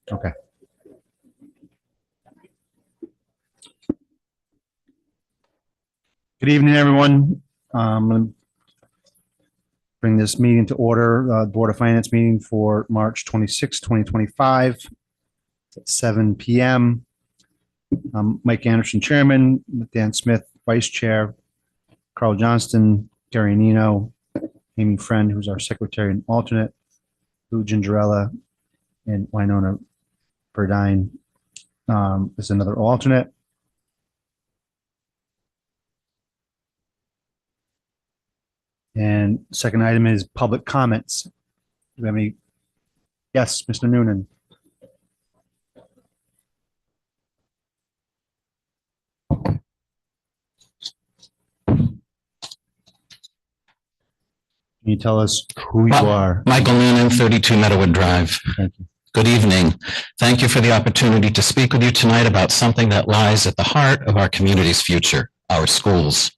Okay. Good evening, everyone. I'm going to bring this meeting to order, Board of Finance meeting for March 26, 2025 at 7 p.m. Mike Anderson, Chairman, Dan Smith, Vice Chair, Carl Johnston, Gary Nino, Amy Friend, who's our Secretary and alternate, Lou Gingerella, and Winona Burdine is another alternate. And second item is public comments. Do you have any? Yes, Mr. Noonan. Can you tell us who you are? Michael Noonan, 32 Meadowood Drive. Thank you. Good evening. Thank you for the opportunity to speak with you tonight about something that lies at the heart of our community's future, our schools.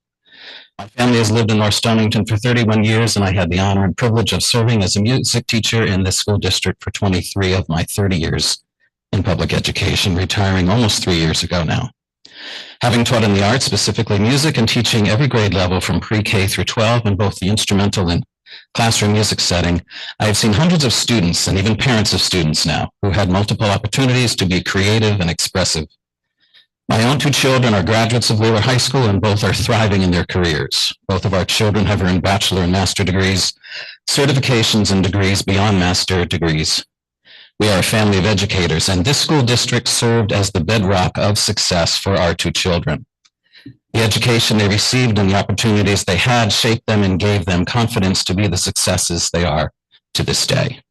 My family has lived in North Stonington for 31 years, and I had the honor and privilege of serving as a music teacher in this school district for 23 of my 30 years in public education, retiring almost 3 years ago now. Having taught in the arts, specifically music, and teaching every grade level from pre-K through 12 in both the instrumental and classroom music setting, I have seen hundreds of students and even parents of students now who had multiple opportunities to be creative and expressive. My own two children are graduates of Wheeler High School, and both are thriving in their careers. Both of our children have earned bachelor and master degrees, certifications and degrees beyond master degrees. We are a family of educators, and this school district served as the bedrock of success for our two children. The education they received and the opportunities they had shaped them and gave them confidence to be the successes they are to this day.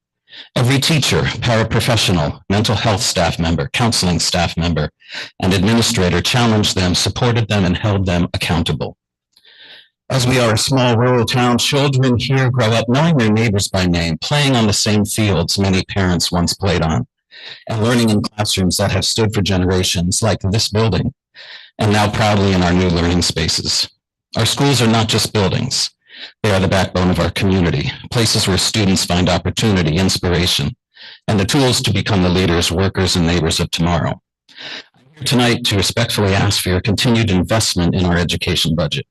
Every teacher, paraprofessional, mental health staff member, counseling staff member, and administrator challenged them, supported them, and held them accountable. As we are a small rural town, children here grow up knowing their neighbors by name, playing on the same fields many parents once played on, and learning in classrooms that have stood for generations, like this building, and now proudly in our new learning spaces. Our schools are not just buildings. They are the backbone of our community, places where students find opportunity, inspiration, and the tools to become the leaders, workers, and neighbors of tomorrow. I'm here tonight to respectfully ask for your continued investment in our education budget,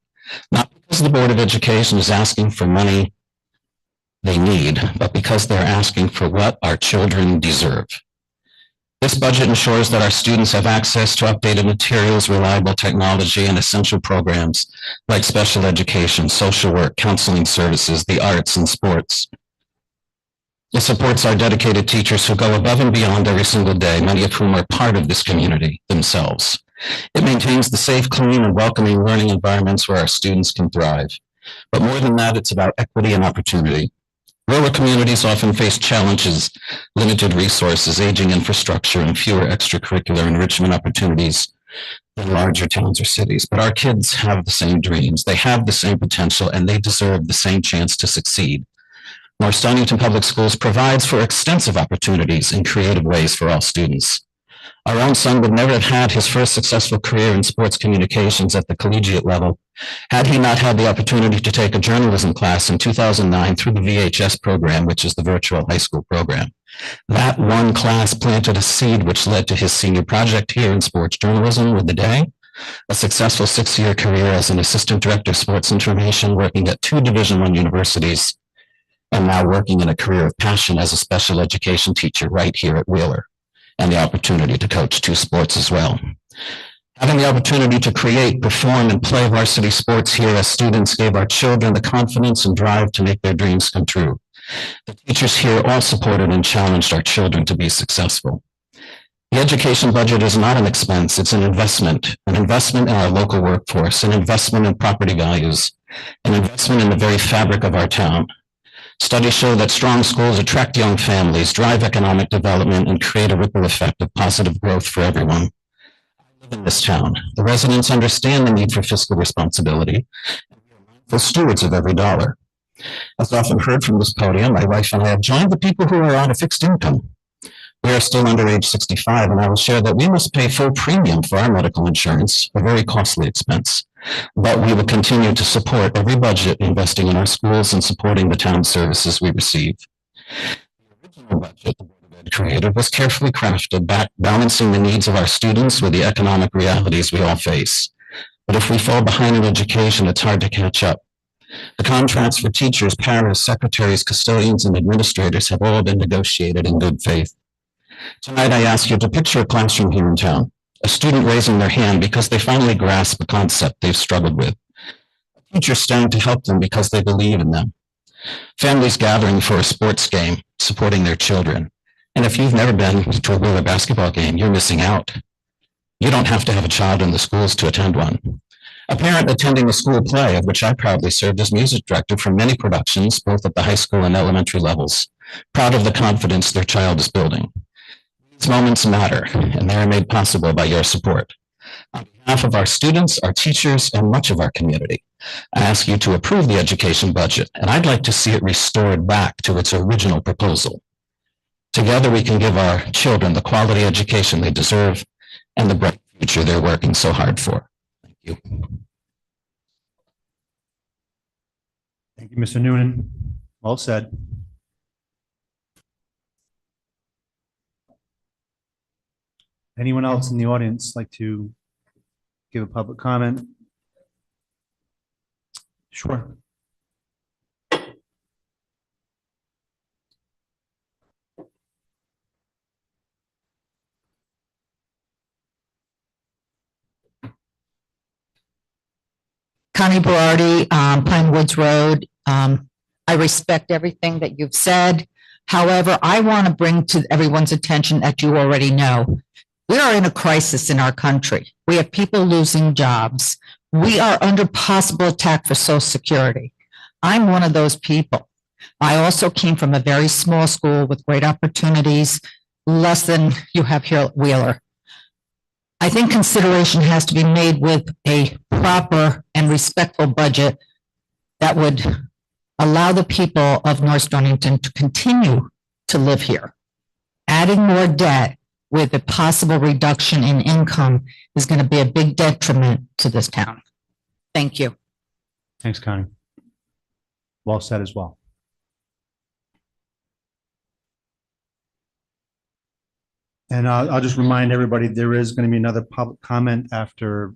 not because the Board of Education is asking for money they need, but because they're asking for what our children deserve. This budget ensures that our students have access to updated materials, reliable technology, and essential programs like special education, social work, counseling services, the arts, and sports. It supports our dedicated teachers who go above and beyond every single day, many of whom are part of this community themselves. It maintains the safe, clean, and welcoming learning environments where our students can thrive. But more than that, it's about equity and opportunity. Rural communities often face challenges, limited resources, aging infrastructure, and fewer extracurricular enrichment opportunities than larger towns or cities. But our kids have the same dreams, they have the same potential, and they deserve the same chance to succeed. North Stonington Public Schools provides for extensive opportunities in creative ways for all students. Our own son would never have had his first successful career in sports communications at the collegiate level had he not had the opportunity to take a journalism class in 2009 through the VHS program, which is the virtual high school program. That one class planted a seed which led to his senior project here in sports journalism with The Day, a successful 6-year career as an assistant director of sports information, working at 2 Division I universities, and now working in a career of passion as a special education teacher right here at Wheeler, and the opportunity to coach 2 sports as well. Having the opportunity to create, perform, and play varsity sports here as students gave our children the confidence and drive to make their dreams come true. The teachers here all supported and challenged our children to be successful. The education budget is not an expense, it's an investment in our local workforce, an investment in property values, an investment in the very fabric of our town. Studies show that strong schools attract young families, drive economic development, and create a ripple effect of positive growth for everyone. I live in this town. The residents understand the need for fiscal responsibility, and we are mindful stewards of every dollar. As often heard from this podium, my wife and I have joined the people who are on a fixed income. We are still under age 65, and I will share that we must pay full premium for our medical insurance, a very costly expense. But we will continue to support every budget investing in our schools and supporting the town services we receive. The original budget the Board of created was carefully crafted, balancing the needs of our students with the economic realities we all face. But if we fall behind in education, it's hard to catch up. The contracts for teachers, paras, secretaries, custodians, and administrators have all been negotiated in good faith. Tonight, I ask you to picture a classroom here in town, a student raising their hand because they finally grasp a concept they've struggled with, a teacher standing to help them because they believe in them, families gathering for a sports game, supporting their children. And if you've never been to a Wheeler basketball game, you're missing out. You don't have to have a child in the schools to attend one. A parent attending a school play, of which I proudly served as music director for many productions, both at the high school and elementary levels, proud of the confidence their child is building. These moments matter, and they are made possible by your support. On behalf of our students, our teachers, and much of our community, I ask you to approve the education budget, and I'd like to see it restored back to its original proposal. Together, we can give our children the quality education they deserve and the bright future they're working so hard for. Thank you. Thank you, Mr. Noonan. Well said. Anyone else in the audience like to give a public comment? Sure. Connie Berardi, Pine Woods Road. I respect everything that you've said. However, I want to bring to everyone's attention that you already know. We are in a crisis in our country. We have people losing jobs. We are under possible attack for Social Security. I'm one of those people. I also came from a very small school with great opportunities, less than you have here at Wheeler. I think consideration has to be made with a proper and respectful budget that would allow the people of North Stonington to continue to live here. Adding more debt with a possible reduction in income is going to be a big detriment to this town. Thank you. Thanks, Connie. Well said as well. And I'll just remind everybody, there is going to be another public comment after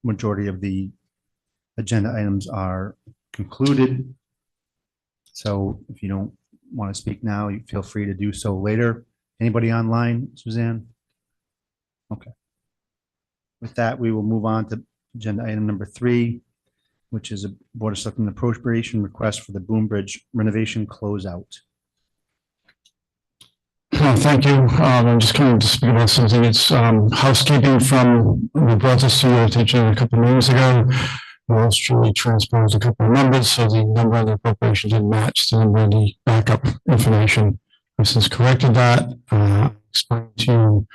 majority of the agenda items are concluded. So if you don't want to speak now, you feel free to do so later. Anybody online, Suzanne? Okay. With that, we will move on to agenda item number 3, which is a Board of Selectmen appropriation request for the Boom Bridge renovation closeout. Thank you. I'm just coming to speak about something. It's housekeeping from, we brought this to your attention a couple of meetings ago. Most truly transposed a couple of numbers, so the number of the appropriation didn't match the number of the backup information. I've since corrected that. Explained to you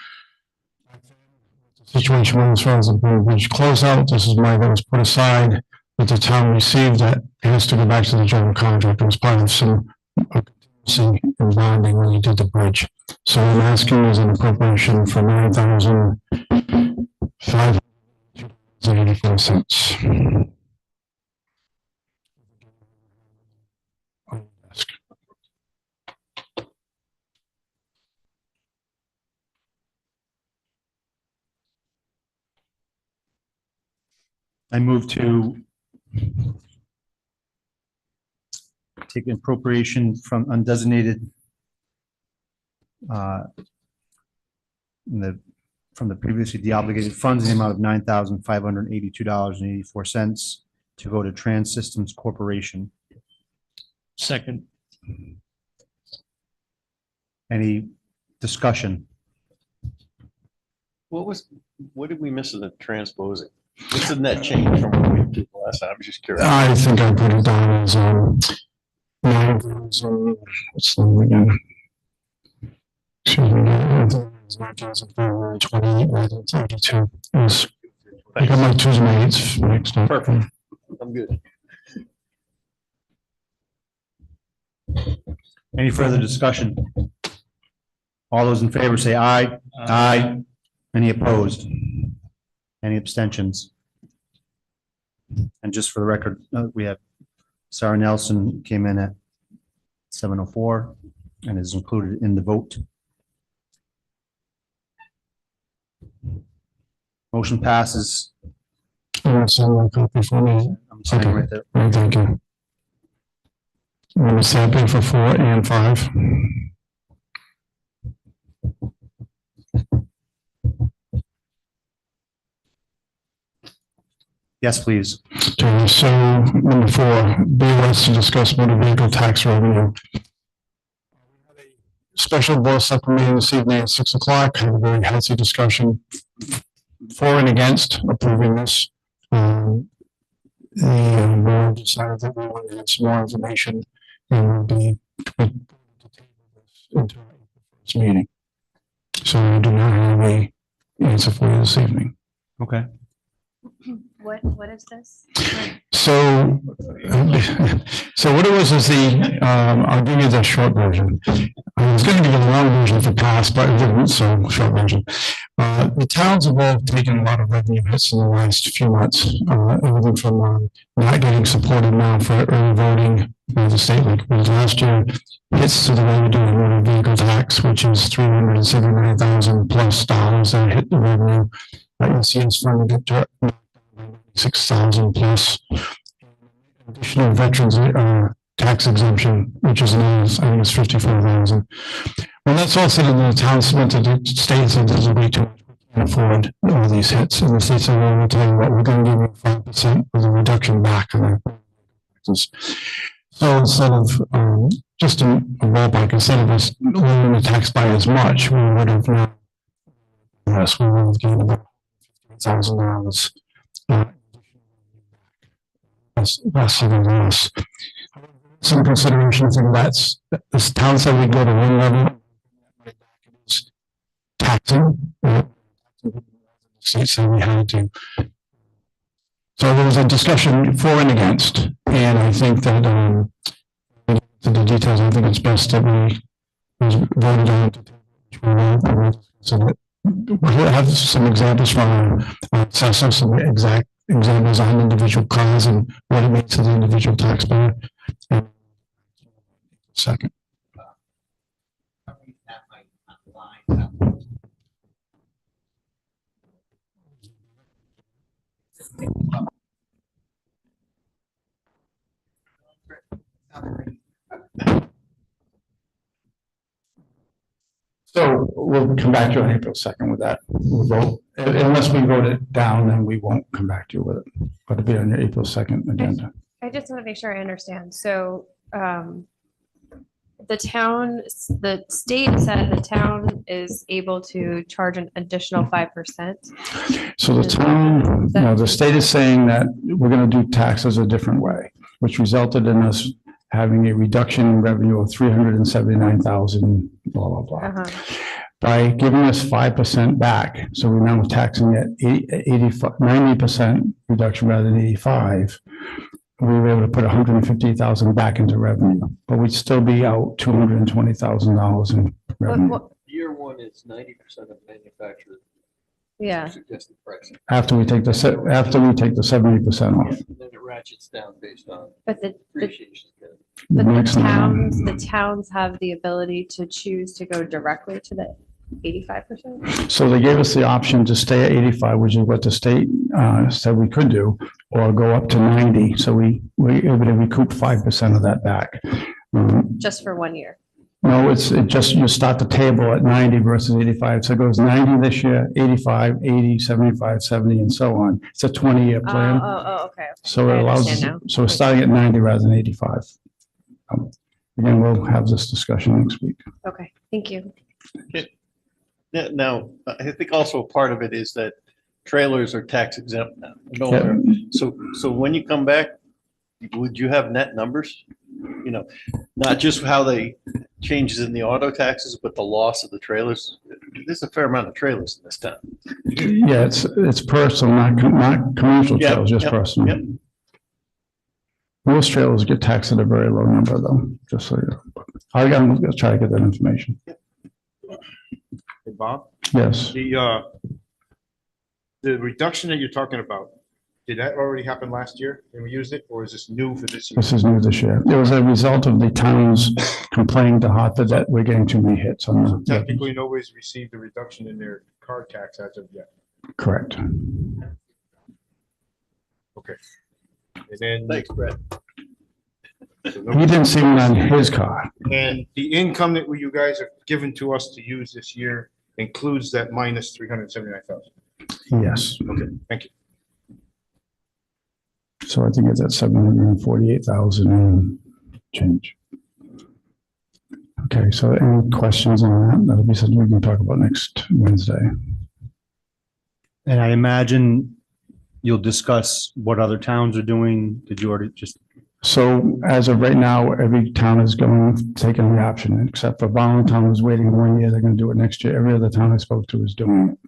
the situation as far as the Boom Bridge closeout. This is money that was put aside that the town received that has to go back to the general contractor. It was part of some and bonding when you did the bridge. So I'm asking as an appropriation for $9,584. I move to take appropriation from undesignated from the previously deobligated funds in the amount of $9,582.84 to go to Trans Systems Corporation. Second. Any discussion? What did we miss in the transposing? What's the net change from what we did last time? I'm just curious. I think I put it down as 9,000. What's the number again? Excuse me. 9,528 rather than 32. I got my 2s and my 8s mixed up. Perfect. I'm good. Any further discussion? All those in favor say aye. Aye. Any opposed? Any abstentions? And just for the record, we have Sarah Nelson came in at 7:04. and is included in the vote. Motion passes. Send that copy for me. I'm signing right there. All right, thank you. Want to sample for 4 and 5? Yes, please. Okay, so number 4, BOS to discuss motor vehicle tax revenue. Special board select meeting this evening at 6 o'clock. Had a very healthy discussion for and against approving this. The board decided that we wanted to have some more information and we'll be into our first meeting. So I do not have a answer for you this evening. Okay. What is this? So, so what it was is I'll give you the short version. I was going to give you the long version for past, but it didn't, so short version. The towns have all taken a lot of revenue hits in the last few months. Everything from not getting supported now for early voting by the state, like was last year, hits to the revenue of motor vehicle tax, which is $379,000 plus that hit the revenue. ECS funding get to 6,000 plus additional veterans tax exemption, which is I think it's 54,000. When that's all said, and the town went to the state said there's a way too much we can't afford all these hits, and the state said, "Well, we'll tell you what, we're going to give you 5% with a reduction back on their taxes." So instead of just a ballpark, instead of us lowering the tax by as much, we would have now yes, we would have gained about $1,000. Less of loss. Some consideration, I think that's this town said we go to one level. Taxing. State said we had to. So there was a discussion for and against, and I think that to the details, I think it's best that we voted on. So we'll have some examples from assessor, some exact examples on individual cars and what it means to the individual taxpayer. Second. So we'll come back to you on April 2nd with that. We'll vote. Unless we vote it down, then we won't come back to you with it. But it'll be on your April 2nd agenda. I just want to make sure I understand. So the state said the town is able to charge an additional 5%. So the town, no, the state is saying that we're going to do taxes a different way, which resulted in us having a reduction in revenue of $379,000, blah, blah, blah. By giving us 5% back, so we're now taxing at 90% reduction rather than 85, we were able to put 150,000 back into revenue, but we'd still be out $220,000 in revenue. Year one is 90% of manufacturer Yeah. suggested pricing. After we take the 70% off. And then it ratchets down based on But the appreciation. Next line. towns have the ability to choose to go directly to the 85%. So they gave us the option to stay at 85, which is what the state said we could do, or go up to 90. So we able to recoup 5% of that back. Just for 1 year. No, it just, you start the table at 90 versus 85. So it goes 90 this year, 85, 80, 75, 70, and so on. It's a 20-year plan. Okay. So I it allows, understand now. so we're starting at 90 rather than 85. Again, we'll have this discussion next week. Okay, thank you. Now, I think also part of it is that trailers are tax exempt now. No Yeah. longer. So when you come back, would you have net numbers? You know, not just how they changes in the auto taxes, but the loss of the trailers. There's a fair amount of trailers in this town. Yeah, it's personal, not commercial Yeah, trailers, just yeah, personal. yeah. Most trailers get taxed at a very low number though, just so you know. I'm gonna try to get that information. Hey, Bob, Yes, the reduction that you're talking about, Did that already happen last year when we used it, or is this new for this year? This is new this year. It was a result of the towns complaining to Hartford that we're getting too many hits on the. Technically, nobody's received a reduction in their car tax as of yet. Correct. Okay. And then, Thanks, Brett. so He nobody- didn't see one on his car. and the income that you guys have given to us to use this year includes that minus 379,000. Yes. Okay, thank you. So I think it's at 748,000 and change. Okay, so any questions on that? That'll be something we can talk about next Wednesday. And I imagine you'll discuss what other towns are doing. Did you already just, So as of right now, every town is taking the option, except for Volantown who's waiting 1 year. They're gonna do it next year. Every other town I spoke to is doing it.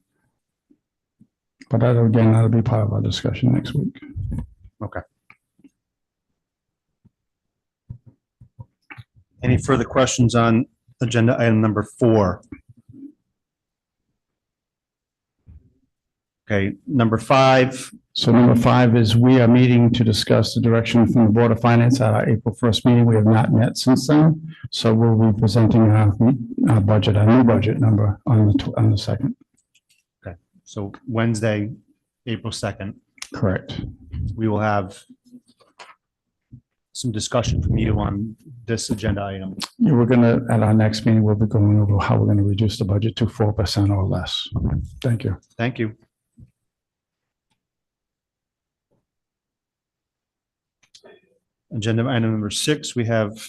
But that'll be part of our discussion next week. any further questions on agenda item number 4? Okay, number 5, So number 5 is we are meeting to discuss the direction from the Board of Finance at our April 1st meeting. We have not met since then. So we'll be presenting our budget, our new budget number on the 2nd. so Wednesday, April 2nd, Correct. we will have some discussion from you on this agenda item. We're gonna, at our next meeting, we'll be going over how we're gonna reduce the budget to 4% or less. Thank you. Thank you. Agenda item number 6, we have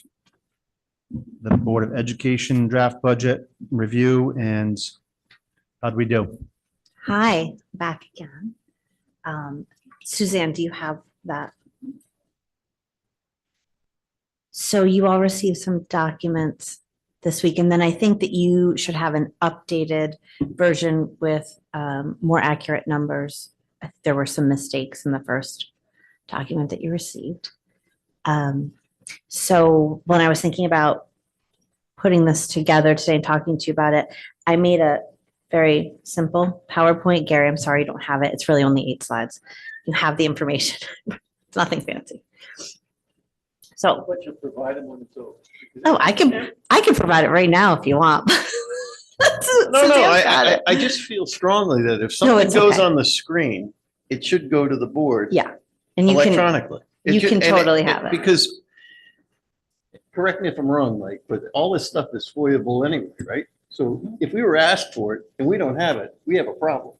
the Board of Education draft budget review, and how'd we do? Hi, back again. Suzanne, do you have that? So you all received some documents this week, and then I think that you should have an updated version with more accurate numbers. There were some mistakes in the first document that you received. So when I was thinking about putting this together today and talking to you about it, I made a very simple PowerPoint. Gary, I'm sorry you don't have it. It's really only 8 slides. You have the information. It's nothing fancy. So, What you provide them when it's over. oh, I can provide it right now if you want. No, Suzanne's got it. I just feel strongly that if No, something it's goes okay. on the screen, it should go to the board Yeah, and you can, electronically. It you should- can and totally have it. Because, correct me if I'm wrong, Mike, but all this stuff is foiable anyway, right? So if we were asked for it and we don't have it, we have a problem.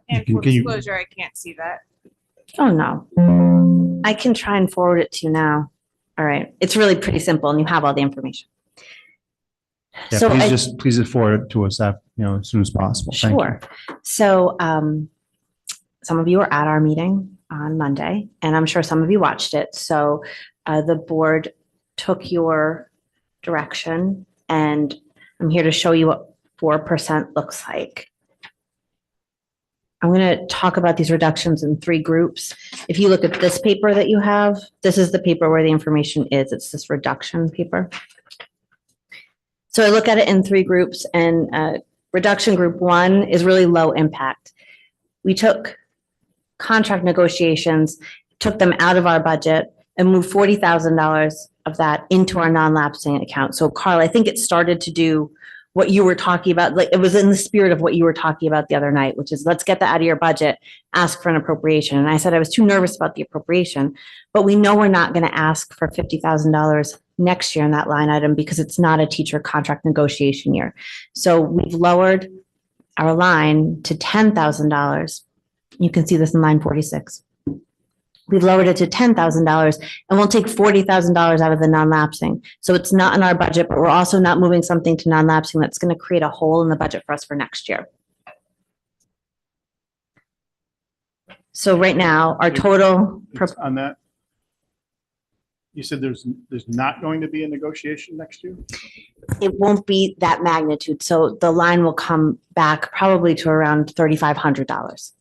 And Can- for can you- disclosure, I can't see that. oh no. I can try and forward it to you now. All right. It's really pretty simple and you have all the information. Yeah, So I- please just forward it to us, as soon as possible. Thank you. Sure. So some of you were at our meeting on Monday, and I'm sure some of you watched it. So the board took your direction, and I'm here to show you what 4% looks like. I'm going to talk about these reductions in 3 groups. If you look at this paper that you have, this is the paper where the information is. It's this reduction paper. So I look at it in 3 groups, and reduction group 1 is really low impact. We took contract negotiations, took them out of our budget, and moved $40,000 of that into our non-lapsing account. So Carl, I think it started to do what you were talking about. Like, it was in the spirit of what you were talking about the other night, which is let's get that out of your budget, ask for an appropriation. And I said I was too nervous about the appropriation, but we know we're not going to ask for $50,000 next year in that line item because it's not a teacher contract negotiation year. So we've lowered our line to $10,000. You can see this in line 46. We've lowered it to $10,000 and we'll take $40,000 out of the non-lapsing. So it's not in our budget, but we're also not moving something to non-lapsing that's going to create a hole in the budget for us for next year. So right now, our total, On that, you said there's not going to be a negotiation next year? it won't be that magnitude. So the line will come back probably to around $3,500.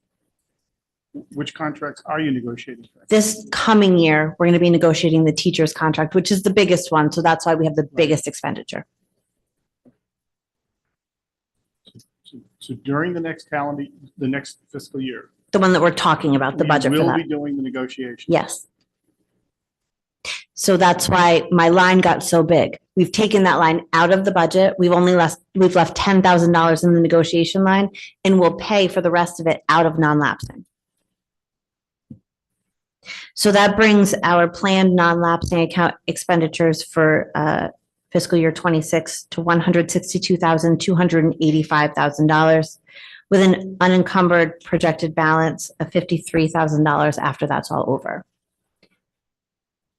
Which contracts are you negotiating for? This coming year, we're going to be negotiating the teacher's contract, which is the biggest one. So that's why we have the biggest expenditure. So during the next fiscal year, The one that we're talking about, the We budget for will that. be doing the negotiation. Yes. So that's why my line got so big. We've taken that line out of the budget. We've left $10,000 in the negotiation line, and we'll pay for the rest of it out of non-lapsing. So that brings our planned non-lapsing account expenditures for fiscal year 26 to $162,285,000 with an unencumbered projected balance of $53,000 after that's all over.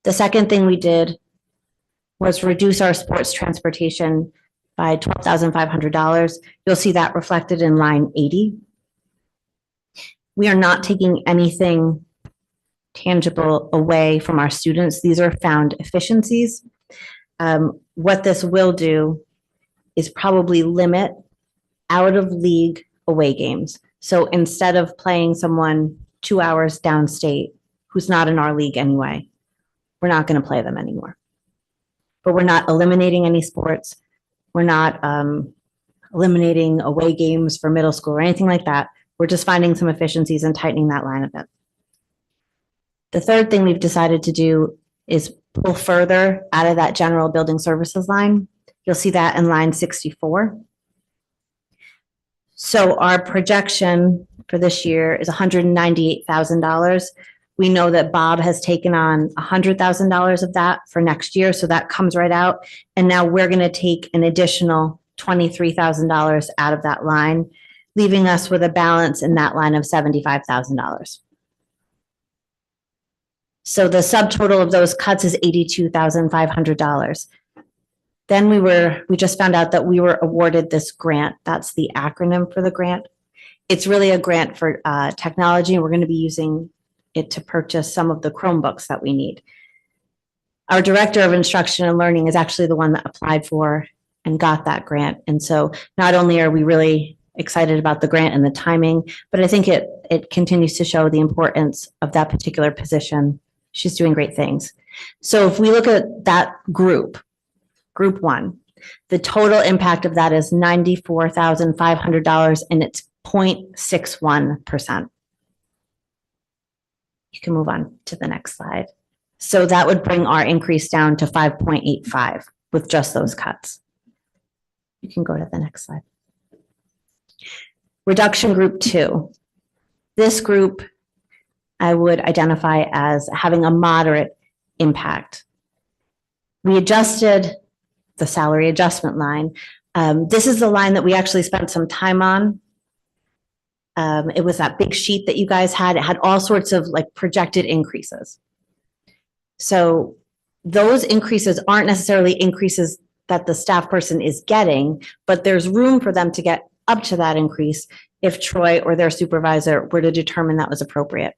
The second thing we did was reduce our sports transportation by $12,500. You'll see that reflected in line 80. We are not taking anything tangible away from our students. These are found efficiencies. What this will do is probably limit out of league away games. So instead of playing someone 2 hours downstate who's not in our league anyway, we're not going to play them anymore. But we're not eliminating any sports. We're not eliminating away games for middle school or anything like that. We're just finding some efficiencies and tightening that line a bit. The third thing we've decided to do is pull further out of that general building services line. You'll see that in line 64. So our projection for this year is $198,000. We know that Bob has taken on $100,000 of that for next year, so that comes right out. And now we're going to take an additional $23,000 out of that line, leaving us with a balance in that line of $75,000. So the subtotal of those cuts is $82,500. Then we just found out that we were awarded this grant. That's the acronym for the grant. It's really a grant for technology, and we're going to be using it to purchase some of the Chromebooks that we need. Our director of instruction and learning is actually the one that applied for and got that grant. And so not only are we really excited about the grant and the timing, but I think it continues to show the importance of that particular position. She's doing great things. So if we look at that group one, the total impact of that is $94,500, and it's 0.61%. You can move on to the next slide. So that would bring our increase down to 5.85 with just those cuts. You can go to the next slide. Reduction group 2. This group I would identify as having a moderate impact. We adjusted the salary adjustment line. This is the line that we actually spent some time on. It was that big sheet that you guys had. It had all sorts of like projected increases. So those increases aren't necessarily increases that the staff person is getting, but there's room for them to get up to that increase if Troy or their supervisor were to determine that was appropriate.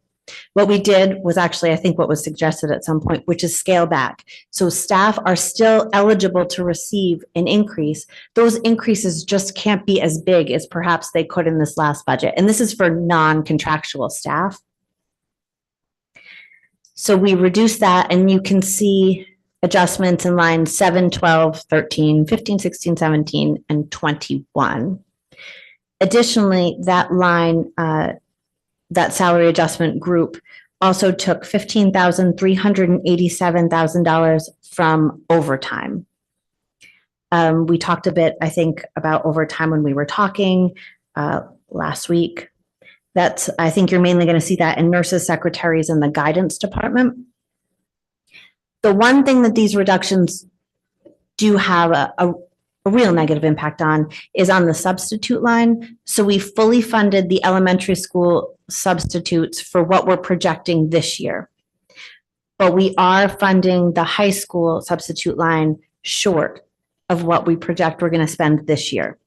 What we did was actually, I think what was suggested at some point, which is scale back. So staff are still eligible to receive an increase. Those increases just can't be as big as perhaps they could in this last budget. And this is for non-contractual staff. So we reduced that, and you can see adjustments in line 7, 12, 13, 15, 16, 17, and 21. Additionally, that line, that salary adjustment group also took $15,387,000 from overtime. We talked a bit, I think, about overtime when we were talking last week. I think you're mainly going to see that in nurses, secretaries, and the guidance department. The one thing that these reductions do have a real negative impact on is on the substitute line. So we fully funded the elementary school substitutes for what we're projecting this year. But we are funding the high school substitute line short of what we project we're going to spend this year.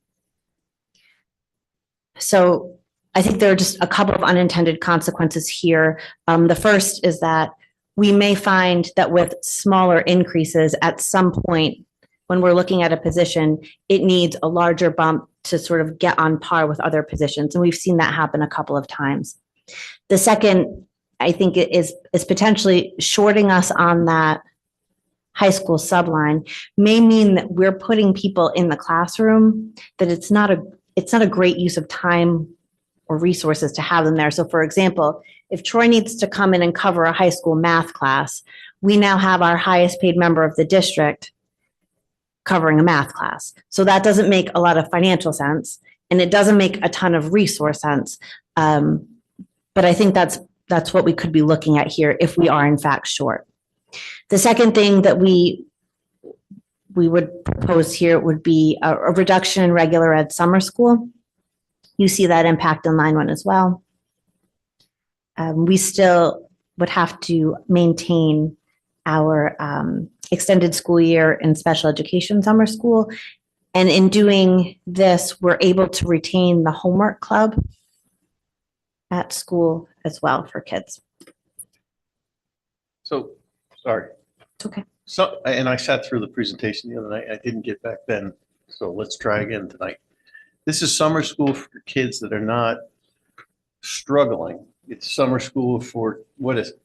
So I think there are just a couple of unintended consequences here. The first is that we may find that with smaller increases at some point, when we're looking at a position, it needs a larger bump to sort of get on par with other positions. And we've seen that happen a couple of times. The second, I think, is potentially shorting us on that high school subline may mean that we're putting people in the classroom, that it's not a great use of time or resources to have them there. So for example, if Troy needs to come in and cover a high school math class, we now have our highest paid member of the district covering a math class. So that doesn't make a lot of financial sense, and it doesn't make a ton of resource sense. But I think that's what we could be looking at here if we are in fact short. The second thing that we would propose here would be a reduction in regular ed summer school. You see that impact in line 1 as well. We still would have to maintain our extended school year in special education summer school. And in doing this, we're able to retain the homework club at school as well for kids. So, sorry. It's okay. So, and I sat through the presentation the other night. I didn't get back then. So let's try again tonight. This is summer school for kids that are not struggling. It's summer school for, what is it?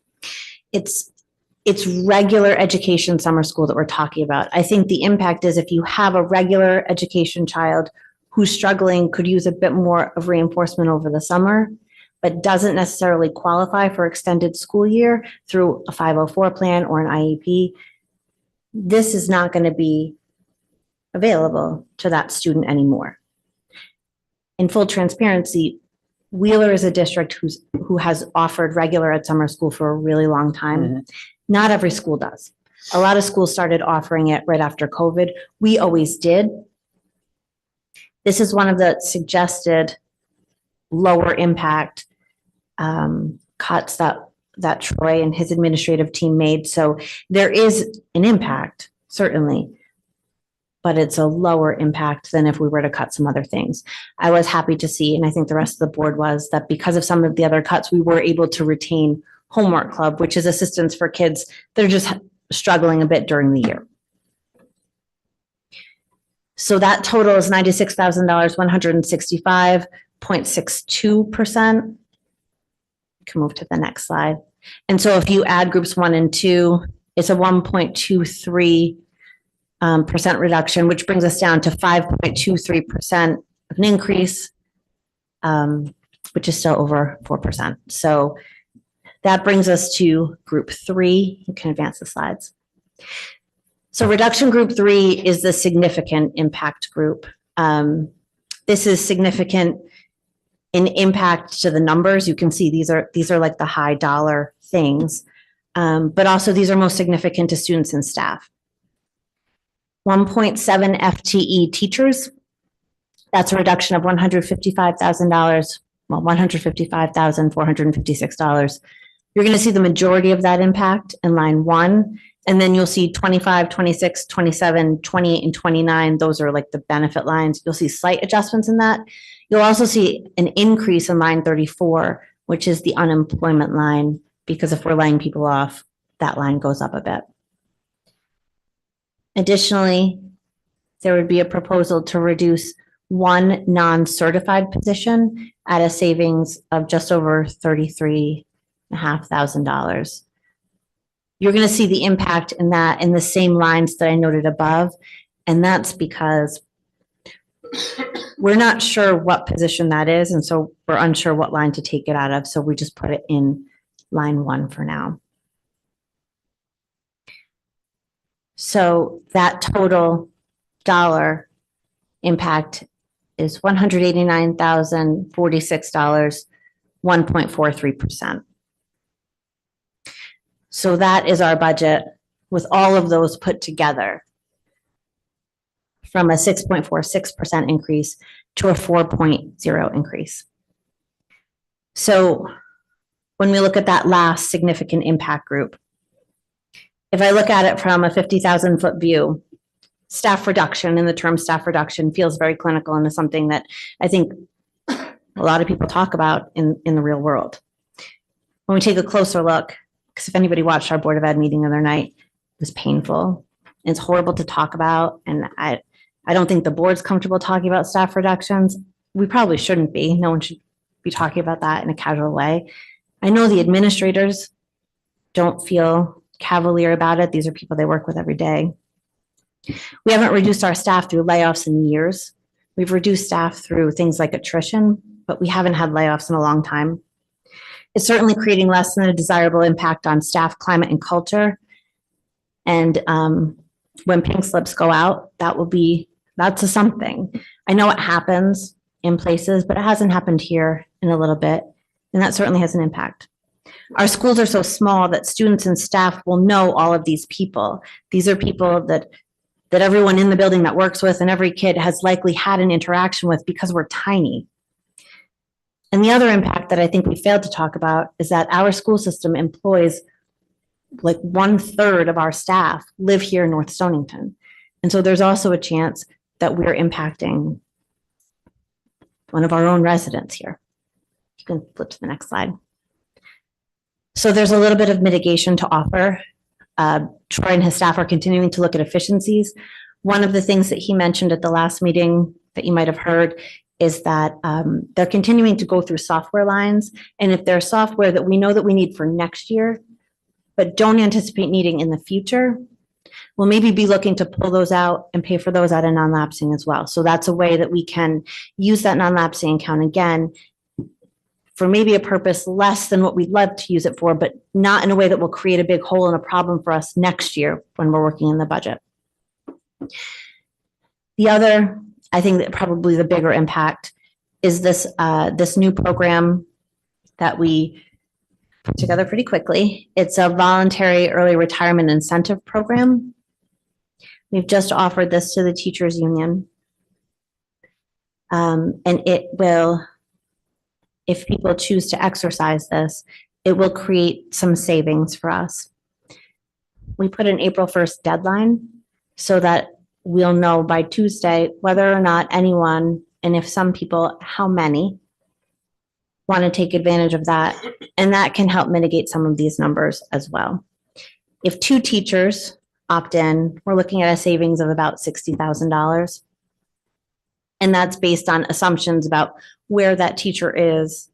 It's regular education summer school that we're talking about. I think the impact is if you have a regular education child who's struggling, could use a bit more of reinforcement over the summer, but doesn't necessarily qualify for extended school year through a 504 plan or an IEP, this is not going to be available to that student anymore. In full transparency, Wheeler is a district who has offered regular ed summer school for a really long time. Mm-hmm. Not every school does. A lot of schools started offering it right after COVID. We always did. This is one of the suggested lower impact cuts that Troy and his administrative team made. So there is an impact, certainly, but it's a lower impact than if we were to cut some other things. I was happy to see, and I think the rest of the board was, that because of some of the other cuts, we were able to retain Homework Club, which is assistance for kids that are just struggling a bit during the year. So that total is $96,000, 165.62%. Can move to the next slide. And so if you add groups 1 and 2, it's a 1.23% reduction, which brings us down to 5.23% of an increase, which is still over 4%. So that brings us to group 3. You can advance the slides. So reduction group 3 is the significant impact group. This is significant in impact to the numbers. You can see these are like the high dollar things, but also these are most significant to students and staff. 1.7 FTE teachers. That's a reduction of $155,000. Well, $155,456. You're going to see the majority of that impact in line 1, and then you'll see 25, 26, 27, 28, and 29. Those are like the benefit lines. You'll see slight adjustments in that. You'll also see an increase in line 34, which is the unemployment line, because if we're laying people off, that line goes up a bit. Additionally, there would be a proposal to reduce one non-certified position at a savings of just over $33,500. You're going to see the impact in that in the same lines that I noted above, and that's because we're not sure what position that is, and so we're unsure what line to take it out of, so we just put it in line 1 for now. So that total dollar impact is $189,046, 1.43%. So that is our budget with all of those put together, from a 6.46% increase to a 4.0 increase. So when we look at that last significant impact group, if I look at it from a 50,000 foot view, staff reduction, and the term staff reduction feels very clinical and is something that I think a lot of people talk about in the real world. When we take a closer look, because if anybody watched our Board of Ed meeting the other night, it was painful. It's horrible to talk about, and I don't think the board's comfortable talking about staff reductions. We probably shouldn't be. No one should be talking about that in a casual way. I know the administrators don't feel cavalier about it. These are people they work with every day. We haven't reduced our staff through layoffs in years. We've reduced staff through things like attrition. but we haven't had layoffs in a long time. It's certainly creating less than a desirable impact on staff climate and culture. And when pink slips go out, that's a something. I know it happens in places, but it hasn't happened here in a little bit. And that certainly has an impact. Our schools are so small that students and staff will know all of these people. These are people that everyone in the building that works with and every kid has likely had an interaction with because we're tiny. And the other impact that I think we failed to talk about is that our school system employs like 1/3 of our staff live here in North Stonington. And so there's also a chance that we're impacting one of our own residents here. You can flip to the next slide. So there's a little bit of mitigation to offer. Troy and his staff are continuing to look at efficiencies. One of the things that he mentioned at the last meeting that you might have heard is that they're continuing to go through software lines. And if there's software that we know that we need for next year, but don't anticipate needing in the future, we'll maybe be looking to pull those out and pay for those out of non-lapsing as well. So that's a way that we can use that non-lapsing account again for maybe a purpose less than what we'd love to use it for, but not in a way that will create a big hole and a problem for us next year when we're working in the budget. The other, I think that probably the bigger impact is this new program that we put together pretty quickly. It's a voluntary early retirement incentive program. We've just offered this to the teachers union. And it will, if people choose to exercise this, it will create some savings for us. We put an April 1st deadline so that we'll know by Tuesday whether or not anyone, and if some people, how many, want to take advantage of that. And that can help mitigate some of these numbers as well. If 2 teachers opt in, we're looking at a savings of about $60,000. And that's based on assumptions about where that teacher is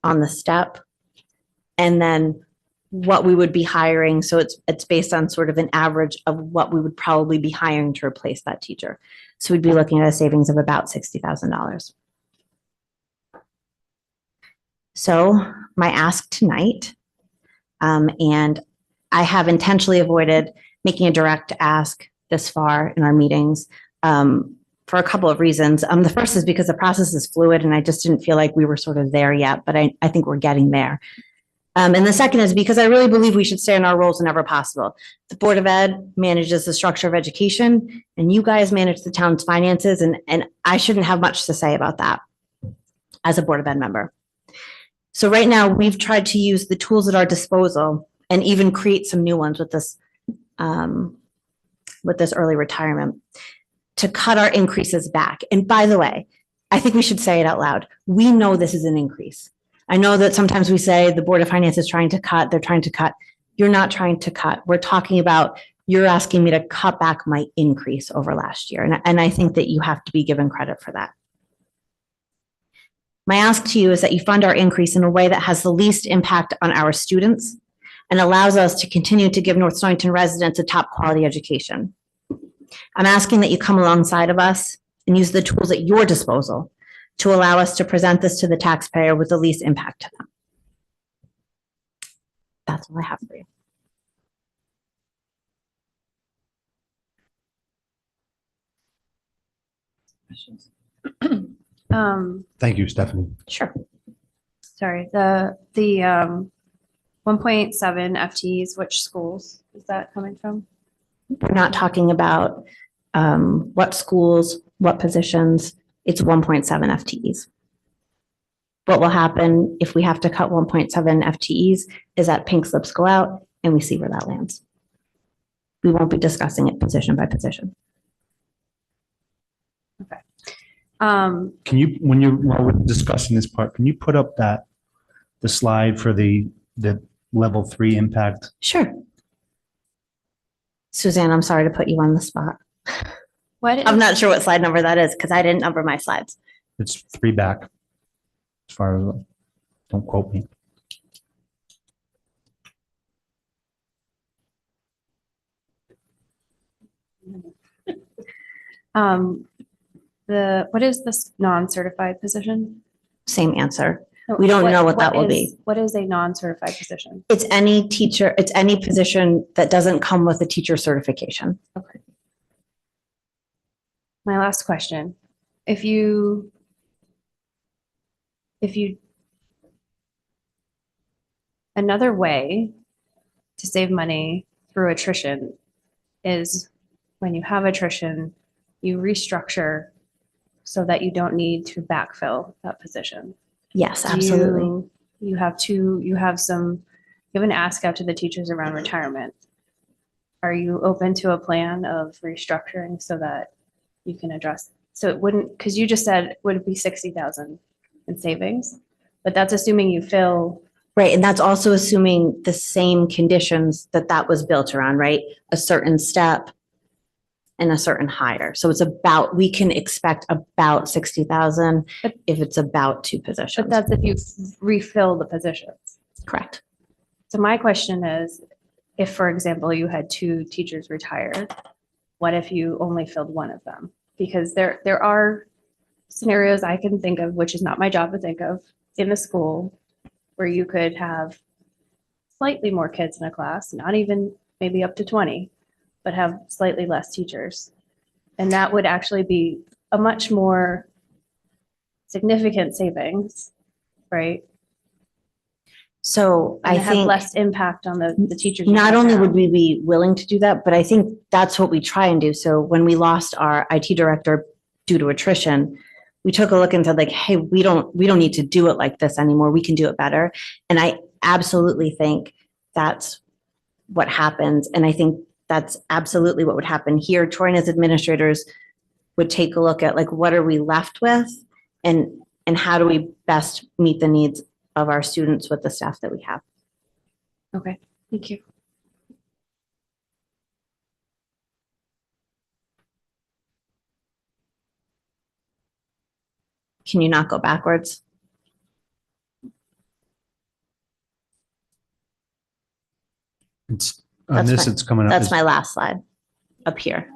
on the step and then what we would be hiring. So it's based on sort of an average of what we would probably be hiring to replace that teacher. So we'd be looking at a savings of about $60,000. So my ask tonight, and I have intentionally avoided making a direct ask this far in our meetings for a couple of reasons. The first is because the process is fluid and I just didn't feel like we were sort of there yet, but I think we're getting there. And the second is because I really believe we should stay in our roles whenever possible. The Board of Ed manages the structure of education and you guys manage the town's finances, and I shouldn't have much to say about that as a Board of Ed member. So right now we've tried to use the tools at our disposal and even create some new ones with this early retirement to cut our increases back. And by the way, I think we should say it out loud. We know this is an increase. I know that sometimes we say the Board of Finance is trying to cut, they're trying to cut. You're not trying to cut. We're talking about you're asking me to cut back my increase over last year. And I think that you have to be given credit for that. My ask to you is that you fund our increase in a way that has the least impact on our students and allows us to continue to give North Stonington residents a top quality education. I'm asking that you come alongside of us and use the tools at your disposal to allow us to present this to the taxpayer with the least impact to them. That's all I have for you. Thank you, Stephanie. Sure. Sorry, the 1.7 FTEs, which schools is that coming from? We're not talking about what schools, what positions. It's 1.7 FTEs. What will happen if we have to cut 1.7 FTEs is that pink slips go out and we see where that lands. We won't be discussing it position by position. Okay. Can you, while we're discussing this part, can you put up the slide for the level 3 impact? Sure. Suzanne, I'm sorry to put you on the spot. What? I'm not sure what slide number that is because I didn't number my slides. It's 3 back. As far as, don't quote me. What is this non-certified position? same answer. We don't know what that will be. What is a non-certified position? It's any teacher, it's any position that doesn't come with a teacher certification. My last question. If you another way to save money through attrition is when you have attrition, you restructure so that you don't need to backfill that position. Yes, absolutely. You have an ask out to the teachers around retirement. Are you open to a plan of restructuring so that you can address, so it wouldn't, because you just said, would it be 60,000 in savings? But that's assuming you fill. Right, and that's also assuming the same conditions that was built around, right? A certain step and a certain hire. So it's about, we can expect about 60,000 if it's about 2 positions. But that's if you refill the positions. Correct. So my question is, if, for example, you had 2 teachers retired, what if you only filled 1 of them? Because there are scenarios I can think of, which is not my job to think of, in the school where you could have slightly more kids in a class, not even maybe up to 20, but have slightly less teachers. And that would actually be a much more significant savings, right? So And I have think less impact on the teachers. you not have only now. would we be willing to do that, but I think that's what we try and do. So when we lost our IT director due to attrition, we took a look and said like, hey, we don't need to do it like this anymore. We can do it better. And I absolutely think that's what happens. And I think that's absolutely what would happen here. Troy and his administrators would take a look at like, what are we left with? And how do we best meet the needs of our students with the staff that we have? Okay, thank you. Can you not go backwards? It's, on That's this, fine. it's coming up. That's as- my last slide up here.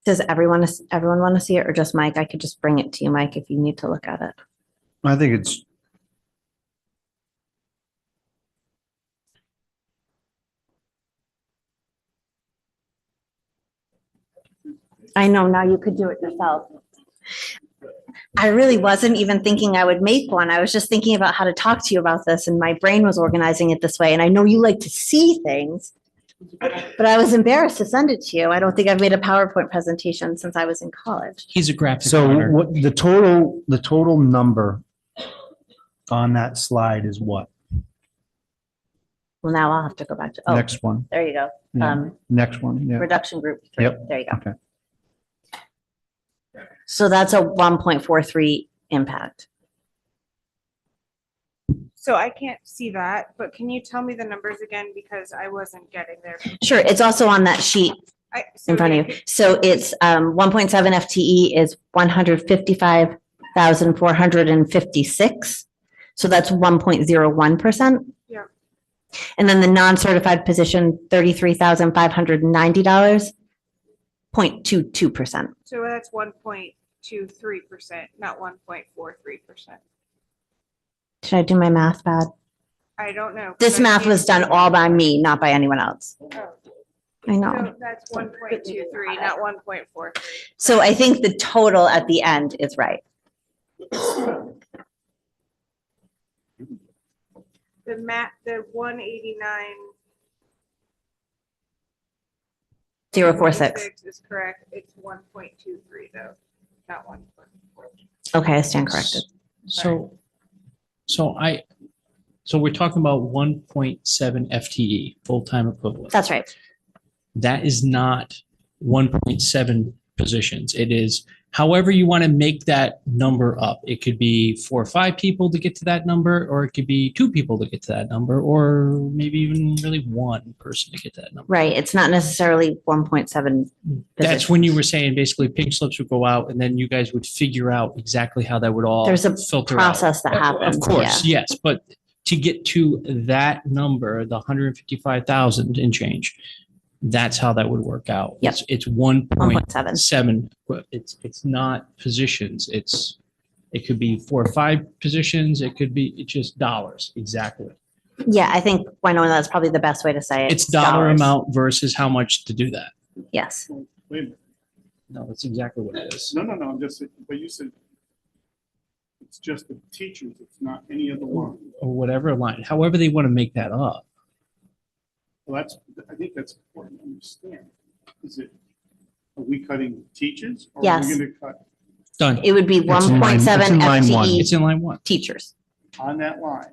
Does everyone want to see it or just Mike? I could just bring it to you, Mike, if you need to look at it. I think it's, I know, now you could do it yourself. I really wasn't even thinking I would make one. I was just thinking about how to talk to you about this and my brain was organizing it this way. And I know you like to see things, but I was embarrassed to send it to you. I don't think I've made a PowerPoint presentation since I was in college. He's a graphic so designer. what, the total number on that slide is what? Well, now I'll have to go back to, oh, Next one. there you go. Yeah. Next one, yeah. Reduction group 3. Yep. There you go. Okay. So that's a 1.43 impact. So I can't see that, but can you tell me the numbers again? Because I wasn't getting there. Sure, it's also on that sheet So in front of you. So it's 1.7 FTE is 155,456. So that's 1.01%. Yeah. And then the non-certified position, $33,590, 0.22%. So that's 1.23%, not 1.43%. Should I do my math bad? I don't know. This math was done all by me, not by anyone else. I know. So that's 1.23, not 1.43. So I think the total at the end is right. The 189. 046. Is correct. It's 1.23 though, not 1.4. Okay, I stand corrected. So we're talking about 1.7 FTE, full-time equivalent. That's right. That is not 1.7 positions. It is However you want to make that number up. It could be 4 or 5 people to get to that number, or it could be 2 people to get to that number, or maybe even really 1 person to get to that number. Right, it's not necessarily 1.7. That's when you were saying basically pink slips would go out and then you guys would figure out exactly how that would all There's a filter out. process that happens. Of course, yes, but to get to that number, the 155,000 and change, that's how that would work out. Yep. It's 1.7. 1.7. But it's not positions. It could be 4 or 5 positions. It could be it's just dollars. Exactly. Yeah, I think Winona, that's probably the best way to say it. It's dollar dollars. amount versus how much to do that. Yes. Wait a minute. No, that's exactly what it is. No, I'm just, but you said it's just the teachers, it's not any other line. Or whatever line, however they want to make that up. Well, I think that's important to understand. Is it, are we cutting teachers? Or are Yes. we going to cut Done. It would be It's in line- 1.7 it's in line one. FTE It's in line 1. teachers. on that line?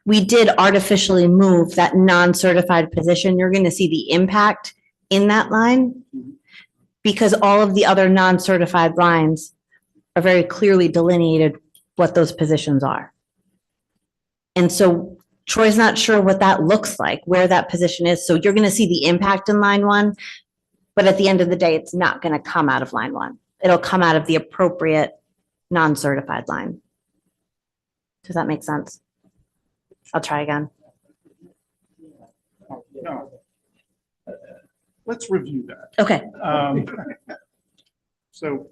We did artificially move that non-certified position. You're going to see the impact in that line because all of the other non-certified lines are very clearly delineated what those positions are. And so Troy's not sure what that looks like, where that position is. So you're going to see the impact in line 1, but at the end of the day, it's not going to come out of line 1. It'll come out of the appropriate non-certified line. Does that make sense? I'll try again. Oh, no. Let's review that. Okay. So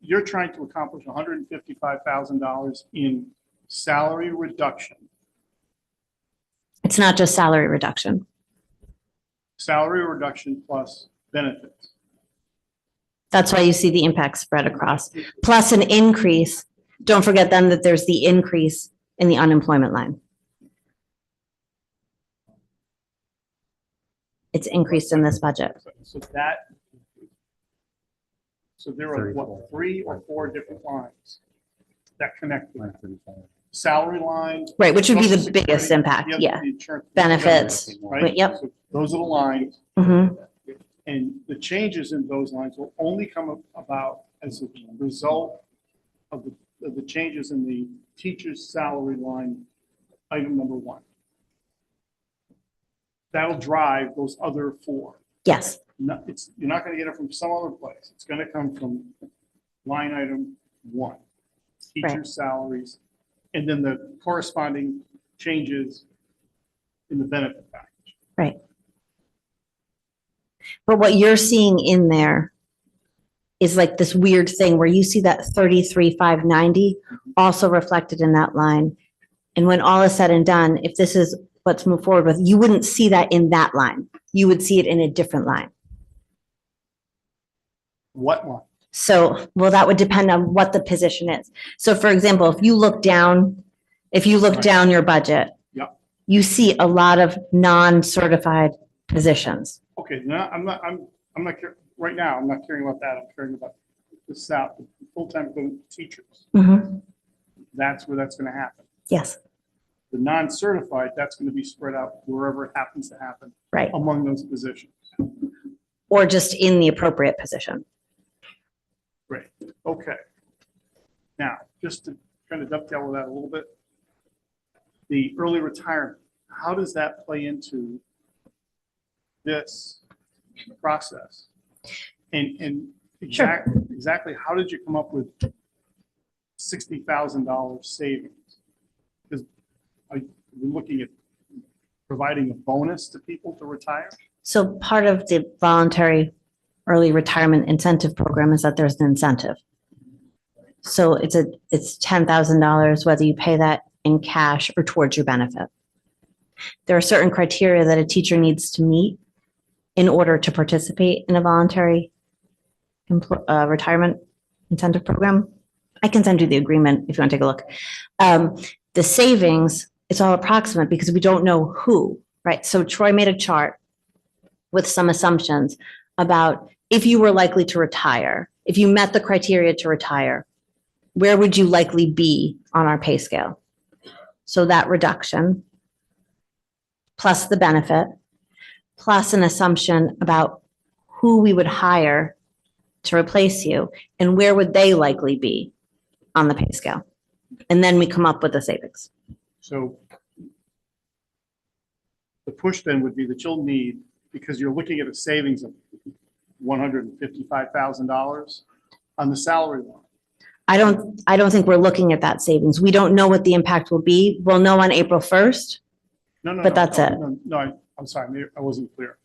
you're trying to accomplish $155,000 in salary reduction. It's not just salary reduction. Salary reduction plus benefits. That's why you see the impact spread across, plus an increase. Don't forget then that there's the increase in the unemployment line. It's increased in this budget. So there are what, 3 or 4 different lines that connect to that. Salary line. Right, which would be the Social biggest Security, impact, the other- yeah. the insurance- Benefits, Right? yep. So those are the lines. Mhm. And the changes in those lines will only come about as a result of the changes in the teacher's salary line, item number 1. That'll drive those other 4. Yes, You're not going to get it from some other place. It's going to come from line item 1, teacher's salaries, and then the corresponding changes in the benefit package. right. But what you're seeing in there is like this weird thing where you see that 33,590 also reflected in that line. And when all is said and done, if this is what's moved forward with, you wouldn't see that in that line. You would see it in a different line. What line? So, well, that would depend on what the position is. So for example, if you look down your budget, Yep. you see a lot of non-certified positions. Okay, no, I'm not right now, I'm not caring about that. I'm caring about the full-time equivalent teachers. That's where that's going to happen. Yes, The non-certified, that's going to be spread out wherever it happens to happen right. among those positions. Or just in the appropriate position. Great, okay. Now, just to kind of dovetail with that a little bit, the early retirement, how does that play into this process? And exactly how did you come up with $60,000 savings? Because are you looking at providing a bonus to people to retire? So part of the voluntary early retirement incentive program is that there's an incentive. So it's $10,000, whether you pay that in cash or towards your benefit. There are certain criteria that a teacher needs to meet in order to participate in a voluntary retirement incentive program. I can send you the agreement if you want to take a look. The savings, it's all approximate because we don't know who, right? So Troy made a chart with some assumptions about if you were likely to retire, if you met the criteria to retire, where would you likely be on our pay scale? So that reduction, plus the benefit, plus an assumption about who we would hire to replace you and where would they likely be on the pay scale. And then we come up with the savings. So the push then would be that you'll need, because you're looking at a savings of $155,000 on the salary line. I don't think we're looking at that savings. We don't know what the impact will be. We'll know on April 1st. No, But that's it. I'm sorry, maybe I wasn't clear.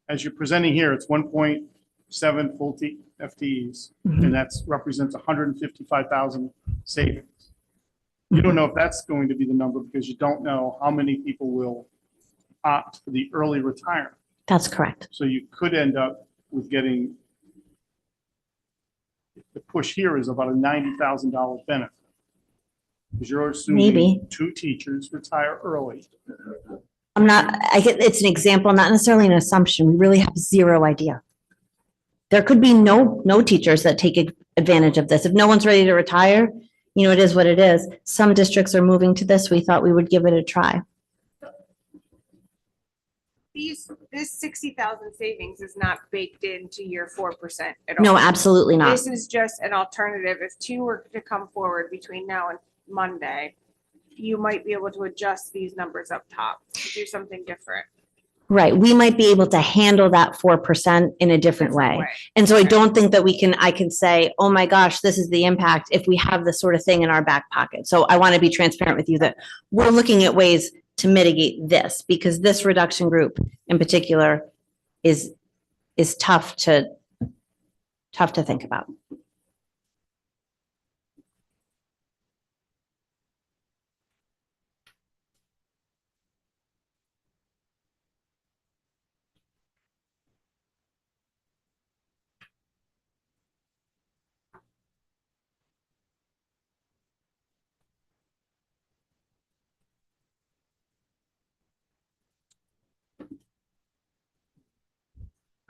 As you're presenting here, it's 1.7 full FTEs, and that's represents 155,000 savings. You don't know if that's going to be the number because you don't know how many people will opt for the early retirement. That's correct. So you could end up with getting, the push here is about a $90,000 benefit. Because you're assuming Maybe. 2 teachers retire early. It's an example, not necessarily an assumption. We really have zero idea. There could be no teachers that take advantage of this. If no one's ready to retire, it is what it is. Some districts are moving to this. We thought we would give it a try. This 60,000 savings is not baked into your 4% at all. No, absolutely not. This is just an alternative. If 2 were to come forward between now and Monday, you might be able to adjust these numbers up top to do something different. Right. We might be able to handle that 4% in a different way. And so I don't think that I can say, oh my gosh, this is the impact if we have this sort of thing in our back pocket. So I want to be transparent with you that we're looking at ways to mitigate this because this reduction group in particular is tough to think about.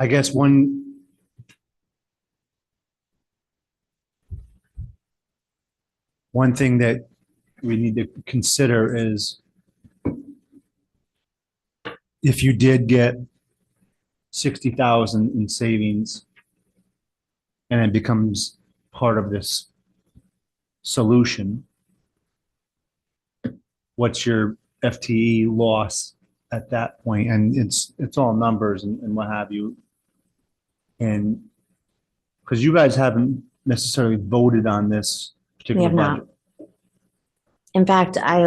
I guess one thing that we need to consider is if you did get 60,000 in savings and it becomes part of this solution, what's your FTE loss at that point? And it's all numbers and what have you. And because you guys haven't necessarily voted on this particular We have not. budget. In fact, I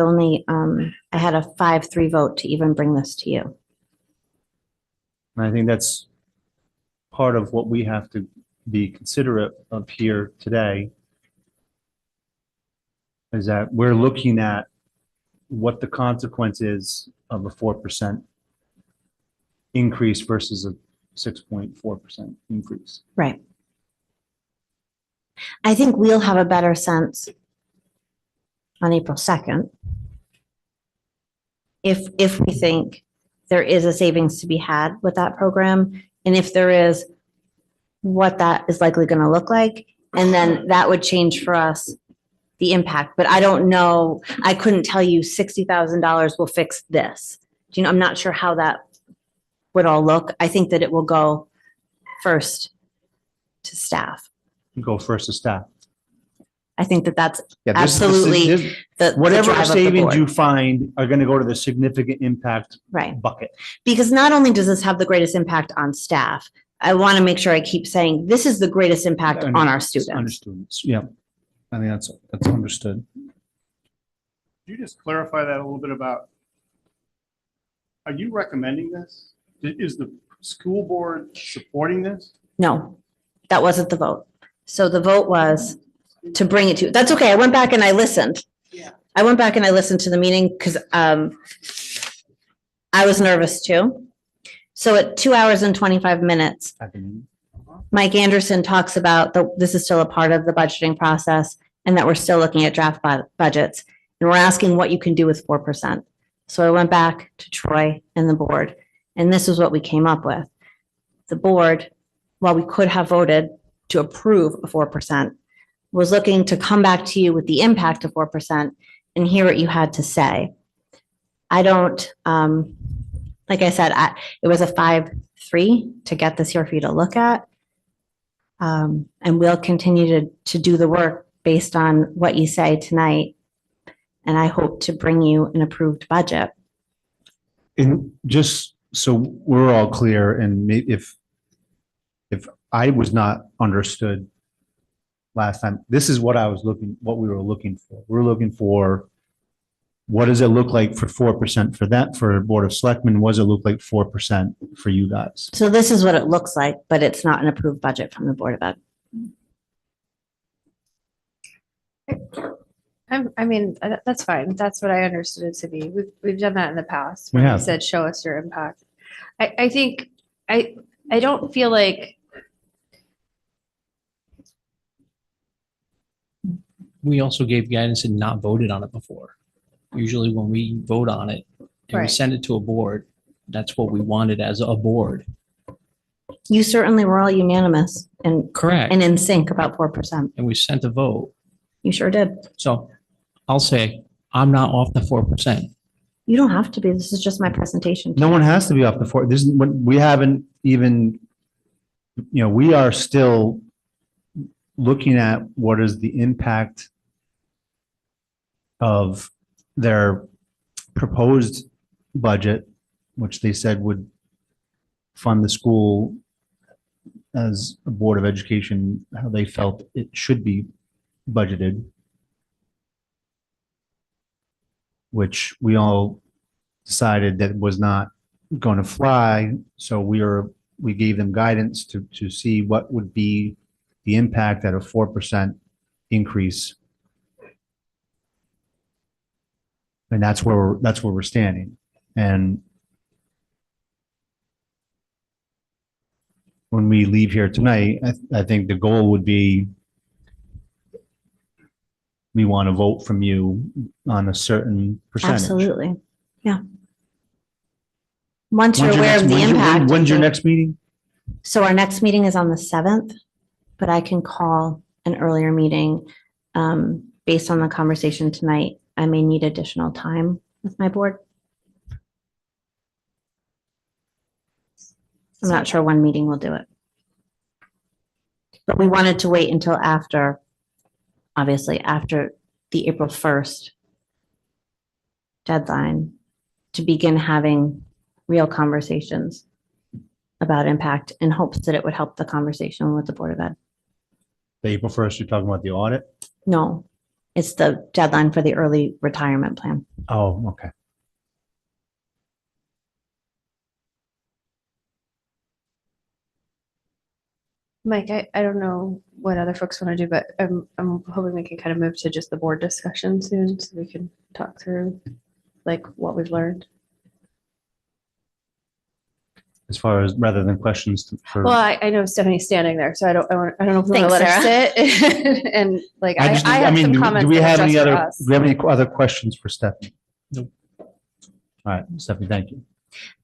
had a 5-3 vote to even bring this to you. And I think that's part of what we have to be considerate of here today is that we're looking at what the consequence is of a 4% increase versus a 6.4% increase. Right. I think we'll have a better sense on April 2nd if we think there is a savings to be had with that program, and if there is, what that is likely going to look like, and then that would change for us the impact. But I don't know, I couldn't tell you $60,000 will fix this. I'm not sure how that would all look. I think that it will go first to staff. Go first to staff. I think that that's Yeah, absolutely the whatever drive of the savings board. you find are going to go to the significant impact Right. bucket. Because not only does this have the greatest impact on staff, I want to make sure I keep saying this is the greatest impact on our Under students. students, yeah. I think that's understood. Could you just clarify that a little bit about, are you recommending this? Is the school board supporting this? No, that wasn't the vote. So the vote was to bring it to, that's okay. I went back and I listened. Yeah. I went back and I listened to the meeting because I was nervous too. So at 2 hours and 25 minutes, Mike Anderson talks about this is still a part of the budgeting process and that we're still looking at draft budgets. And we're asking what you can do with 4%. So I went back to Troy and the board, and this is what we came up with. The board, while we could have voted to approve a 4%, was looking to come back to you with the impact of 4% and hear what you had to say. I don't, like I said, it was a 5-3 to get this here for you to look at. And we'll continue to do the work based on what you say tonight. And I hope to bring you an approved budget. And just so we're all clear, and if I was not understood last time, this is what what we were looking for. We're looking for, what does it look like for 4% for that, for Board of Selectmen? What does it look like 4% for you guys? So this is what it looks like, but it's not an approved budget from the Board of Ed. I mean, that's fine. That's what I understood it to be. We've done that in the past. We when have. Said, show us your impact. I think, I don't feel like, We also gave guidance and not voted on it before. Usually when we vote on it and we Right. send it to a board, that's what we wanted as a board. You certainly were all unanimous and Correct. in sync about 4%. And we sent a vote. You sure did. So I'll say, I'm not off the 4%. You don't have to be. This is just my presentation. No one has to be off the 4. This is what we haven't even, we are still looking at what is the impact of their proposed budget, which they said would fund the school as a Board of Education, how they felt it should be budgeted, which we all decided that was not going to fly. So we gave them guidance to see what would be the impact at a 4% increase. And that's where we're standing. And when we leave here tonight, I think the goal would be, we want to vote from you on a certain percentage. Absolutely. Yeah. Once you're aware of the impact. When's your next meeting? So our next meeting is on the 7th, but I can call an earlier meeting. Based on the conversation tonight, I may need additional time with my board. I'm not sure one meeting will do it. But we wanted to wait until obviously after the April 1st deadline to begin having real conversations about impact in hopes that it would help the conversation with the Board of Ed. The April 1st, you're talking about the audit? No, it's the deadline for the early retirement plan. Oh, okay. Mike, I don't know what other folks want to do, but I'm hoping we can kind of move to just the board discussion soon so we can talk through like what we've learned. As far as, rather than questions for. Well, I know Stephanie's standing there, so I don't know if we want to Thanks, let her sit. And like, I just- have mean, some do comments. we that are have any just for other, us. do we have any other questions for Stephanie? Nope. All right, Stephanie, thank you.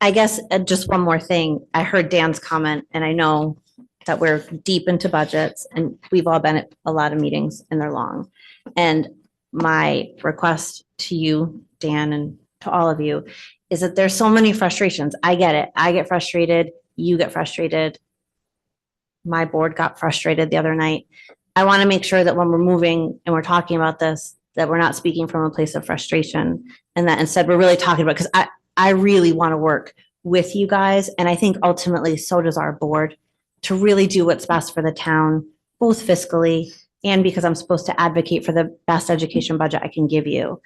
I guess just one more thing. I heard Dan's comment and I know that we're deep into budgets and we've all been at a lot of meetings and they're long. And my request to you, Dan, and to all of you is that there's so many frustrations. I get it. I get frustrated. You get frustrated. My board got frustrated the other night. I want to make sure that when we're moving and we're talking about this, that we're not speaking from a place of frustration and that instead we're really talking about, because I really want to work with you guys. And I think ultimately so does our board to really do what's best for the town, both fiscally and because I'm supposed to advocate for the best education budget I can give you.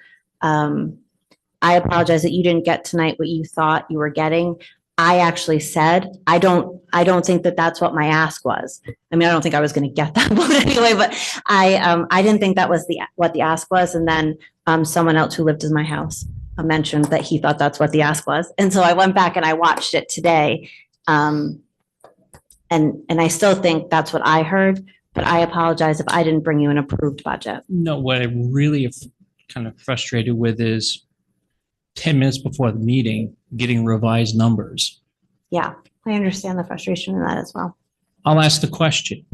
I apologize that you didn't get tonight what you thought you were getting. I actually said, I don't think that that's what my ask was. I mean, I don't think I was going to get that vote anyway, but I didn't think that was what the ask was. And then someone else who lived in my house mentioned that he thought that's what the ask was. And so I went back and I watched it today. And I still think that's what I heard, but I apologize if I didn't bring you an approved budget. No, what I really am kind of frustrated with is 10 minutes before the meeting, getting revised numbers. Yeah, I understand the frustration in that as well. I'll ask the question.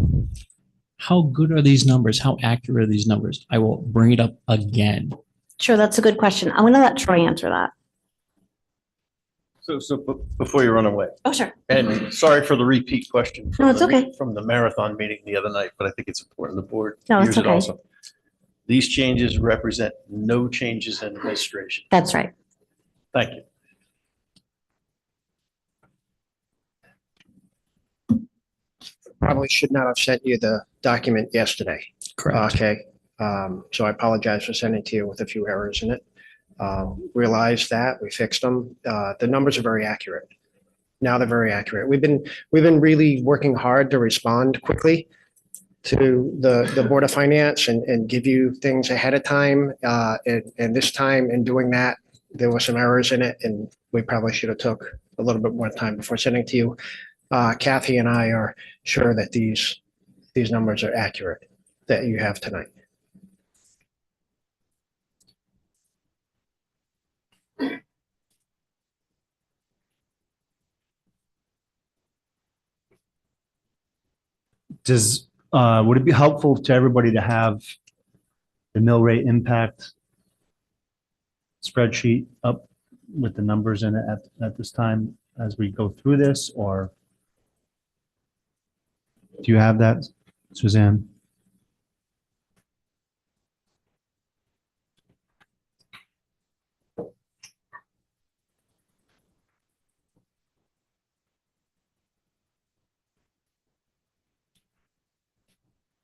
How good are these numbers? How accurate are these numbers? I will bring it up again. Sure, that's a good question. I'm going to let Troy answer that. Before you run away, Oh, sure. and sorry for the repeat question. No, it's okay. From the marathon meeting the other night, but I think it's important the board No, it's hears it okay. also. These changes represent no changes in administration. That's right. Thank you. Probably should not have sent you the document yesterday. Correct. Okay, so I apologize for sending it to you with a few errors in it. Realized that, we fixed them. The numbers are very accurate. Now they're very accurate. We've been really working hard to respond quickly to the Board of Finance and give you things ahead of time. And this time in doing that, there were some errors in it and we probably should have took a little bit more time before sending it to you. Kathy and I are sure that these numbers are accurate that you have tonight. Would it be helpful to everybody to have the mill rate impact spreadsheet up with the numbers in it at this time as we go through this, or do you have that, Suzanne?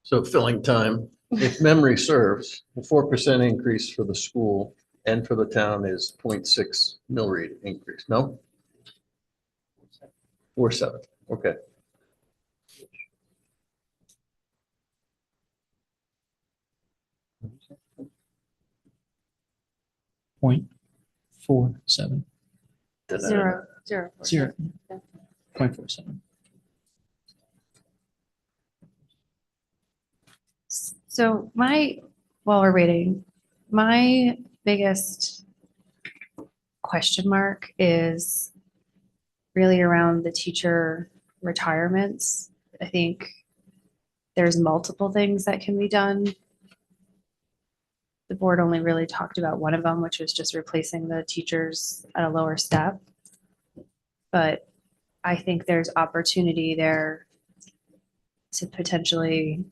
So filling time, if memory serves, the 4% increase for the school and for the town is 0.6 mill rate increase, no? 4.7, okay. Point 0.47. Zero. 0.47. So while we're waiting, my biggest question mark is really around the teacher retirements. I think there's multiple things that can be done. The board only really talked about one of them, which was just replacing the teachers at a lower step. But I think there's opportunity there to potentially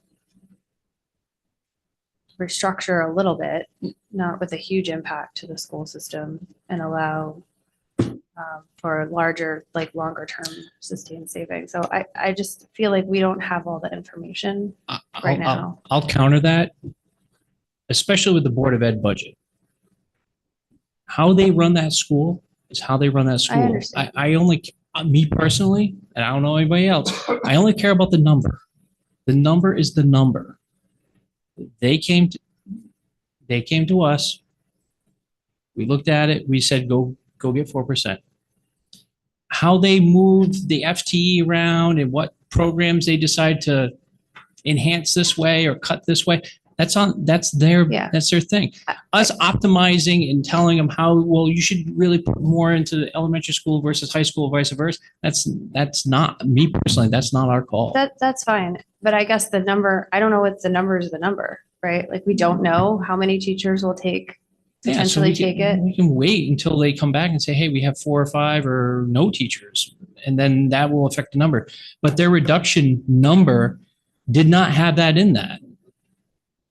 restructure a little bit, not with a huge impact to the school system, and allow for larger, like longer term sustained savings. So I just feel like we don't have all the information right now. I'll counter that, especially with the Board of Ed budget. How they run that school is how they run that school. understand. I only, me personally, and I don't know anybody else, I only care about the number. The number is the number. They came to us. We looked at it. We said, go get 4%. How they moved the FTE around and what programs they decide to enhance this way or cut this way, that's their thing. Us optimizing and telling them how, well, you should really put more into the elementary school versus high school, vice versa. That's not, me personally, that's not our call. That's fine. But I guess the number, I don't know what the number is the number, right? Like we don't know how many teachers will potentially take it. We can wait until they come back and say, hey, we have 4 or 5 or no teachers. And then that will affect the number. But their reduction number did not have that in that.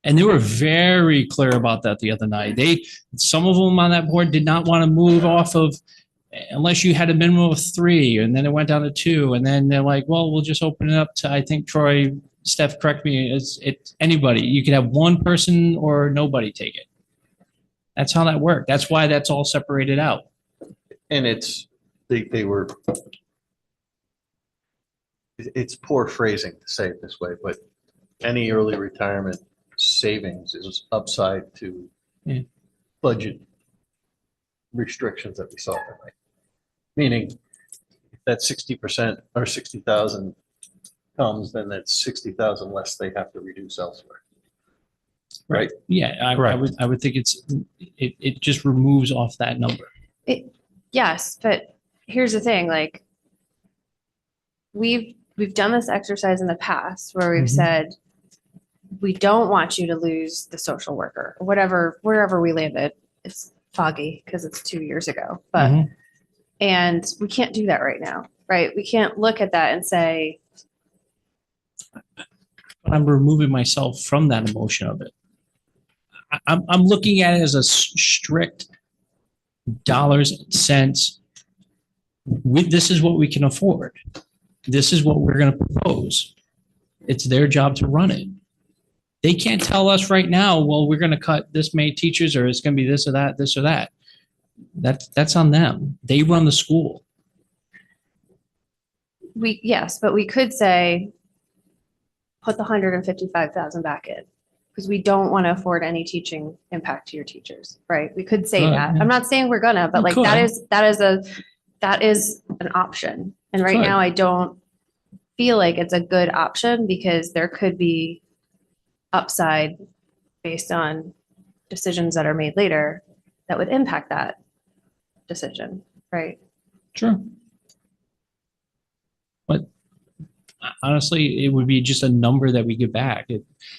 And they were very clear about that the other night. Some of them on that board did not want to move off of, unless you had a minimum of 3, and then it went down to 2. And then they're like, well, we'll just open it up to, I think Troy, Steph, correct me, it's anybody. You could have one person or nobody take it. That's how that worked. That's why that's all separated out. And it's poor phrasing to say it this way, but any early retirement savings is upside to budget restrictions that we saw tonight. Meaning if that 60% or 60,000 comes, then that's 60,000 less they have to reduce elsewhere. Right? Yeah, I would think it just removes off that number. Yes, but here's the thing, like we've done this exercise in the past where we've said, we don't want you to lose the social worker or wherever we landed. It's foggy because it's 2 years ago, but And we can't do that right now, right? We can't look at that and say, I'm removing myself from that emotion of it. I'm looking at it as a strict dollars and cents. This is what we can afford. This is what we're going to propose. It's their job to run it. They can't tell us right now, well, we're going to cut this many teachers, or it's going to be this or that, this or that. That's on them. They run the school. yes, but we could say, put the 155,000 back in, because we don't want to afford any teaching impact to your teachers, right? We could say Good, that. yeah. I'm not saying we're gonna, but You like could. that is an option. And right Good. now I don't feel like it's a good option, because there could be upside based on decisions that are made later that would impact that decision, right? Sure. But honestly, it would be just a number that we get back.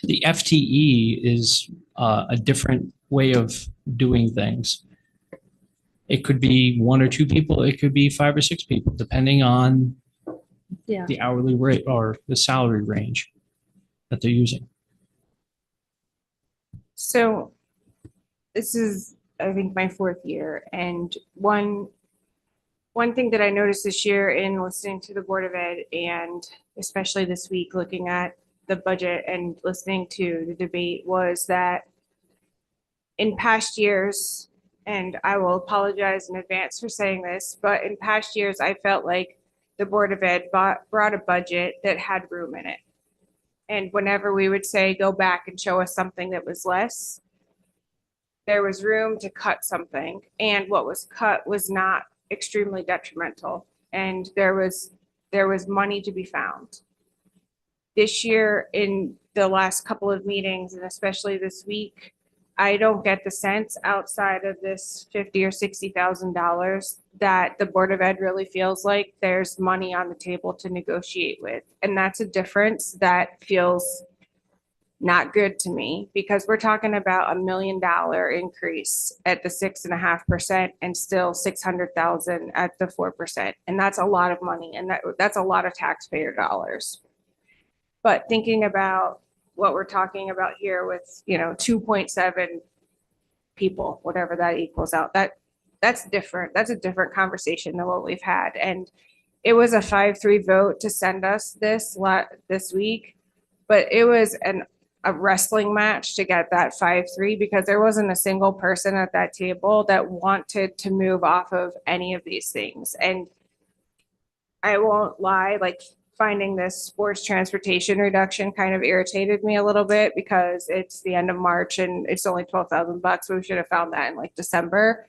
The FTE is a different way of doing things. It could be 1 or 2 people. It could be 5 or 6 people, depending on Yeah. the hourly rate or the salary range that they're using. So this is, I think, my 4th year, and one thing that I noticed this year in listening to the Board of Ed, and especially this week looking at the budget and listening to the debate, was that in past years, and I will apologize in advance for saying this, but in past years, I felt like the Board of Ed brought a budget that had room in it. And whenever we would say, go back and show us something that was less, there was room to cut something. And what was cut was not extremely detrimental. And there was money to be found. This year, in the last couple of meetings, and especially this week, I don't get the sense outside of this $50,000 or $60,000 that the Board of Ed really feels like there's money on the table to negotiate with. And that's a difference that feels not good to me, because we're talking about $1 million increase at the 6.5% and still 600,000 at the 4%. And that's a lot of money, and that's a lot of taxpayer dollars. But thinking about what we're talking about here with, 2.7 people, whatever that equals out, that's different. That's a different conversation than what we've had. And it was a 5-3 vote to send us this week, but it was a wrestling match to get that 5-3, because there wasn't a single person at that table that wanted to move off of any of these things. And I won't lie, like, finding this sports transportation reduction kind of irritated me a little bit, because it's the end of March and it's only $12,000. We should have found that in like December,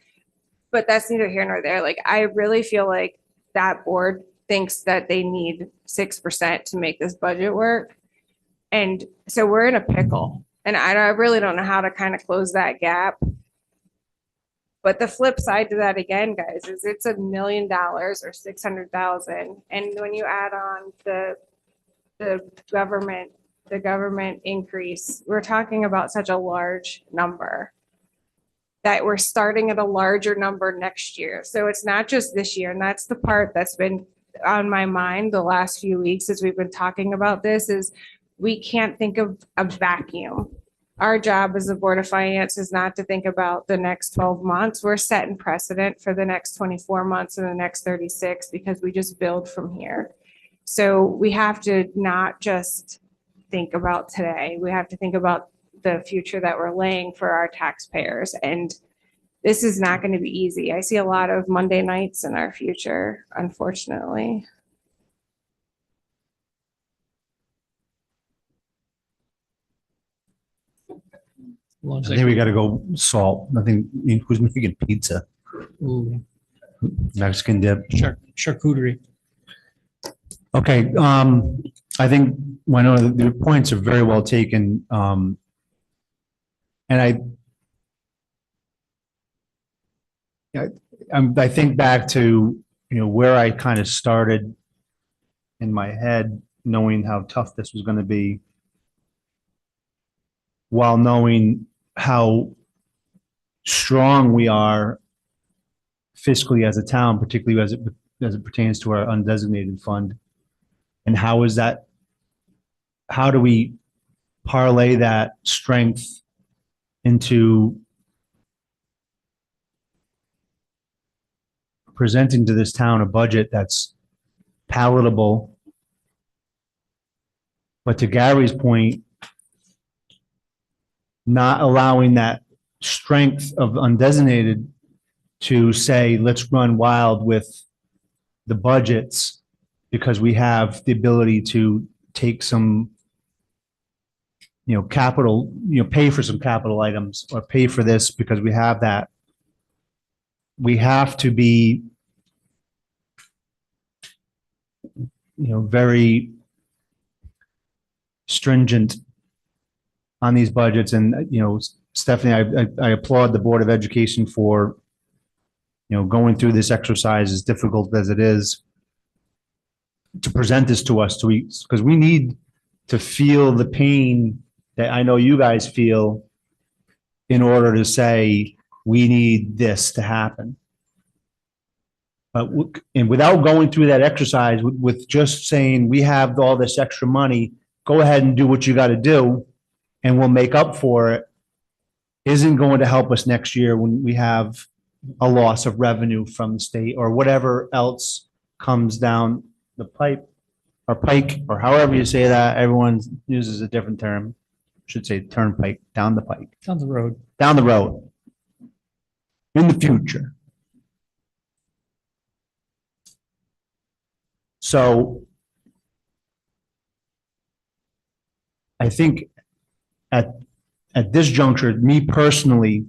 but that's neither here nor there. Like, I really feel like that board thinks that they need 6% to make this budget work. And so we're in a pickle, and I really don't know how to kind of close that gap. But the flip side to that, again, guys, is it's $1 million or 600,000. And when you add on the government increase, we're talking about such a large number that we're starting at a larger number next year. So it's not just this year. And that's the part that's been on my mind the last few weeks as we've been talking about this, is we can't think of a vacuum. Our job as a Board of Finance is not to think about the next 12 months. We're setting precedent for the next 24 months and the next 36, because we just build from here. So we have to not just think about today. We have to think about the future that we're laying for our taxpayers. And this is not going to be easy. I see a lot of Monday nights in our future, unfortunately. I think we got to go salt. I think who's making pizza? Ooh, Mexican dip. charcuterie. Okay, I think, I know the points are very well taken. And I think back to, where I kind of started in my head, knowing how tough this was going to be, while knowing how strong we are fiscally as a town, particularly as it pertains to our undesignated fund? And how do we parlay that strength into presenting to this town a budget that's palatable? But to Gary's point, not allowing that strength of undesignated to say, let's run wild with the budgets because we have the ability to take some, capital, pay for some capital items or pay for this because we have that. We have to be, very stringent on these budgets. And, Stephanie, I applaud the Board of Education for, going through this exercise, as difficult as it is, to present this to us, because we need to feel the pain that I know you guys feel in order to say, we need this to happen. But and without going through that exercise, with just saying, we have all this extra money, go ahead and do what you got to do, and we'll make up for it, isn't going to help us next year when we have a loss of revenue from the state or whatever else comes down the pipe or pike, or however you say that. Everyone uses a different term. Should say turnpike, down the pike. Down the road. Down the road. In the future. So I think at this juncture, me personally,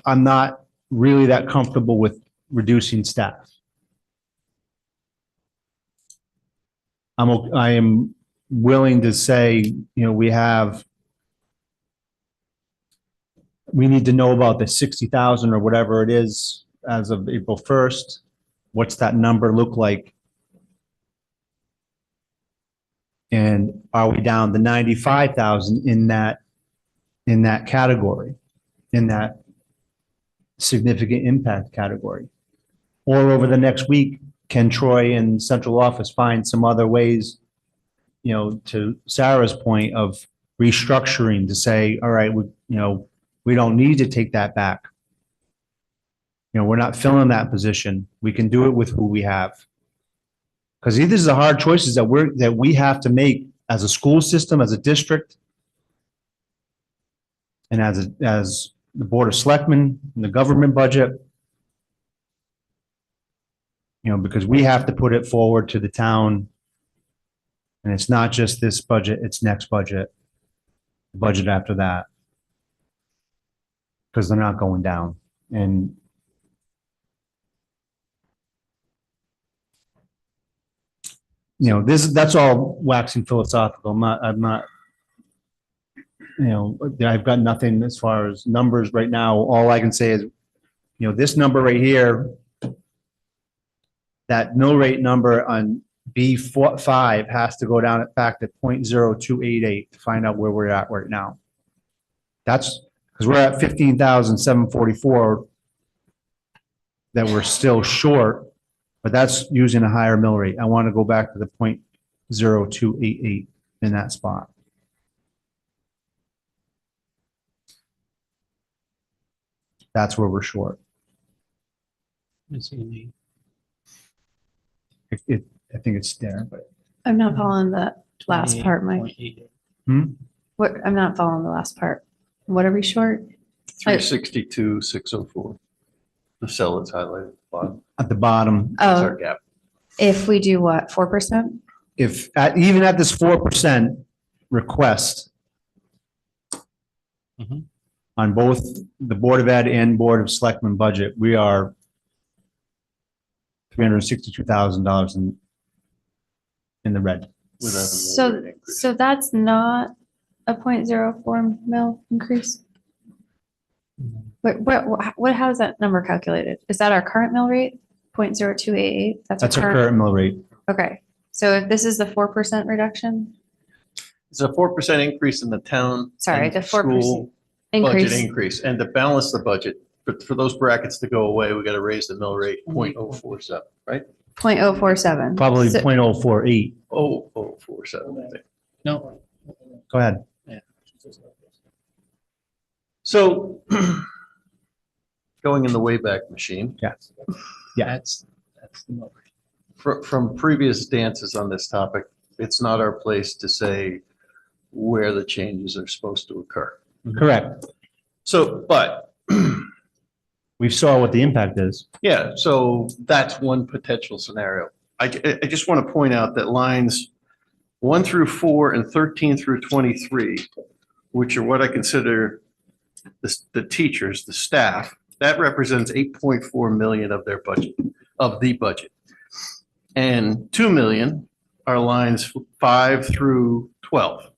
I'm not really that comfortable with reducing staff. I am willing to say, we need to know about the 60,000 or whatever it is as of April 1st. What's that number look like? And are we down to 95,000 in that category, in that significant impact category? Or over the next week, can Troy and central office find some other ways, to Sarah's point of restructuring to say, all right, we don't need to take that back. We're not filling that position. We can do it with who we have. Because these are the hard choices that we have to make as a school system, as a district, and as the Board of Selectmen and the government budget. Because we have to put it forward to the town. And it's not just this budget, it's next budget, the budget after that. Because they're not going down. And that's all waxing philosophical. I'm not, I've got nothing as far as numbers right now. All I can say is, this number right here, that mill rate number on B5 has to go down back to 0.0288 to find out where we're at right now. That's because we're at 15,744 that we're still short, but that's using a higher mill rate. I want to go back to the 0.0288 in that spot. That's where we're short. I think it's there, but I'm not following the last part, Mike. What, I'm not following the last part. What are we short? 362,604. The cell that's highlighted at the bottom. at the bottom, That's our Oh, gap. if we do what, 4%? even at this 4% request Mhm. on both the Board of Ed and Board of Selectmen budget, we are $362,000 in the red. With a So that's not a 0.04 mil increase? How's that number calculated? Is that our current mill rate? 0.0288? That's our current mill rate. Okay, so if this is the 4% reduction, It's a 4% increase in the town. Sorry, and the 4%. school budget Increase. increase. And to balance the budget, for those brackets to go away, we got to raise the mill rate 0.047, right? 0.047. Probably So- 0.048. 0.047, I think. No. Go ahead. So going in the Wayback Machine, Yes. That's the number. from previous dances on this topic, it's not our place to say where the changes are supposed to occur. Correct. So, but We saw what the impact is. yeah, so that's one potential scenario. I just want to point out that lines 1 through 4 and 13 through 23, which are what I consider the teachers, the staff, that represents 8.4 million of their budget, of the budget. And 2 million are lines 5 through 12.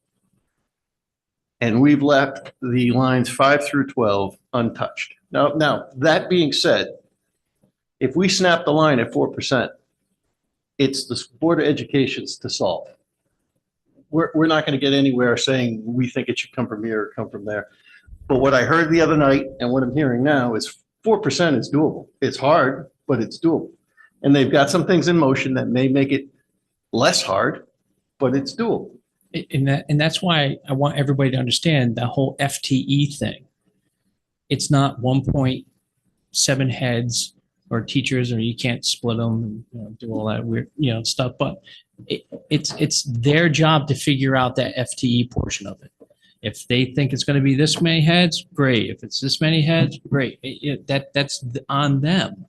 And we've left the lines 5 through 12 untouched. Now, that being said, if we snap the line at 4%, it's the Board of Education's to solve. We're not going to get anywhere saying we think it should come from here or come from there. But what I heard the other night and what I'm hearing now is 4% is doable. It's hard, but it's doable. And they've got some things in motion that may make it less hard, but it's doable. And that's why I want everybody to understand the whole FTE thing. It's not 1.7 heads or teachers, or you can't split them and do all that weird, stuff. But it's their job to figure out that FTE portion of it. If they think it's going to be this many heads, great. If it's this many heads, great. That's on them.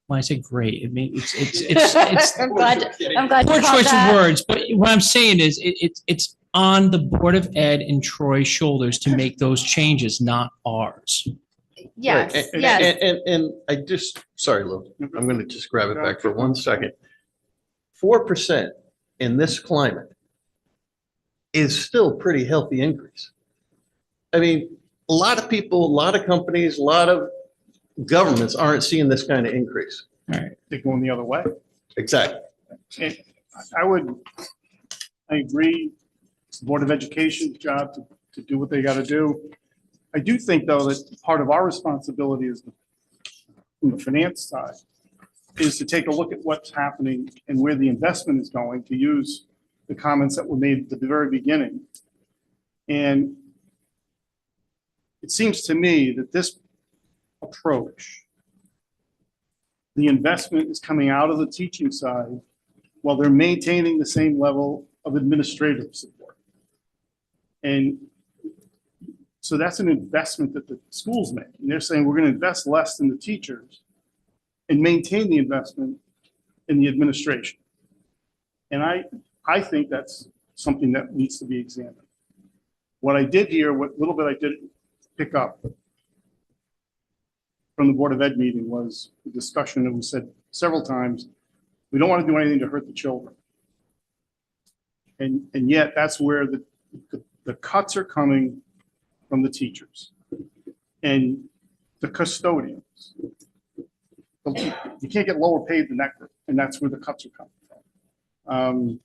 When I say great, it means it's I'm glad poor you called choice of that. words, but what I'm saying is it's on the Board of Ed and Troy's shoulders to make those changes, not ours. Yes, Right. yes. And I just, sorry, Lou, I'm going to just grab it back for 1 second. 4% in this climate is still pretty healthy increase. I mean, a lot of people, a lot of companies, a lot of governments aren't seeing this kind of increase. They're going the other way. Exactly. And I agree, it's the Board of Education's job to do what they got to do. I do think, though, that part of our responsibility is from the finance side is to take a look at what's happening and where the investment is going, to use the comments that were made at the very beginning. And it seems to me that this approach, the investment is coming out of the teaching side while they're maintaining the same level of administrative support. And so that's an investment that the schools make. And they're saying, we're going to invest less in the teachers and maintain the investment in the administration. And I think that's something that needs to be examined. What I did hear, what little bit I did pick up from the Board of Ed meeting was the discussion that was said several times, we don't want to do anything to hurt the children. And yet that's where the cuts are coming from the teachers and the custodians. You can't get lower paid than that group, and that's where the cuts are coming from.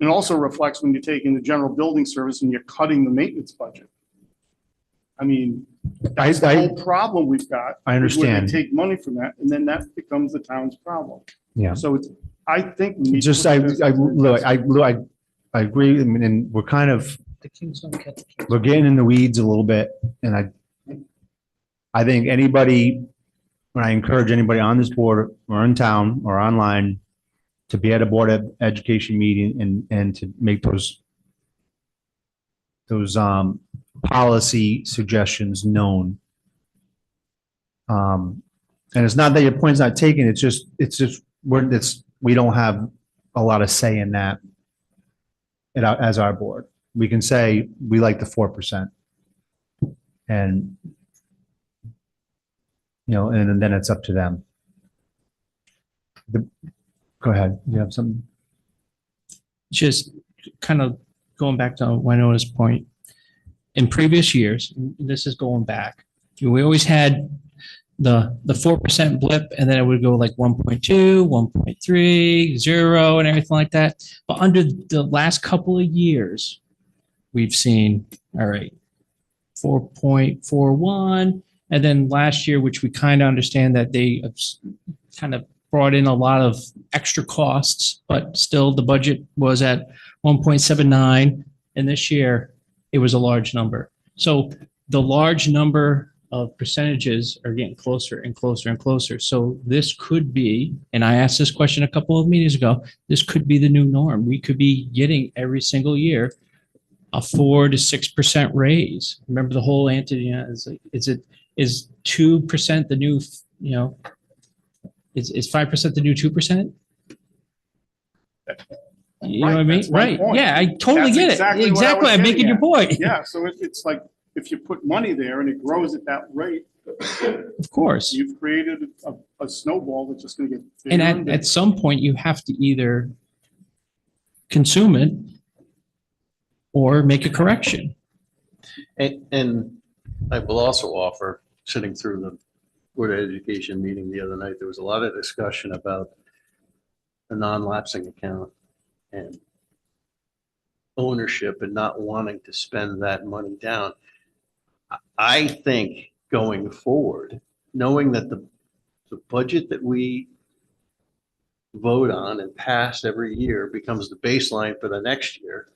It also reflects when you're taking the general building service and you're cutting the maintenance budget. I mean, that's the whole problem we've got. I is where understand. they take money from that, and then that becomes the town's problem. Yeah. So I think we need to Just, look at this. I agree. I mean, and we're kind of, we're getting in the weeds a little bit. And I think anybody, when I encourage anybody on this board or in town or online to be at a Board of Education meeting and to make those policy suggestions known. And it's not that your point's not taken, it's just, we don't have a lot of say in that as our board. We can say, we like the 4%. And, and then it's up to them. Go ahead, you have something? Just kind of going back to Winona's point, in previous years, this is going back, we always had the 4% blip, and then it would go like 1.2, 1.3, 0, and everything like that. But under the last couple of years, we've seen, all right, 4.41. And then last year, which we kind of understand that they kind of brought in a lot of extra costs, but still the budget was at 1.79. And this year it was a large number. So the large number of percentages are getting closer and closer and closer. So this could be, and I asked this question a couple of meetings ago, this could be the new norm. We could be getting every single year a 4 to 6% raise. Remember the whole Anthony, is 2% the new, is 5% the new 2%? You know what I mean? That's my Right. point. Yeah, I totally That's get it. exactly what I Exactly. was I'm making getting your at. point. Yeah, so it's like, if you put money there and it grows at that rate, Of course. you've created a snowball that's just gonna get And bigger and at bigger. some point, you have to either consume it or make a correction. And I will also offer, sitting through the Board of Education meeting the other night, there was a lot of discussion about the non-lapsing account and ownership and not wanting to spend that money down. I think going forward, knowing that the budget that we vote on and pass every year becomes the baseline for the next year,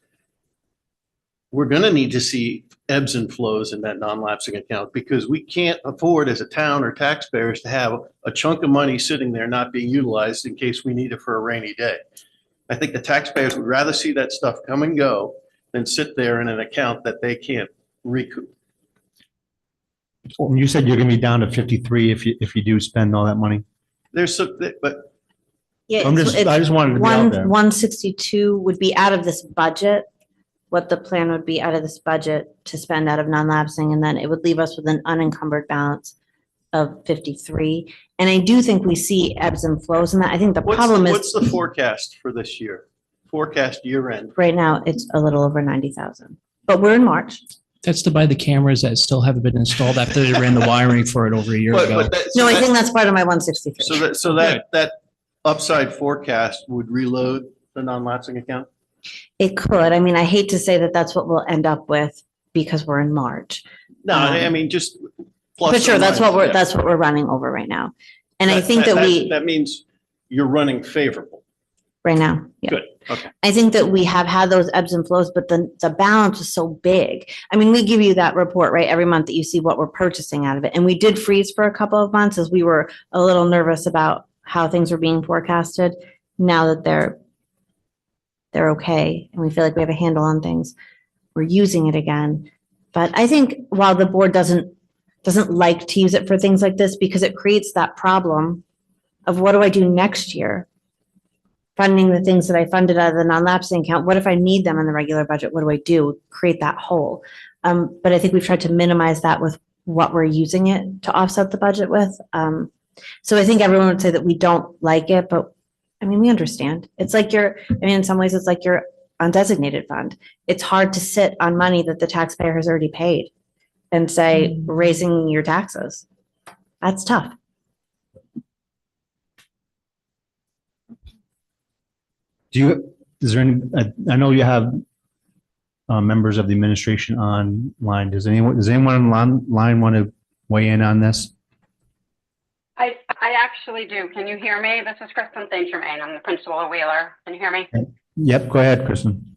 we're going to need to see ebbs and flows in that non-lapsing account, because we can't afford as a town or taxpayers to have a chunk of money sitting there not being utilized in case we need it for a rainy day. I think the taxpayers would rather see that stuff come and go than sit there in an account that they can't recoup. You said you're gonna be down to 53 if you do spend all that money. There's some, but Yeah, I just wanted to be out there. 162 would be out of this budget. What the plan would be out of this budget to spend out of non-lapsing, and then it would leave us with an unencumbered balance of 53. And I do think we see ebbs and flows in that. I think the problem what's is the forecast for this year? Forecast year end? right now it's a little over 90,000, but we're in March. That's to buy the cameras that still haven't been installed after they ran the wiring for it over a year ago. No, I think that's part of my 163. So that upside forecast would reload the non-lapsing account? It could. I mean, I hate to say that that's what we'll end up with because we're in March. No, I mean, just. plus But sure, or that's minus, what yeah. that's what we're running over right now. And I think that we, That means you're running favorable. right now, yeah. Good, okay. I think that we have had those ebbs and flows, but the balance is so big. I mean, we give you that report, right, every month that you see what we're purchasing out of it. And we did freeze for a couple of months as we were a little nervous about how things were being forecasted. Now that they're okay and we feel like we have a handle on things, we're using it again. But I think while the board doesn't like to use it for things like this because it creates that problem of what do I do next year? Funding the things that I funded out of the non-lapsing account. What if I need them in the regular budget? What do I do? Create that hole. But I think we've tried to minimize that with what we're using it to offset the budget with. So I think everyone would say that we don't like it, but I mean, we understand. It's like in some ways it's like your undesignated fund. It's hard to sit on money that the taxpayer has already paid and say, raising your taxes. That's tough. Is there any, I know you have members of the administration online. Does anyone online want to weigh in on this? I actually do. Can you hear me? This is Kristen St. Germain. I'm the principal of Wheeler. Can you hear me? Yep, go ahead, Kristen.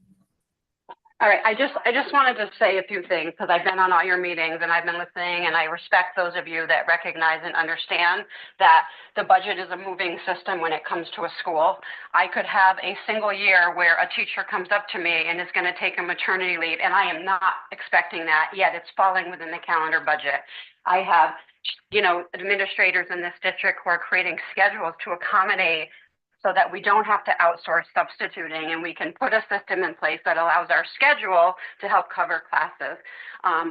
All right. I just wanted to say a few things because I've been on all your meetings and I've been listening, and I respect those of you that recognize and understand that the budget is a moving system when it comes to a school. I could have a single year where a teacher comes up to me and is going to take a maternity leave, and I am not expecting that, yet it's falling within the calendar budget. I have administrators in this district who are creating schedules to accommodate so that we don't have to outsource substituting, and we can put a system in place that allows our schedule to help cover classes.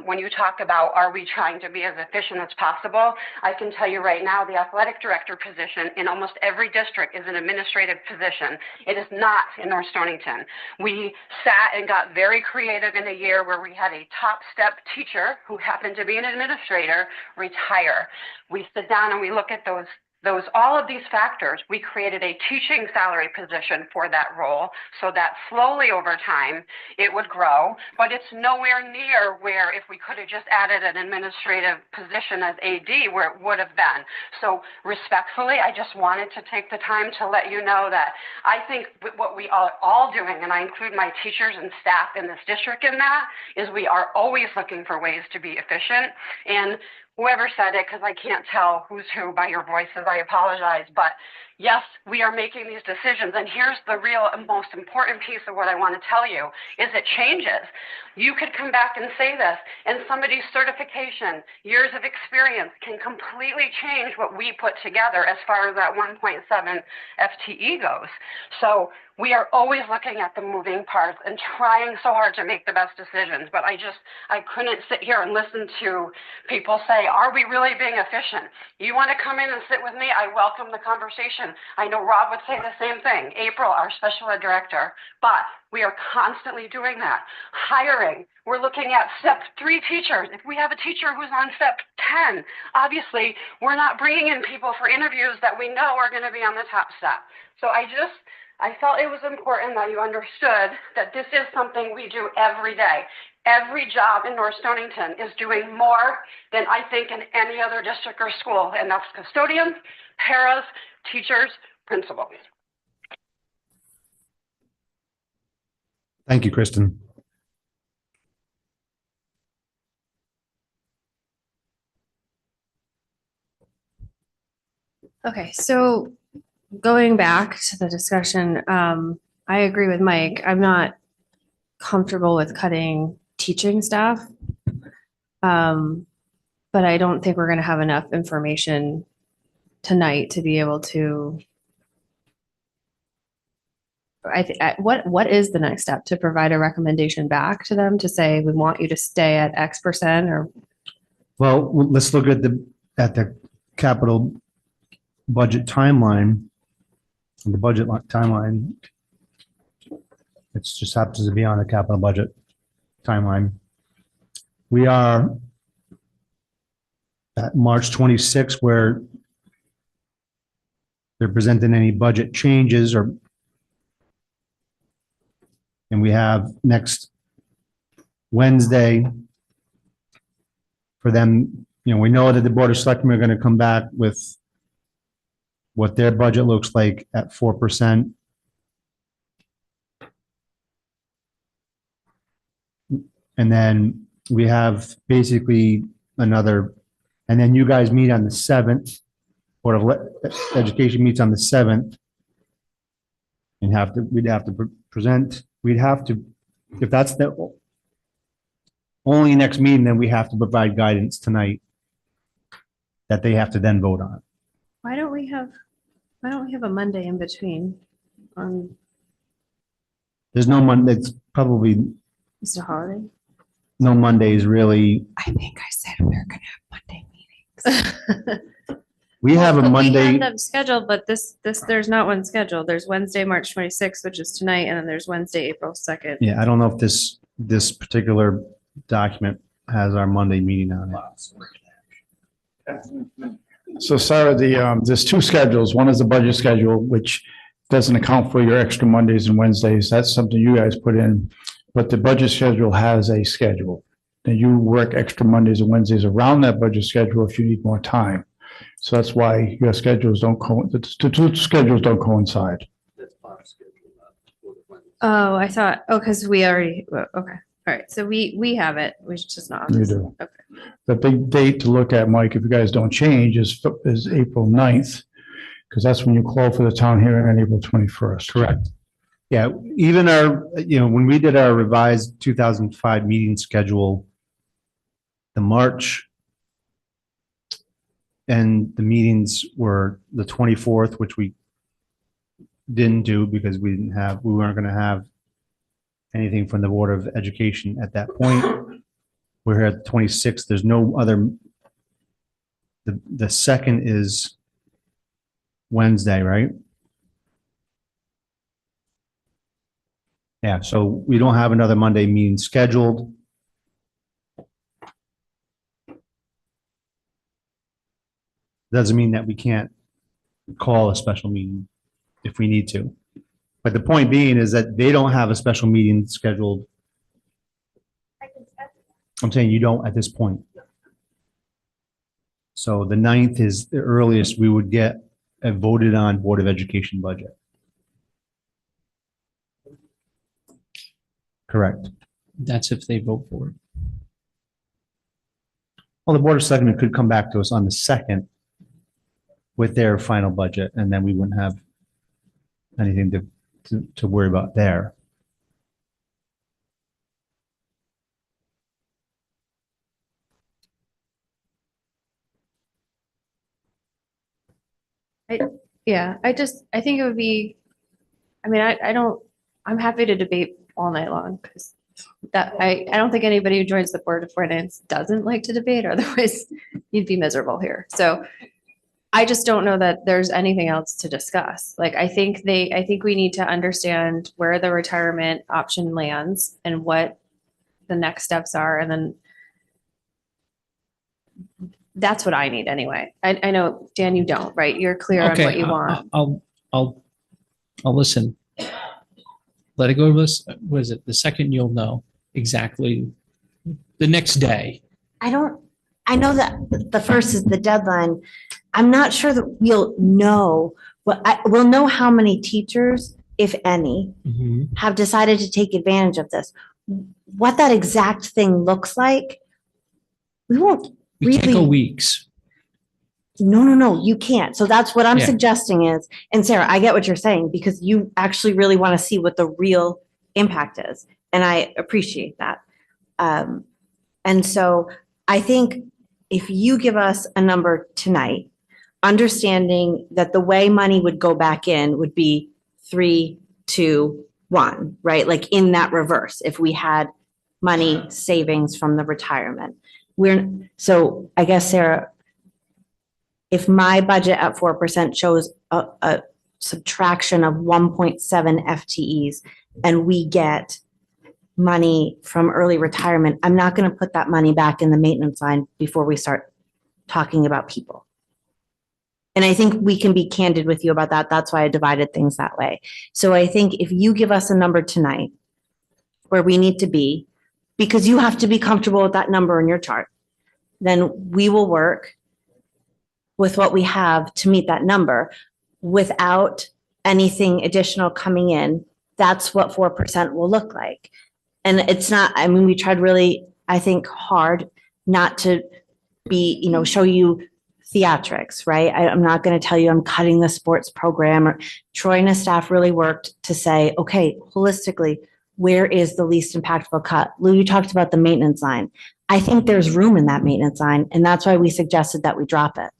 When you talk about, are we trying to be as efficient as possible? I can tell you right now, the athletic director position in almost every district is an administrative position. It is not in North Stonington. We sat and got very creative in a year where we had a top step teacher who happened to be an administrator retire. We sit down and we look at those all of these factors, we created a teaching salary position for that role so that slowly over time it would grow, but it's nowhere near where if we could have just added an administrative position as AD where it would have been. So respectfully, I just wanted to take the time to let you know that I think what we are all doing, and I include my teachers and staff in this district in that, is we are always looking for ways to be efficient. And whoever said it, because I can't tell who's who by your voices, I apologize, but yes, we are making these decisions. And here's the real and most important piece of what I want to tell you is it changes. You could come back and say this, and somebody's certification, years of experience can completely change what we put together as far as that 1.7 FTE goes. So we are always looking at the moving parts and trying so hard to make the best decisions. But I couldn't sit here and listen to people say, are we really being efficient? You want to come in and sit with me? I welcome the conversation. I know Rob would say the same thing. April, our special ed director, but we are constantly doing that. Hiring, we're looking at step 3 teachers. If we have a teacher who's on step 10, obviously we're not bringing in people for interviews that we know are going to be on the top step. So I felt it was important that you understood that this is something we do every day. Every job in North Stonington is doing more than I think in any other district or school, and that's custodians, paras, teachers, principals. Thank you, Kristen. Okay, so going back to the discussion, I agree with Mike. I'm not comfortable with cutting teaching staff. But I don't think we're going to have enough information tonight to be able to. What is the next step? To provide a recommendation back to them to say, we want you to stay at X%, or? Well, let's look at the capital budget timeline. The budget timeline. It just happens to be on the capital budget timeline. We are at March 26th, where they're presenting any budget changes, and we have next Wednesday for them. You know, we know that the Board of Selectmen are going to come back with what their budget looks like at 4%. And then we have basically another, and then you guys meet on the 7th, Board of Education meets on the 7th. And we'd have to present, if that's the only next meeting, then we have to provide guidance tonight that they have to then vote on. Why don't we have a Monday in between? There's no Monday, it's probably It's a holiday. no Mondays really. I think I said we were going to have Monday meetings. We have a We Monday. have them scheduled, but there's not one scheduled. There's Wednesday, March 26th, which is tonight, and then there's Wednesday, April 2nd. Yeah, I don't know if this particular document has our Monday meeting on it. So Sarah, there's 2 schedules. One is the budget schedule, which doesn't account for your extra Mondays and Wednesdays. That's something you guys put in. But the budget schedule has a schedule. And you work extra Mondays and Wednesdays around that budget schedule if you need more time. So that's why your schedules the 2 schedules don't coincide. Oh, I thought, because we already, okay. All right. So we have it. We should just not. You do. Okay. The big date to look at, Mike, if you guys don't change, is April 9th, because that's when you call for the town hearing on April 21st. Correct. Yeah, even when we did our revised 2005 meeting schedule, the March and the meetings were the 24th, which we didn't do because we weren't going to have anything from the Board of Education at that point. We're here at the 26th. There's no other. The 2nd is Wednesday, right? Yeah, so we don't have another Monday meeting scheduled. Doesn't mean that we can't call a special meeting if we need to. But the point being is that they don't have a special meeting scheduled. I'm saying you don't at this point. So the 9th is the earliest we would get a voted on Board of Education budget. Correct. That's if they vote for it. Well, the Board of Selectmen could come back to us on the 2nd with their final budget, and then we wouldn't have anything to worry about there. Yeah, I think it would be, I mean, I'm happy to debate all night long because I don't think anybody who joins the Board of Finance doesn't like to debate, otherwise you'd be miserable here. So I just don't know that there's anything else to discuss. Like, I think we need to understand where the retirement option lands and what the next steps are. And then that's what I need anyway. I know, Dan, you don't, right? You're clear on what you want. I'll listen. Let it go. Was it the second you'll know exactly the next day? I know that the first is the deadline. I'm not sure that we'll know, we'll know how many teachers, if any, have decided to take advantage of this. What that exact thing looks like, we won't We can't go really. weeks. No, you can't. So that's what I'm Yeah. suggesting is, and Sarah, I get what you're saying because you actually really want to see what the real impact is. And I appreciate that. And so I think if you give us a number tonight, understanding that the way money would go back in would be 3, 2, 1, right? Like in that reverse, if we had money savings from the retirement. So I guess, Sarah, if my budget at 4% shows a subtraction of 1.7 FTEs and we get money from early retirement, I'm not going to put that money back in the maintenance line before we start talking about people. And I think we can be candid with you about that. That's why I divided things that way. So I think if you give us a number tonight where we need to be, because you have to be comfortable with that number in your chart, then we will work with what we have to meet that number without anything additional coming in. That's what 4% will look like. And it's not, I mean, we tried really, I think, hard not to be, show you theatrics, right? I'm not going to tell you I'm cutting the sports program. Or Troy and his staff really worked to say, okay, holistically, where is the least impactful cut? Lou, you talked about the maintenance line. I think there's room in that maintenance line, and that's why we suggested that we drop it.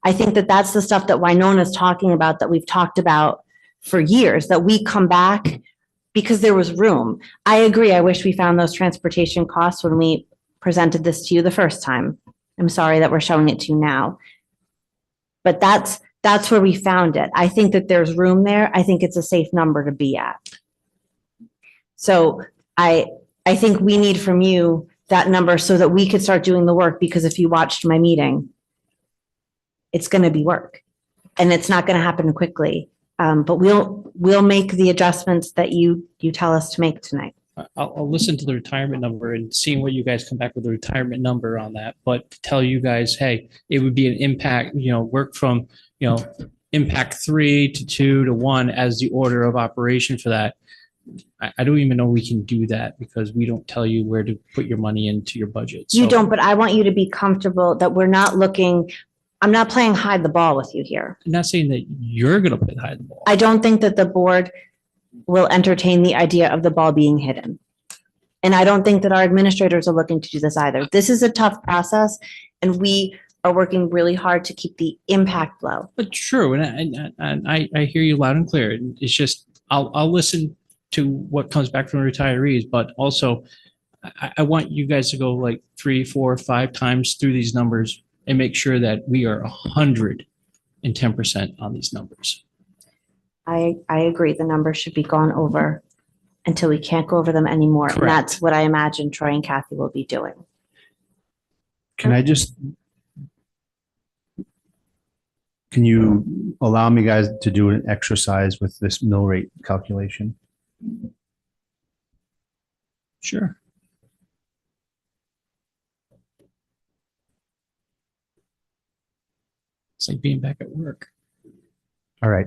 I think that that's the stuff that Winona's talking about, that we've talked about for years, that we come back because there was room. I agree. I wish we found those transportation costs when we presented this to you the first time. I'm sorry that we're showing it to you now. But that's where we found it. I think that there's room there. I think it's a safe number to be at. So I think we need from you that number so that we could start doing the work, because if you watched my meeting, it's going to be work and it's not going to happen quickly. But we'll make the adjustments that you tell us to make tonight. I'll listen to the retirement number and seeing what you guys come back with the retirement number on that, but to tell you guys, hey, it would be an impact, work from, impact 3 to 2 to 1 as the order of operation for that. I don't even know we can do that because we don't tell you where to put your money into your budget. You don't, but I want you to be comfortable that we're not looking, I'm not playing hide the ball with you here. I'm not saying that you're going to play hide the ball. I don't think that the board will entertain the idea of the ball being hidden. And I don't think that our administrators are looking to do this either. This is a tough process and we are working really hard to keep the impact low. But true, and I hear you loud and clear. It's just, I'll listen to what comes back from the retirees, but also I want you guys to go like 3, 4, 5 times through these numbers and make sure that we are 110% on these numbers. I agree. The numbers should be gone over until we can't go over them anymore. Correct. And that's what I imagine Troy and Kathy will be doing. Can I can you allow me guys to do an exercise with this mill rate calculation? Sure. It's like being back at work. All right.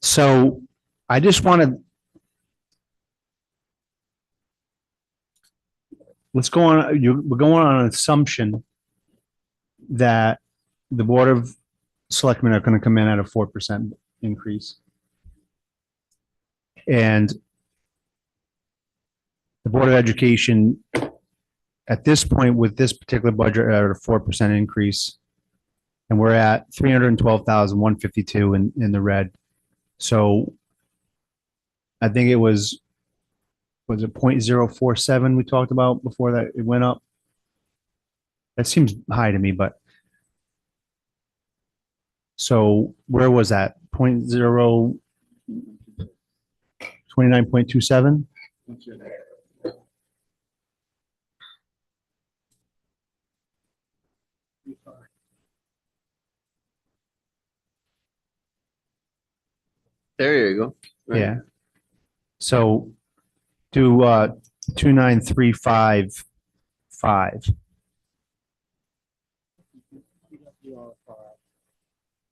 So I just want to, let's go on, we're going on an assumption that the Board of Selectmen are going to come in at a 4% increase. And the Board of Education, at this point with this particular budget, are at a 4% increase. And we're at 312,152 in the red. So I think it was it 0.047 we talked about before that it went up? That seems high to me, but so where was that? 29.27? There you go. Right. Yeah. So do 29355.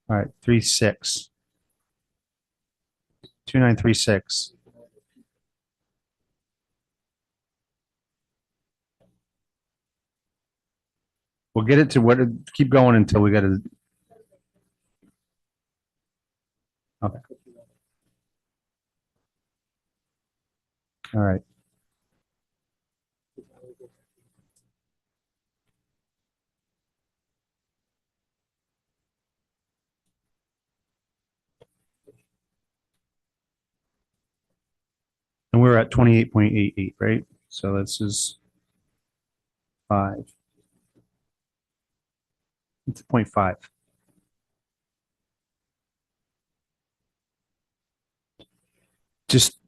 All right, 36. 2936. We'll get it to what, keep going until we get it. Okay. All right. And we're at 28.88, right? So this is 5. It's 0.5. Just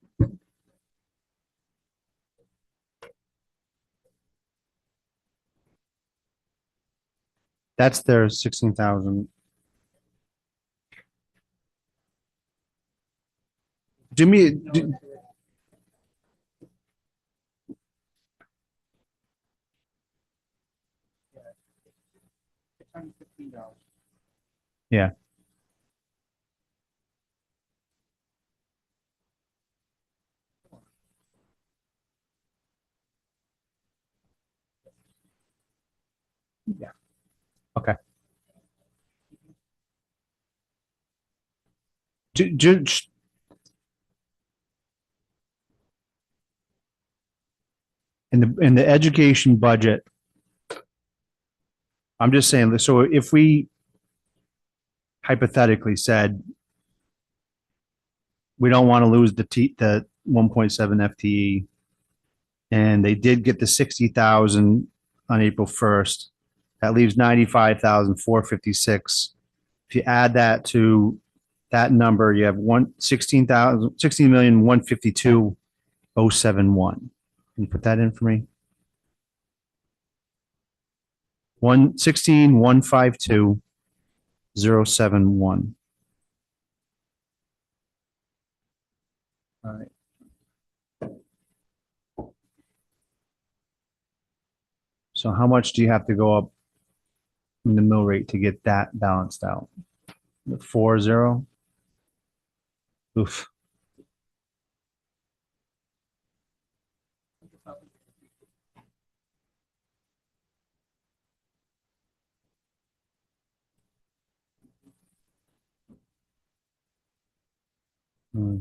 that's their 16,000. Do me, yeah. Yeah. Okay. In the education budget, I'm just saying, so if we hypothetically said we don't want to lose the 1.7 FTE, and they did get the 60,000 on April 1st, that leaves 95,456. If you add that to that number, you have 16,152,071. Can you put that in for me? 116,152,071. All right. So how much do you have to go up in the mill rate to get that balanced out? 4.0? Oof. Hmm.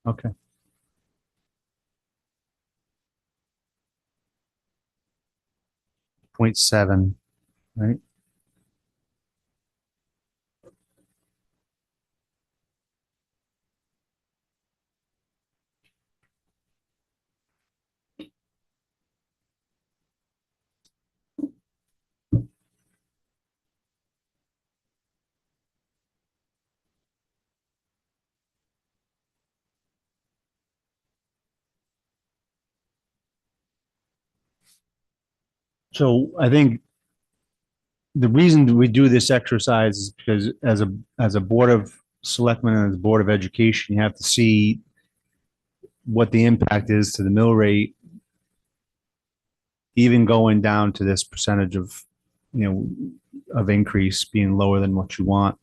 Okay. Point 0.7, right? So I think the reason we do this exercise is because as a board of selectmen and as a board of education, you have to see what the impact is to the mill rate, even going down to this percentage of, of increase being lower than what you want.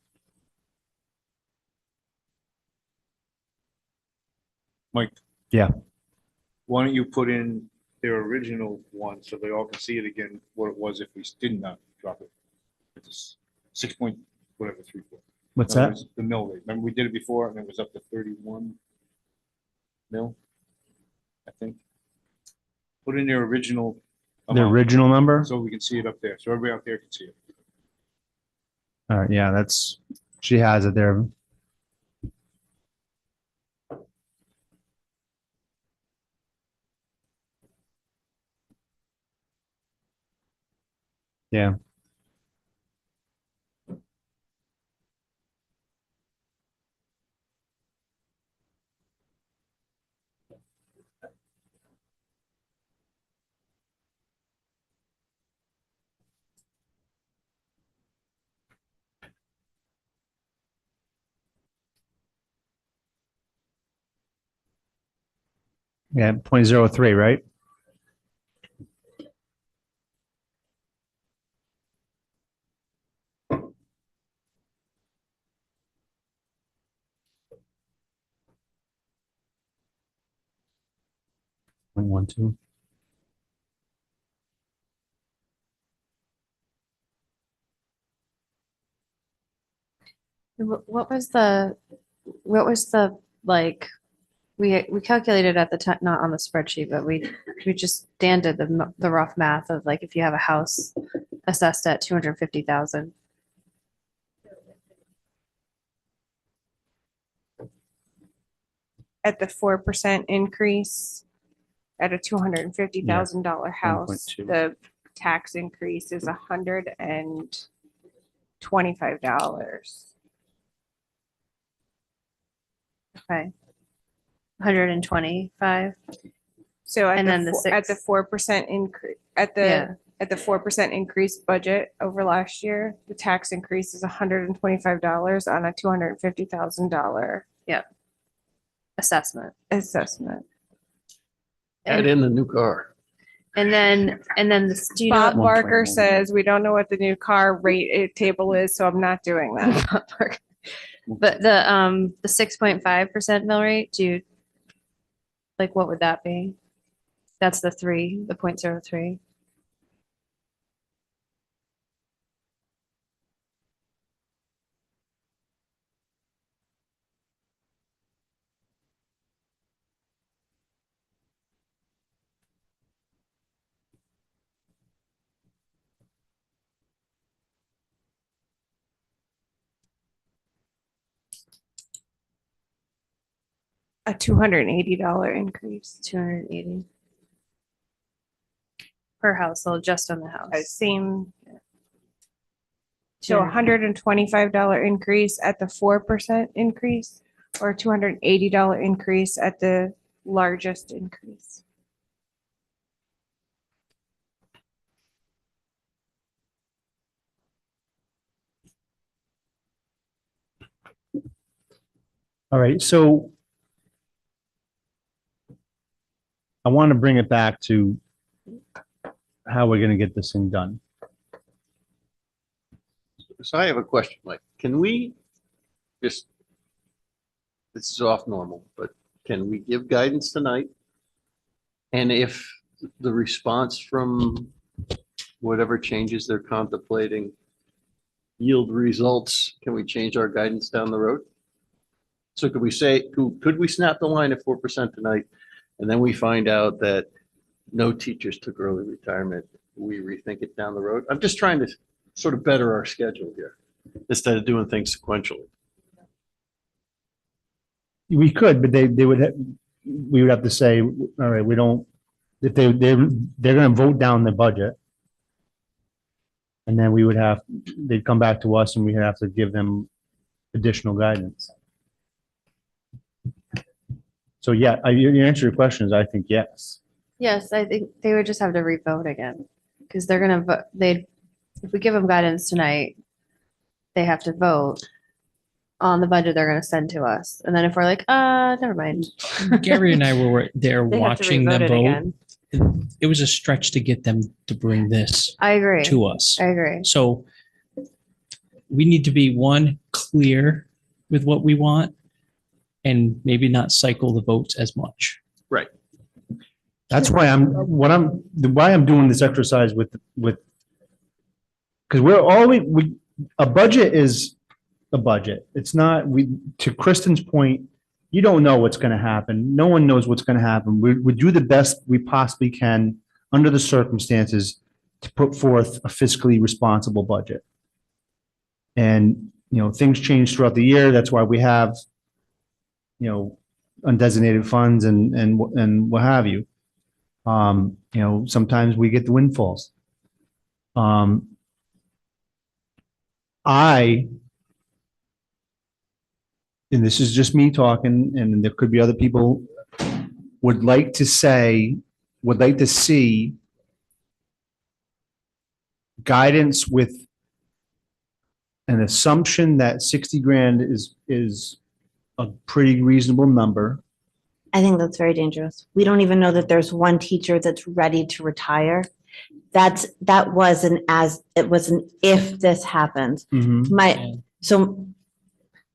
Mike? Yeah. Why don't you put in their original one so they all can see it again, what it was if we did not drop it? It's 6 point, whatever, 34. What's In other that? words, the mill rate. Remember we did it before and it was up to 31 mil, I think. Put in their original. The amount original number? so we can see it up there. So everybody out there can see it. All right, yeah, she has it there. Yeah. Yeah, 0.03, right? Point 1.2. What was the, like, we calculated at the time, not on the spreadsheet, but we just Dan did the rough math of like, if you have a house assessed at 250,000. At the 4% increase, at a $250,000 house, 1.2. the tax increase is $125. Okay. 125. So at And then the at the six- 4% increase, at Yeah. the 4% increased budget over last year, the tax increase is $125 on a $250,000 Assessment. assessment. Add in the new car. And then the, do you know Bob what- Barker says, we don't know what the new car rate table is, so I'm not doing that. But the 6.5% mill rate, like, what would that be? That's the 0.03. A $280 increase. 280 per household, just on the house. Same. So $125 increase at the 4% increase, or $280 increase at the largest increase. All right, so I want to bring it back to how we're going to get this thing done. So I have a question, Mike. Can we just, this is off normal, but can we give guidance tonight? And if the response from whatever changes they're contemplating yield results, can we change our guidance down the road? So could we say, could we snap the line at 4% tonight? And then we find out that no teachers took early retirement. We rethink it down the road. I'm just trying to sort of better our schedule here instead of doing things sequentially. We could, but we would have to say, all right, we don't, if they're going to vote down the budget. And then they'd come back to us and we'd have to give them additional guidance. So yeah, your answer to your question is, I think, yes. Yes, I think they would just have to re-vote again. because they're gonna vote, if we give them guidance tonight, they have to vote on the budget they're gonna send to us. And then if we're like, never mind. Gary and I were there They have to watching them revote it vote. again. It was a stretch to get them to bring this I agree. to us. I agree. So we need to be, one, clear with what we want and maybe not cycle the votes as much. That's why why I'm doing this exercise with, because a budget is a budget. It's not, to Kristen's point, you don't know what's going to happen. No one knows what's going to happen. We do the best we possibly can under the circumstances to put forth a fiscally responsible budget. And, things change throughout the year. That's why we have, undesignated funds and what have you. Sometimes we get the windfalls. And this is just me talking, and there could be other people, would like to see guidance with an assumption that 60 grand is a pretty reasonable number. I think that's very dangerous. We don't even know that there's one teacher that's ready to retire. That was an if this happens. So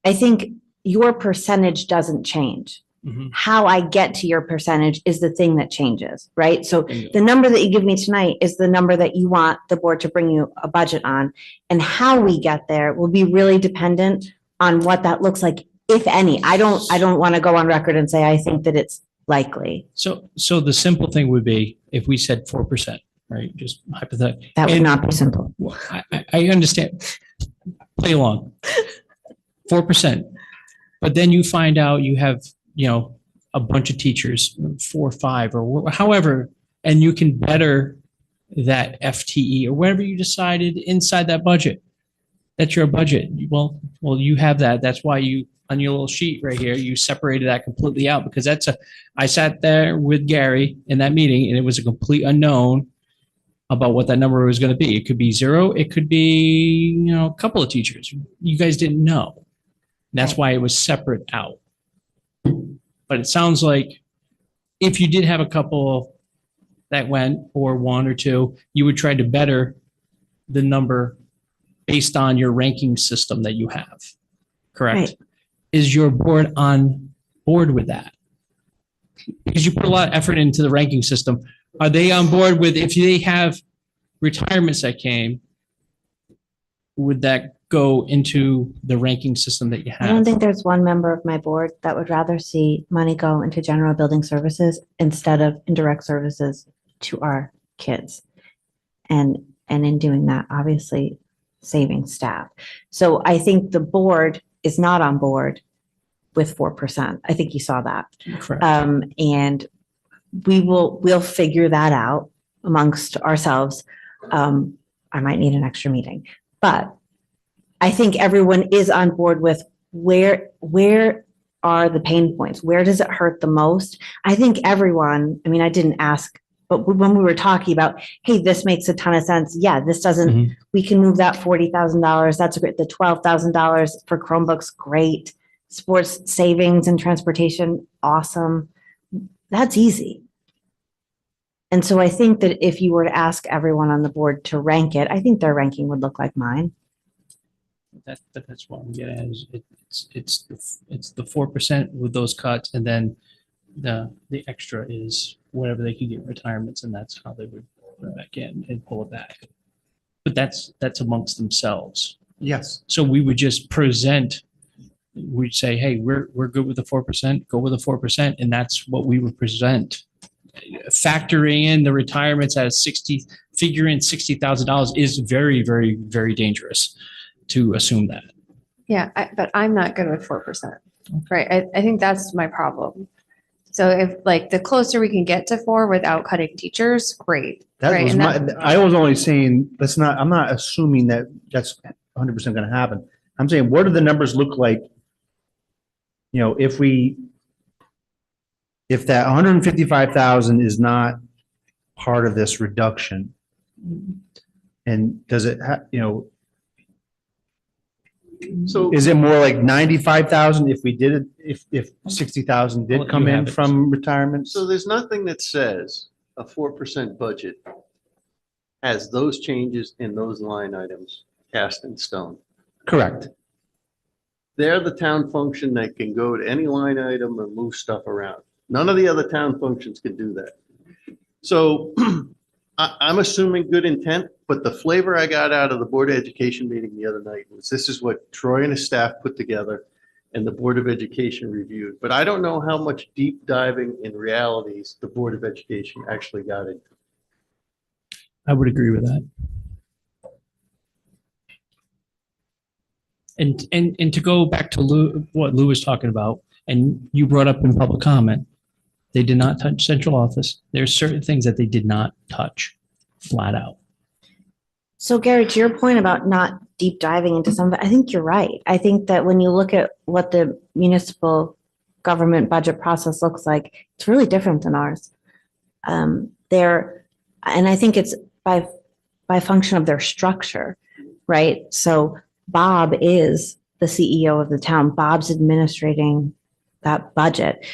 I think your percentage doesn't change. How I get to your percentage is the thing that changes, right? So the number that you give me tonight is the number that you want the board to bring you a budget on. And how we get there will be really dependent on what that looks like, if any. I don't want to go on record and say I think that it's likely. So the simple thing would be if we said 4%, right? Just hypothetically. That would not be simple. I understand. Play along. 4%. But then you find out you have, a bunch of teachers, 4 or 5 or however, and you can better that FTE or whatever you decided inside that budget. That's your budget. Well, you have that. That's why you, on your little sheet right here, you separated that completely out, because I sat there with Gary in that meeting and it was a complete unknown about what that number was going to be. It could be 0. It could be, a couple of teachers. You guys didn't know. That's why it was separate out. But it sounds like if you did have a couple that went, or 1 or 2, you would try to better the number based on your ranking system that you have. Correct? Right. Is your board on board with that? Because you put a lot of effort into the ranking system. Are they on board with, if they have retirements that came, would that go into the ranking system that you I don't have? think there's one member of my board that would rather see money go into general building services instead of indirect services to our kids. And in doing that, obviously saving staff. So I think the board is not on board with 4%. I think you saw that. Correct. And we'll figure that out amongst ourselves. I might need an extra meeting, but I think everyone is on board with where are the pain points? Where does it hurt the most? I think everyone, I didn't ask, but when we were talking about, hey, this makes a ton of sense. Yeah, this doesn't, we can move that $40,000. That's great. The $12,000 for Chromebooks, great. Sports savings and transportation, awesome. That's easy. And so I think that if you were to ask everyone on the board to rank it, I think their ranking would look like mine. But that's what I'm getting at, is it's the 4% with those cuts, and then the extra is whatever they could get in retirements, and that's how they would put it back in and pull it back. But that's amongst themselves. Yes. So we would just present, we'd say, hey, we're good with the 4%, go with the 4%, and that's what we would present. Factoring in the retirements at figure in $60,000 is very, very, very dangerous to assume that. Yeah, but I'm not good with 4%. Right. I think that's my problem. So if the closer we can get to 4 without cutting teachers, great. That right? was And I was only saying, I'm not assuming that that's 100% going to happen. I'm saying, what do the numbers look like? If that 155,000 is not part of this reduction, And does it So is it more like 95,000 if we did it, if 60,000 Well, did you come in have it. from retirements? So there's nothing that says a 4% budget has those changes in those line items cast in stone. Correct. They're the town function that can go to any line item and move stuff around. None of the other town functions can do that. So I'm assuming good intent, but the flavor I got out of the Board of Education meeting the other night was this is what Troy and his staff put together and the Board of Education reviewed. But I don't know how much deep diving in realities the Board of Education actually got into. I would agree with that. And to go back to what Lou was talking about, and you brought up in public comment, they did not touch central office. There's certain things that they did not touch, flat out. So Gary, to your point about not deep diving into some of it, I think you're right. I think that when you look at what the municipal government budget process looks like, it's really different than ours. And I think it's by function of their structure, right? So Bob is the CEO of the town. Bob's administrating that budget.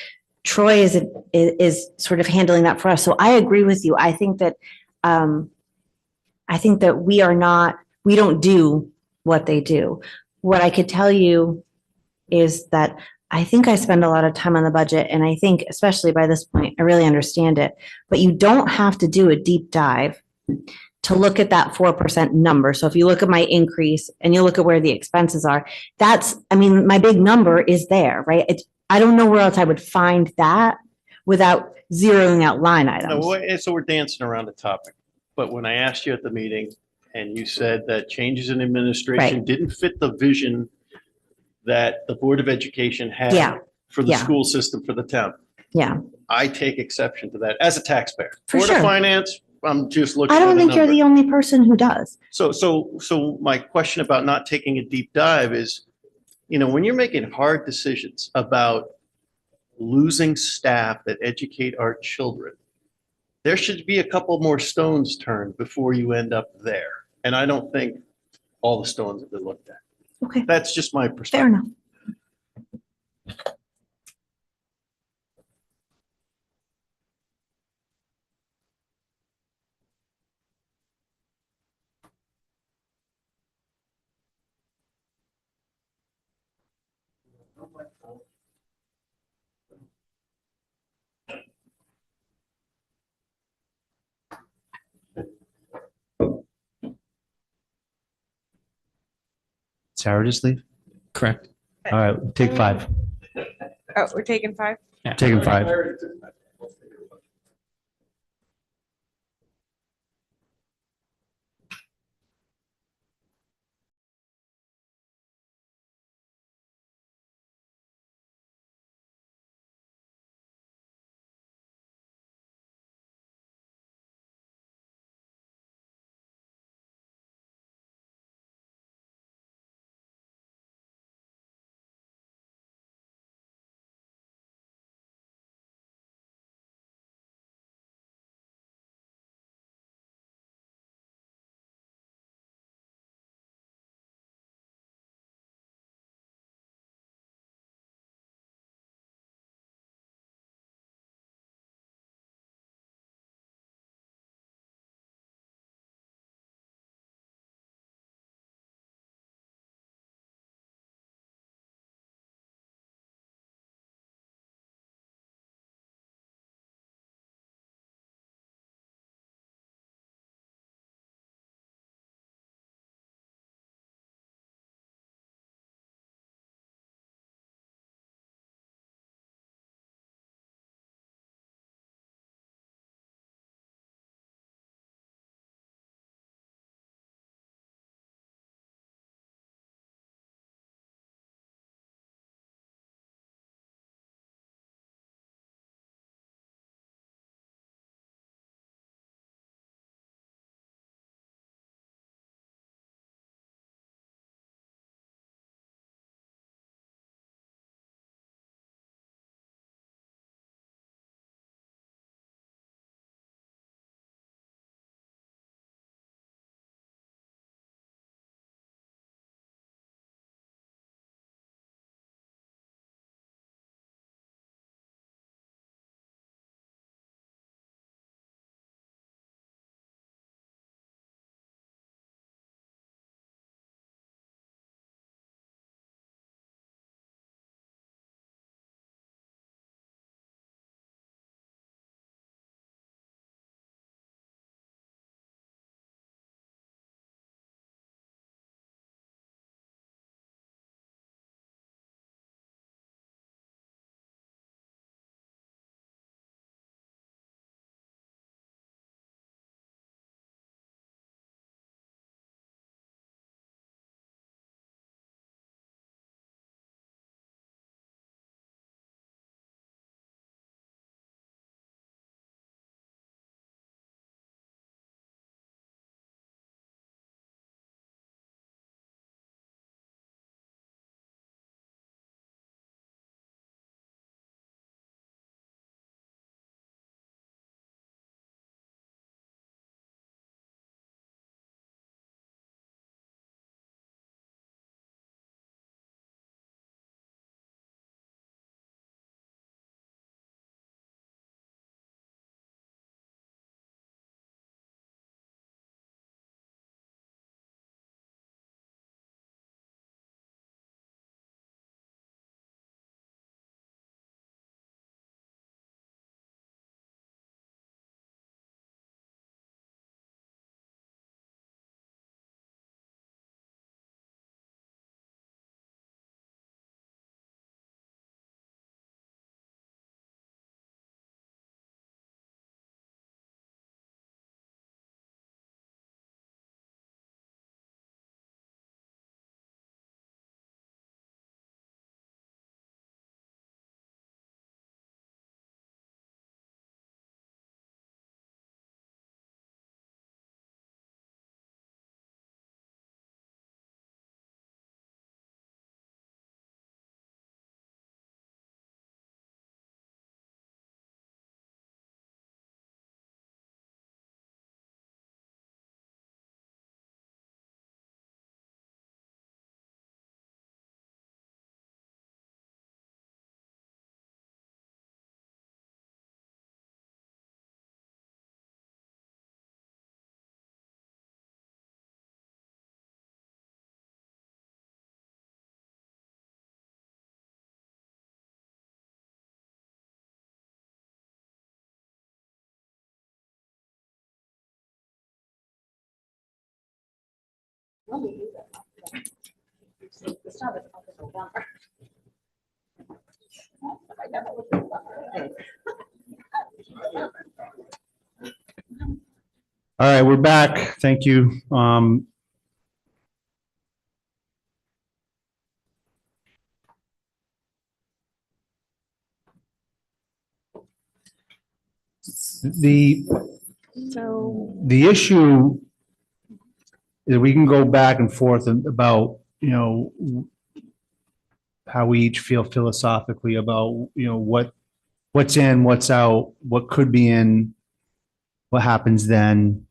Troy is sort of handling that for us. So I agree with you. I think that we don't do what they do. What I could tell you is that I think I spend a lot of time on the budget, and I think especially by this point, I really understand it. But you don't have to do a deep dive to look at that 4% number. So if you look at my increase and you look at where the expenses are, my big number is there, right? I don't know where else I would find that without zeroing out line items. So we're dancing around the topic. But when I asked you at the meeting and you said that changes in administration Right. didn't fit the vision that the Board of Education had Yeah. for the Yeah. school system for the town, Yeah, I take exception to that as a taxpayer. For Board of sure. Finance, I'm just looking I at don't a think you're number. the only person who does. So my question about not taking a deep dive is, when you're making hard decisions about losing staff that educate our children, there should be a couple more stones turned before you end up there. And I don't think all the stones have been looked at. Okay, That's just my fair perspective. enough. Sarah, just leave? Correct. All right, take 5. Oh, we're taking 5? Taking 5. All right, we're back. Thank you. The So the issue is we can go back and forth about, how we each feel philosophically about, what's in, what's out, what could be in, what happens then.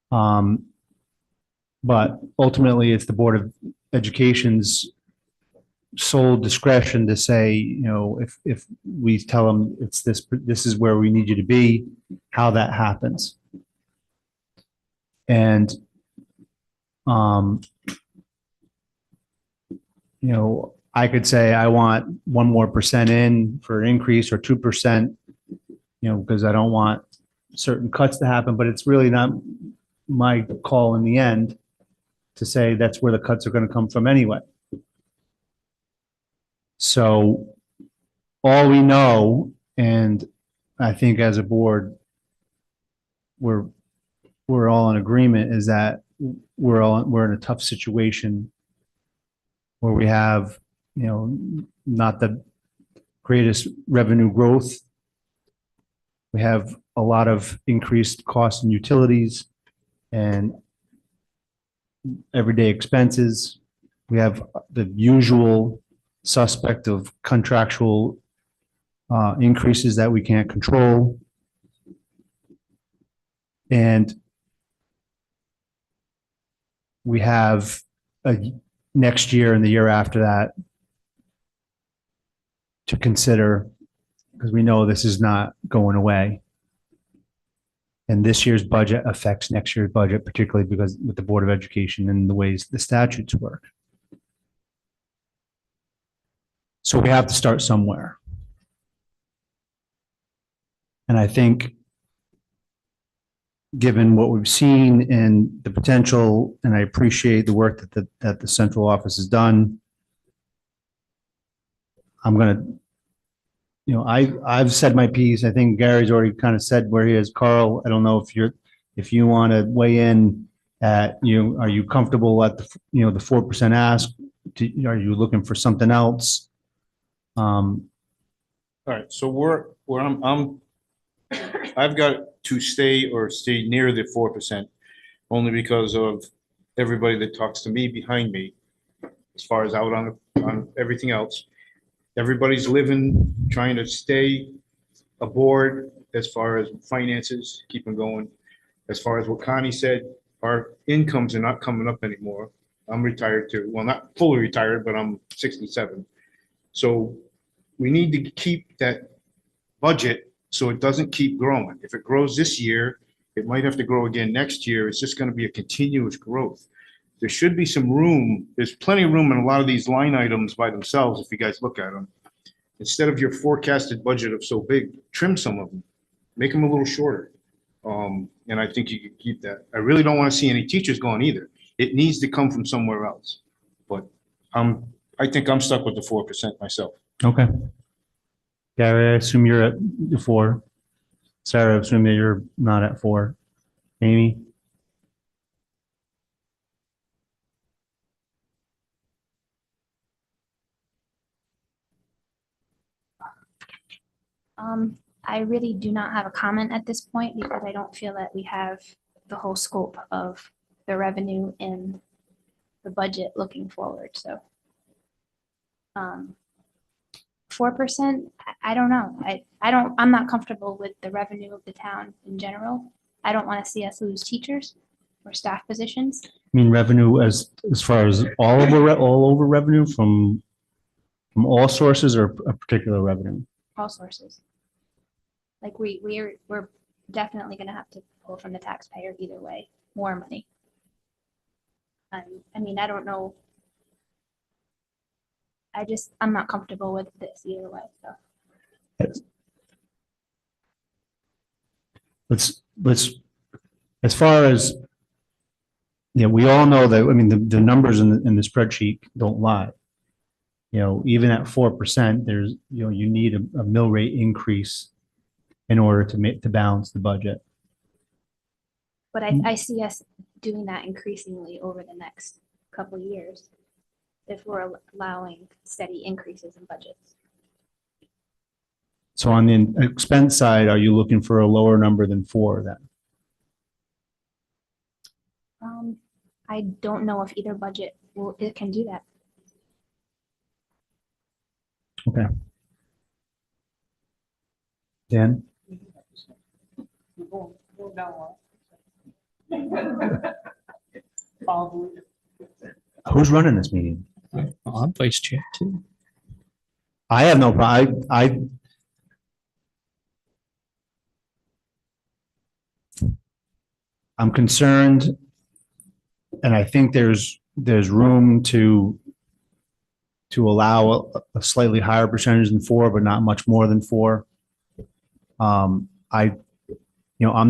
But ultimately, it's the Board of Education's sole discretion to say, if we tell them it's this is where we need you to be, how that happens. And, I could say I want 1 more percent in for an increase or 2%, because I don't want certain cuts to happen, but it's really not my call in the end to say that's where the cuts are going to come from anyway. So all we know, and I think as a board, we're all in agreement, is that we're in a tough situation where we have, not the greatest revenue growth. We have a lot of increased costs and utilities and everyday expenses. We have the usual suspect of contractual increases that we can't control. And we have next year and the year after that to consider, because we know this is not going away. And this year's budget affects next year's budget, particularly because with the Board of Education and the ways the statutes work. So we have to start somewhere. And I think given what we've seen and the potential, and I appreciate the work that the central office has done, I'm going to, I've said my piece. I think Gary's already kind of said where he is. Carl, I don't know if you want to weigh in at, are you comfortable at the 4% ask? Are you looking for something else? All right, so I've got to stay near the 4%, only because of everybody that talks to me behind me, as far as out on everything else. Everybody's trying to stay aboard as far as finances, keep them going. As far as what Connie said, our incomes are not coming up anymore. I'm retired too. Well, not fully retired, but I'm 67. So we need to keep that budget so it doesn't keep growing. If it grows this year, it might have to grow again next year. It's just going to be a continuous growth. There should be some room. There's plenty of room in a lot of these line items by themselves, if you guys look at them. Instead of your forecasted budget of so big, trim some of them, make them a little shorter. And I think you can keep that. I really don't want to see any teachers going either. It needs to come from somewhere else. But I think I'm stuck with the 4% myself. Okay. Gary, I assume you're at 4. Sarah, I assume that you're not at 4. Amy? I really do not have a comment at this point because I don't feel that we have the whole scope of the revenue in the budget looking forward, so. 4%, I don't know. I'm not comfortable with the revenue of the town in general. I don't want to see us lose teachers or staff positions. I mean, revenue as far as all over revenue from all sources or a particular revenue? All sources. Like we're definitely going to have to pull from the taxpayer either way, more money. I mean, I don't know. I'm not comfortable with this either way, so. Let's as far as Yeah, we all know that, I mean, the numbers in the spreadsheet don't lie. Even at 4%, there's, you need a mill rate increase in order to balance the budget. But I see us doing that increasingly over the next couple of years if we're allowing steady increases in budgets. So on the expense side, are you looking for a lower number than 4 then? I don't know if either budget it can do that. Okay. Dan? Who's running this meeting? I'm vice chair too. I have no problem. I'm concerned, and I think there's room to allow a slightly higher percentage than 4, but not much more than 4. I'm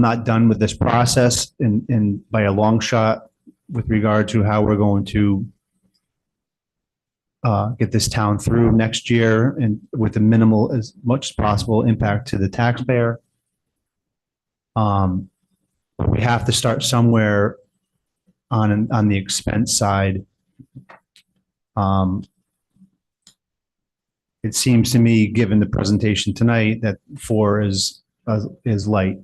not done with this process in by a long shot with regard to how we're going to get this town through next year and with the minimal as much as possible impact to the taxpayer. But we have to start somewhere on the expense side. It seems to me, given the presentation tonight, that 4 is light.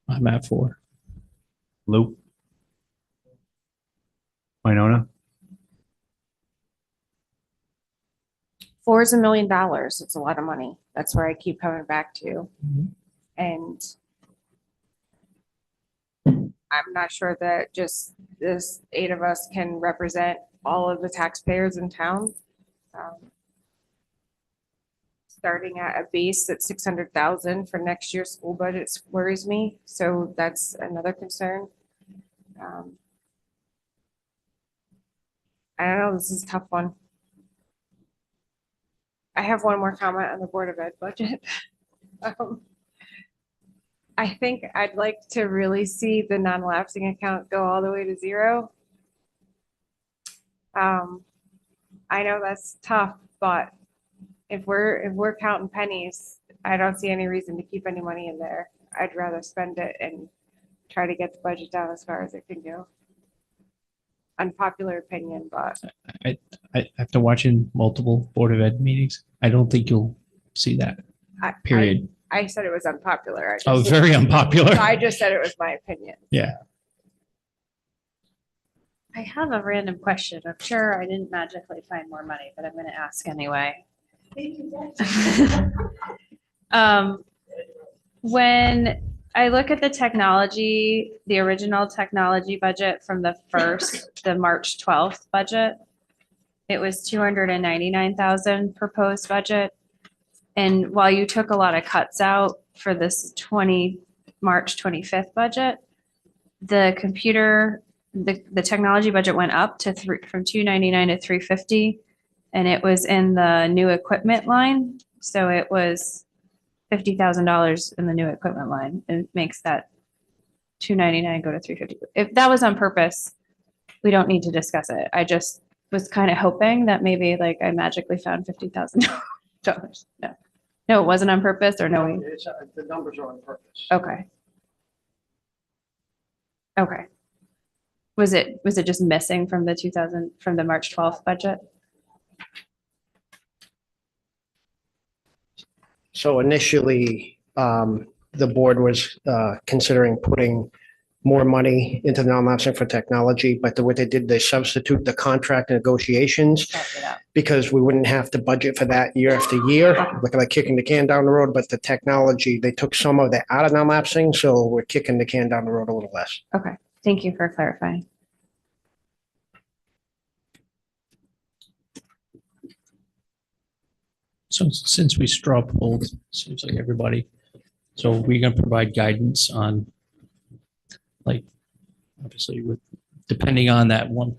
I'm at 4. Lou? Winona? $4 is $1 million. It's a lot of money. That's where I keep coming back to. And I'm not sure that just this 8 of us can represent all of the taxpayers in town. Starting at a base at 600,000 for next year's school budget worries me. So that's another concern. I don't know, this is a tough one. I have one more comment on the Board of Ed budget. I think I'd like to really see the non-lapsing account go all the way to 0. I know that's tough, but if we're counting pennies, I don't see any reason to keep any money in there. I'd rather spend it and try to get the budget down as far as it can go. Unpopular opinion, but After watching multiple Board of Ed meetings, I don't think you'll see that, period. I said it was unpopular. Oh, very unpopular. I just said it was my opinion. Yeah. I have a random question. I'm sure I didn't magically find more money, but I'm going to ask anyway. When I look at the technology, the original technology budget from the March 12th budget, it was 299,000 proposed budget. And while you took a lot of cuts out for this March 25th budget, the technology budget went up to from 299 to 350, and it was in the new equipment line. So it was $50,000 in the new equipment line. It makes that 299 go to 350. If that was on purpose, we don't need to discuss it. I just was kind of hoping that maybe like I magically found $50,000. No, it wasn't on purpose, or no? The numbers are on purpose. Okay. Okay. Was it just missing from the March 12th budget? So initially, the board was considering putting more money into the non-lapsing for technology, but what they did, they substitute the contract negotiations because we wouldn't have to budget for that year after year, looking like kicking the can down the road. But the technology, they took some of that out of non-lapsing, so we're kicking the can down the road a little less. Okay, thank you for clarifying. So since we straw polled, seems like everybody, so we're gonna provide guidance on, like, obviously with, depending on that one,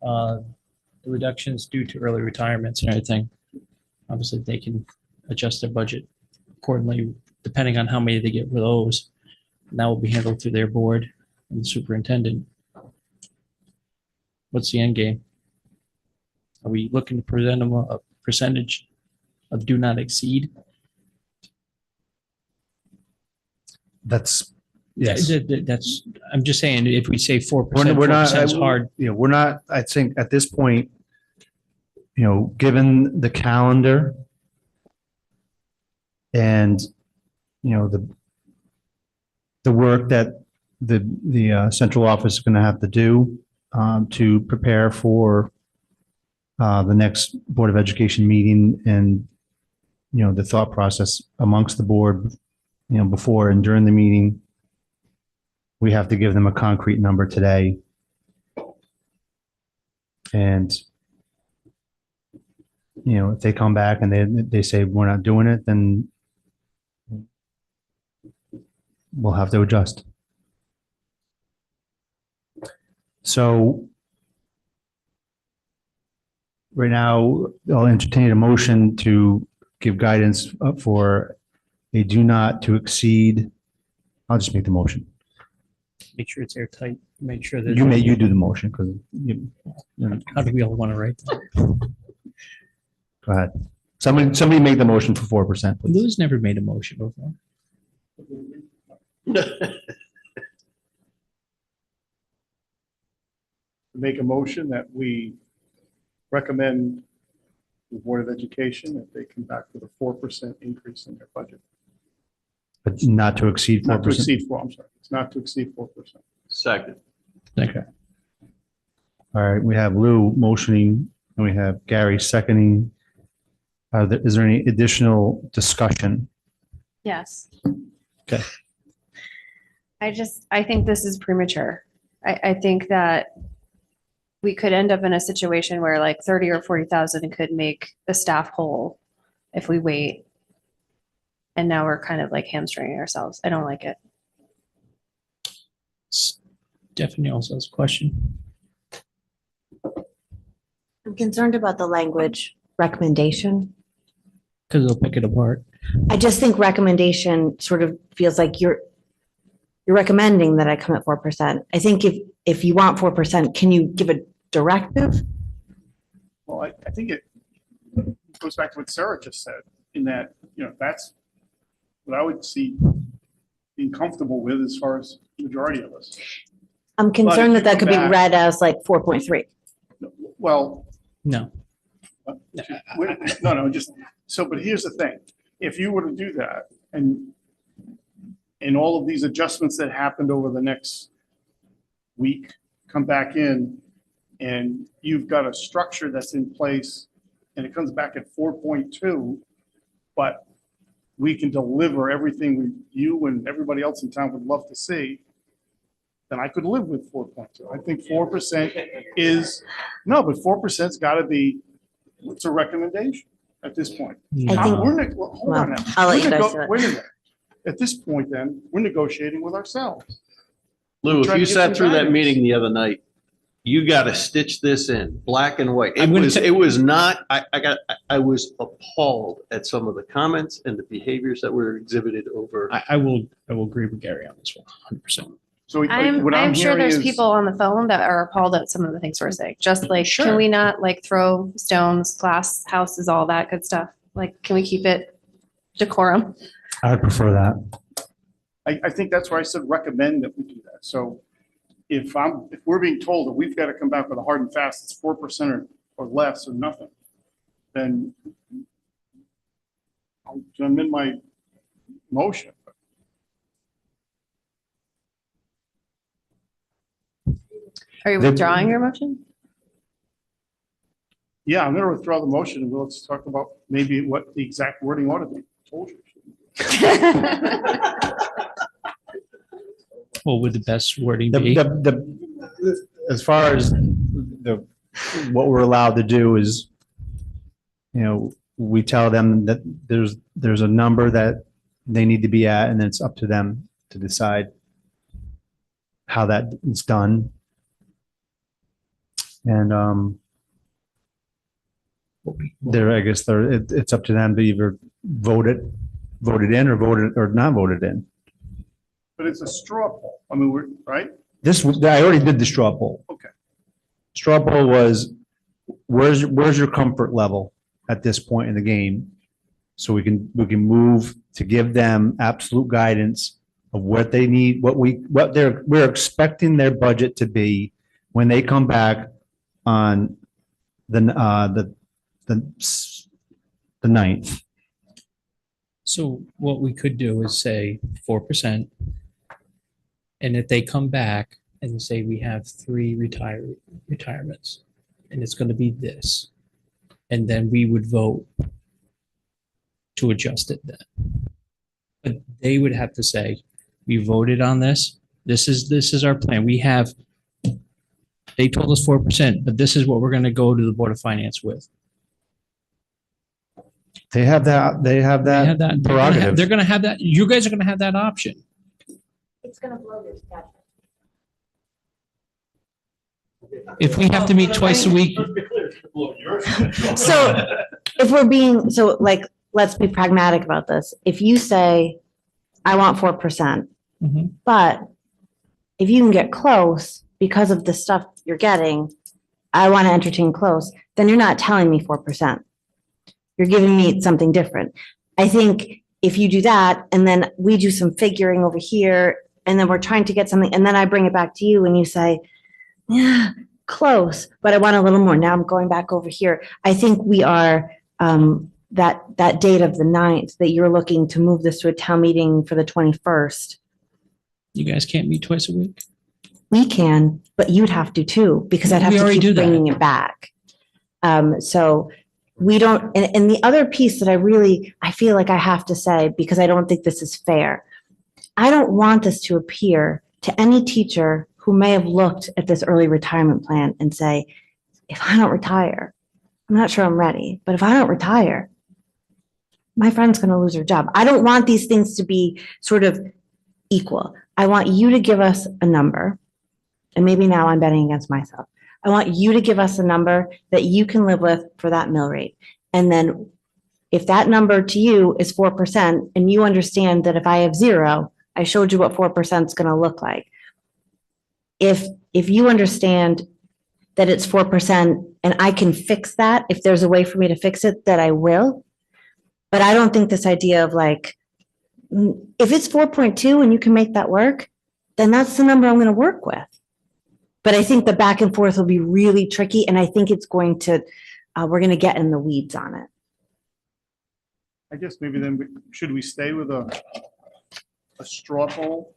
the reductions due to early retirements and everything, obviously they can adjust their budget accordingly, depending on how many they get with those. And that will be handled through their board and the superintendent. What's the end game? Are we looking to present them a percentage of do not exceed? That's, yes. That's, I'm just saying, if we say 4%, We're not, 4% is hard. you know, we're not, I think at this point, you know, given the calendar and, you know, the work that the central office is going to have to do to prepare for the next Board of Education meeting and, you know, the thought process amongst the board, you know, before and during the meeting, we have to give them a concrete number today. And, you know, if they come back and they say, we're not doing it, then we'll have to adjust. So right now, I'll entertain a motion to give guidance for a do not to exceed. I'll just make the motion. Make sure it's airtight. Make sure that. You do the motion because you know. How do we all want to write that? Go ahead. Somebody make the motion for 4%, please. Lou's never made a motion before. Make a motion that we recommend the Board of Education that they come back with a 4% increase in their budget. But not to exceed 4%. Not to exceed 4, I'm sorry. It's not to exceed 4%. Second. Okay. All right, we have Lou motioning and we have Gary seconding. Is there any additional discussion? Yes. Okay. I think this is premature. I think that we could end up in a situation where like 30 or 40,000 could make the staff whole if we wait. And now we're kind of like hamstringing ourselves. I don't like it. Stephanie also has a question. I'm concerned about the language recommendation. Because they'll pick it apart. I just think recommendation sort of feels like you're recommending that I come at 4%. I think if you want 4%, can you give a directive? Well, I think it goes back to what Sarah just said, in that, you know, that's what I would see being comfortable with as far as the majority of us. I'm concerned that could be read as like 4.3. Well. No. No, just, so, but here's the thing. If you were to do that and all of these adjustments that happened over the next week come back in and you've got a structure that's in place and it comes back at 4.2, but we can deliver everything you and everybody else in town would love to see, then I could live with 4.2. I think 4% is, no, but 4%'s got to be, it's a recommendation at this point. I think, Hold on now. I'll let you guys do it. Wait a minute. At this point then, we're negotiating with ourselves. Lou, if Trying you to get sat some through that guidance. meeting the other night, you got to stitch this in black and white. I'm gonna It was not, I was appalled at some of the comments and the behaviors that were exhibited over. I will agree with Gary on this one, 100%. So what I'm sure hearing there's is- people on the phone that are appalled at some of the things we're saying. Just like, Sure. can we not like throw stones, glass houses, all that good stuff? Like, can we keep it decorum? I would prefer that. I think that's why I said recommend that we do that. So if we're being told that we've got to come back with a hard and fast, it's 4% or less or nothing, then I'll amend my motion. Are you withdrawing your motion? Yeah, I'm going to withdraw the motion and let's talk about maybe what the exact wording ought to be. Told you. What would the best wording The, be? as far as what we're allowed to do is, you know, we tell them that there's a number that they need to be at, and then it's up to them to decide how that is done. And I guess it's up to them to either vote it in or vote it or not vote it in. But it's a straw poll. I mean, we're, right? I already did the straw poll. Okay. Straw poll was, where's your comfort level at this point in the game? So we can move to give them absolute guidance of what they need, we're expecting their budget to be when they come back on the 9th. So what we could do is say 4%. And if they come back and say we have 3 retirements, and it's going to be this, and then we would vote to adjust it then. But they would have to say, we voted on this. This is our plan. They told us 4%, but this is what we're going to go to the Board of Finance with. They have that prerogative. They're going to have that. You guys are going to have that option. It's gonna blow your schedule. If we have to meet twice a week, So if we're being, so like, let's be pragmatic about this. If you say, I want 4%, Mhm. but if you can get close because of the stuff you're getting, I want to entertain close, then you're not telling me 4%. You're giving me something different. I think if you do that and then we do some figuring over here and then we're trying to get something and then I bring it back to you and you say, yeah, close, but I want a little more. Now I'm going back over here. I think we are, that date of the 9th that you're looking to move this to a town meeting for the 21st. you guys can't meet twice a week. We can, but you'd have to too, because I'd have We to already do keep that. bringing it back. So we don't, and the other piece that I feel like I have to say, because I don't think this is fair. I don't want this to appear to any teacher who may have looked at this early retirement plan and say, if I don't retire, I'm not sure I'm ready, but if I don't retire, my friend's going to lose her job. I don't want these things to be sort of equal. I want you to give us a number, and maybe now I'm betting against myself. I want you to give us a number that you can live with for that mill rate. And then if that number to you is 4% and you understand that if I have 0, I showed you what 4% is going to look like. If you understand that it's 4% and I can fix that, if there's a way for me to fix it, that I will. But I don't think this idea of like, if it's 4.2 and you can make that work, then that's the number I'm going to work with. But I think the back and forth will be really tricky. And I think it's going to, we're going to get in the weeds on it. I guess maybe then, should we stay with a straw poll?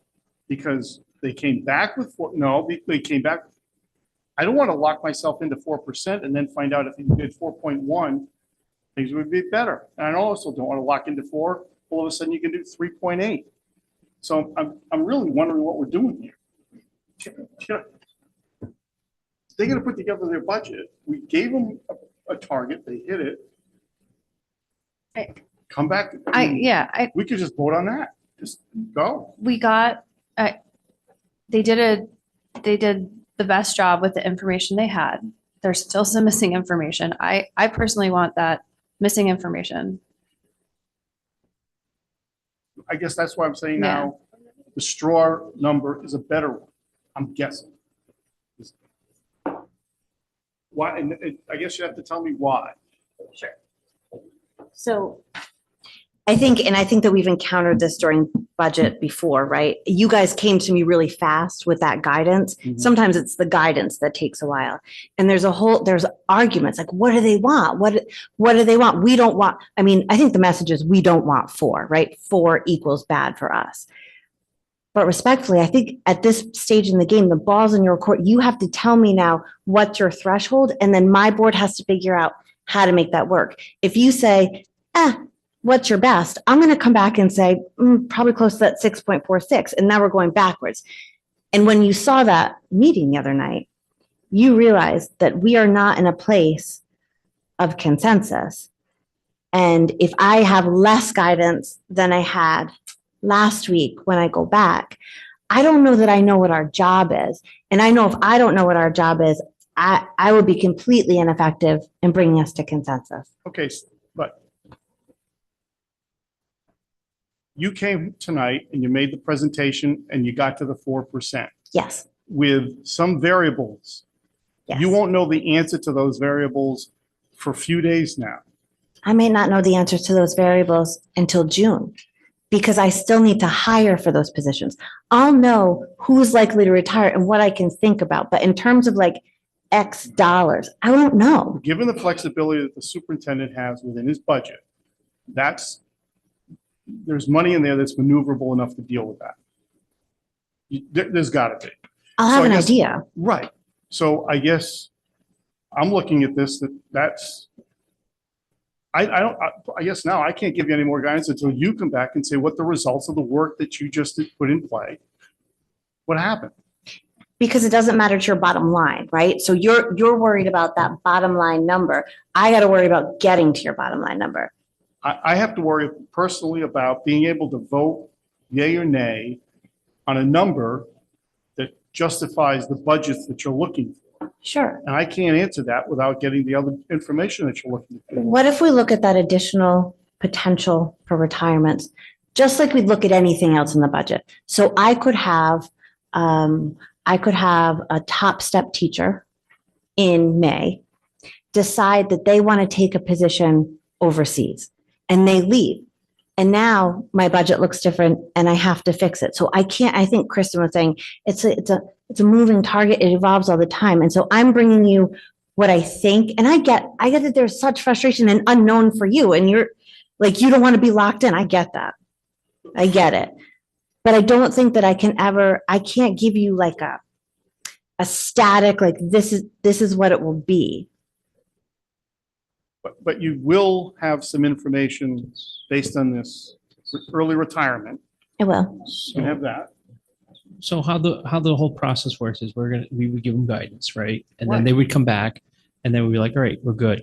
Because they came back with they came back. I don't want to lock myself into 4% and then find out if you did 4.1, things would be better. And I also don't want to lock into 4. All of a sudden you can do 3.8. So I'm really wondering what we're doing here. They're going to put together their budget. We gave them a target. They hit it. Come back. We could just vote on that. Just go. We got, they did the best job with the information they had. There's still some missing information. I personally want that missing information. I guess that's why I'm saying now, the straw number is a better one. I'm guessing. Why? And I guess you have to tell me why. Sure. So I think that we've encountered this during budget before, right? You guys came to me really fast with that guidance. Mhm. Sometimes it's the guidance that takes a while. And there's arguments like, what do they want? What do they want? We don't want, I mean, I think the message is we don't want 4, right? 4 equals bad for us. But respectfully, I think at this stage in the game, the ball's in your court. You have to tell me now what's your threshold, and then my board has to figure out how to make that work. If you say, what's your best? I'm going to come back and say, probably close to that 6.46. And now we're going backwards. And when you saw that meeting the other night, you realized that we are not in a place of consensus. And if I have less guidance than I had last week when I go back, I don't know that I know what our job is. And I know if I don't know what our job is, I would be completely ineffective in bringing us to consensus. Okay, but you came tonight and you made the presentation and you got to the 4% Yes, with some variables. yes. You won't know the answer to those variables for a few days now. I may not know the answers to those variables until June because I still need to hire for those positions. I'll know who's likely to retire and what I can think about. But in terms of like X dollars, I won't know. Given the flexibility that the superintendent has within his budget, there's money in there that's maneuverable enough to deal with that. There's got to be. I'll So have I an guess- idea. Right. So I guess I'm looking at this, I guess now I can't give you any more guidance until you come back and say what the results of the work that you just put in play, what happened? Because it doesn't matter to your bottom line, right? So you're worried about that bottom line number. I got to worry about getting to your bottom line number. I have to worry personally about being able to vote yay or nay on a number that justifies the budgets that you're looking for. Sure. And I can't answer that without getting the other information that you're looking for. What if we look at that additional potential for retirements, just like we'd look at anything else in the budget? So I could have a top step teacher in May decide that they want to take a position overseas and they leave. And now my budget looks different and I have to fix it. So I think Kristen was saying, it's a moving target. It evolves all the time. And so I'm bringing you what I think, and I get that there's such frustration and unknown for you. And you're like, you don't want to be locked in. I get that. I get it. But I don't think that I can't give you like a static, like this is what it will be. But you will have some information based on this early retirement. I will. You have that. So how the whole process works is we would give them guidance, right? And then Right. they would come back and then we'd be like, all right, we're good.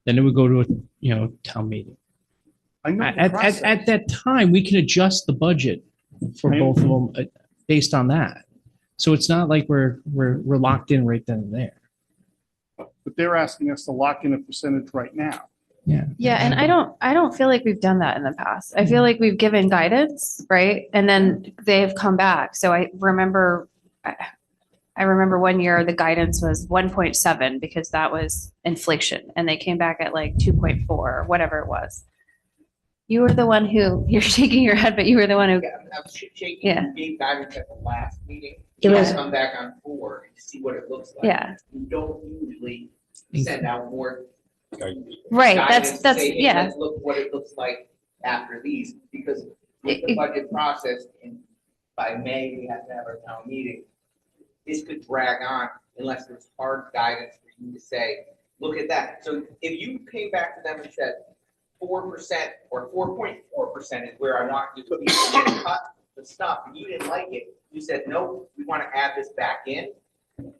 Then it would go to a town meeting. I know the At process. that time, we can adjust the budget for Right. both of them based on that. So it's not like we're locked in right then and there. But they're asking us to lock in a percentage right now. Yeah. Yeah, and I don't feel like we've done that in the past. I feel like we've given guidance, right? And then they've come back. So I remember one year the guidance was 1.7 because that was inflation and they came back at like 2.4 or whatever it was. You were the one who, you're shaking your head, but you were the one who, I'm shaking, Yeah. you gave guidance at the last meeting. It You was- come back on 4 and see what it looks like. Yeah. You don't usually send out more. right, guidance to that's, say, hey, yeah. Let's look what it looks like after these, because with the budget process, and by May, we have to have our town meeting. This could drag on unless there's hard guidance for you to say, look at that. So if you came back to them and said, 4% or 4.4% is where I want you to be, cut the stuff, and you didn't like it, you said, no, we want to add this back in.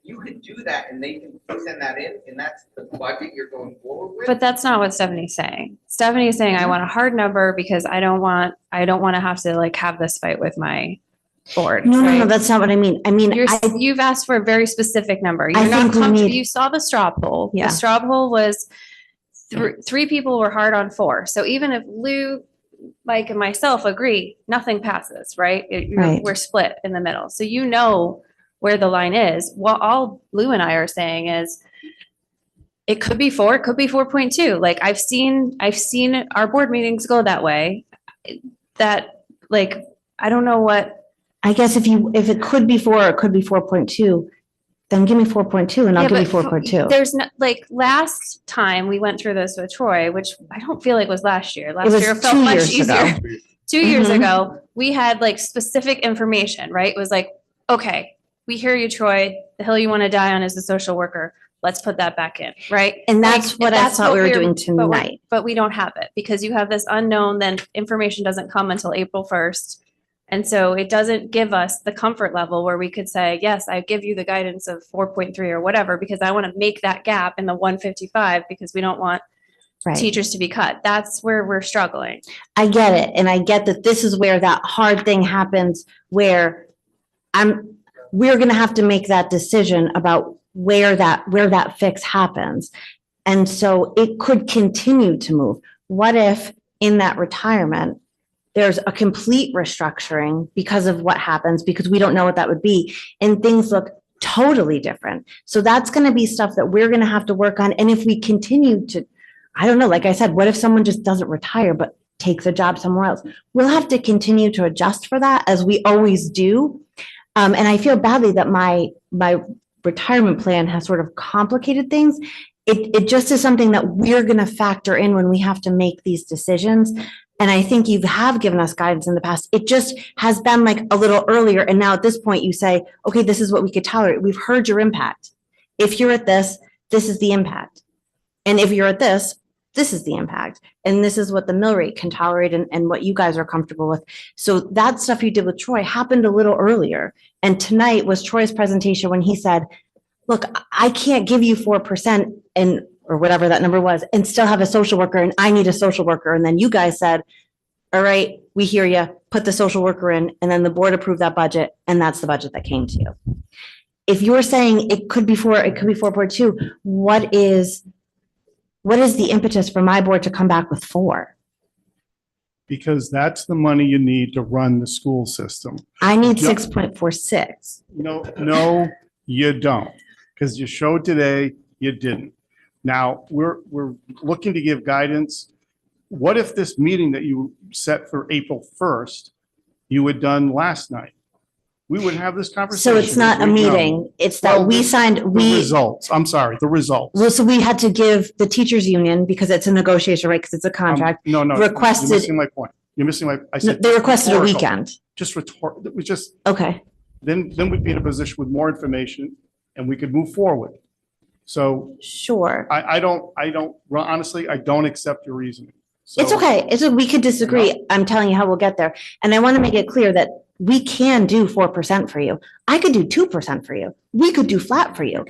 You could do that and they can send that in, and that's the budget you're going forward with. But that's not what Stephanie's saying. Stephanie's saying, I want a hard number because I don't want to have to like have this fight with my board. No, right? that's not what I mean. I mean, You've asked for a very specific number. I You're not think we comfortable. need- You saw the straw poll. Yeah. The straw poll was three people were hard on 4. So even if Lou, Mike, and myself agree, nothing passes, right? Right. We're split in the middle. So you know where the line is. What all Lou and I are saying is it could be 4, it could be 4.2. Like I've seen our board meetings go that way. That like, I don't know what. I guess if it could be 4, or it could be 4.2, then give me 4.2 and I'll Yeah, give you but 4.2. There's not, like, last time we went through this with Troy, which I don't feel like was last year. Last was year felt 2 much years ago. easier. 2 years Mhm. ago, we had like specific information, right? It was like, okay, we hear you, Troy. The hill you want to die on is the social worker. Let's put that back in, right? And that's Like, what I thought we were doing but we're- tonight. But we don't have it because you have this unknown, then information doesn't come until April 1st. And so it doesn't give us the comfort level where we could say, yes, I give you the guidance of 4.3 or whatever, because I want to make that gap in the 155 because we don't want Right. teachers to be cut. That's where we're struggling. I get it. And I get that this is where that hard thing happens where we're going to have to make that decision about where that fix happens. And so it could continue to move. What if in that retirement, there's a complete restructuring because of what happens, because we don't know what that would be, and things look totally different. So that's going to be stuff that we're going to have to work on. And if we continue to, I don't know, like I said, what if someone just doesn't retire but takes a job somewhere else? We'll have to continue to adjust for that, as we always do. And I feel badly that my retirement plan has sort of complicated things. It just is something that we're going to factor in when we have to make these decisions. And I think you have given us guidance in the past. It just has been like a little earlier. And now at this point you say, okay, this is what we could tolerate. We've heard your impact. If you're at this, this is the impact. And if you're at this is the impact. And this is what the mill rate can tolerate and what you guys are comfortable with. So that stuff you did with Troy happened a little earlier. And tonight was Troy's presentation when he said, look, I can't give you 4% and or whatever that number was, and still have a social worker, and I need a social worker. And then you guys said, all right, we hear you, put the social worker in, and then the board approved that budget, and that's the budget that came to you. If you're saying it could be 4.2, what is the impetus for my board to come back with 4? Because that's the money you need to run the school system. I need Yeah. 6.46. No, you don't, because you showed today you didn't. Now, we're looking to give guidance. What if this meeting that you set for April 1st, you had done last night? We wouldn't have this conversation. So it's not a No. meeting, it's that we signed, The we, results, I'm sorry, the results. well, so we had to give the teachers union, because it's a negotiation, right, because it's a contract. No, requested- You're missing my point. You're missing my, I said. They requested a rhetorical. weekend. Just rhetorical, it was just, Okay, then we'd be in a position with more information and we could move forward. So sure. I don't, honestly, I don't accept your reasoning. It's So- okay. We could disagree. I'm telling you how we'll get there. And I want to make it clear that we can do 4% for you. I could do 2% for you. We could do flat for you,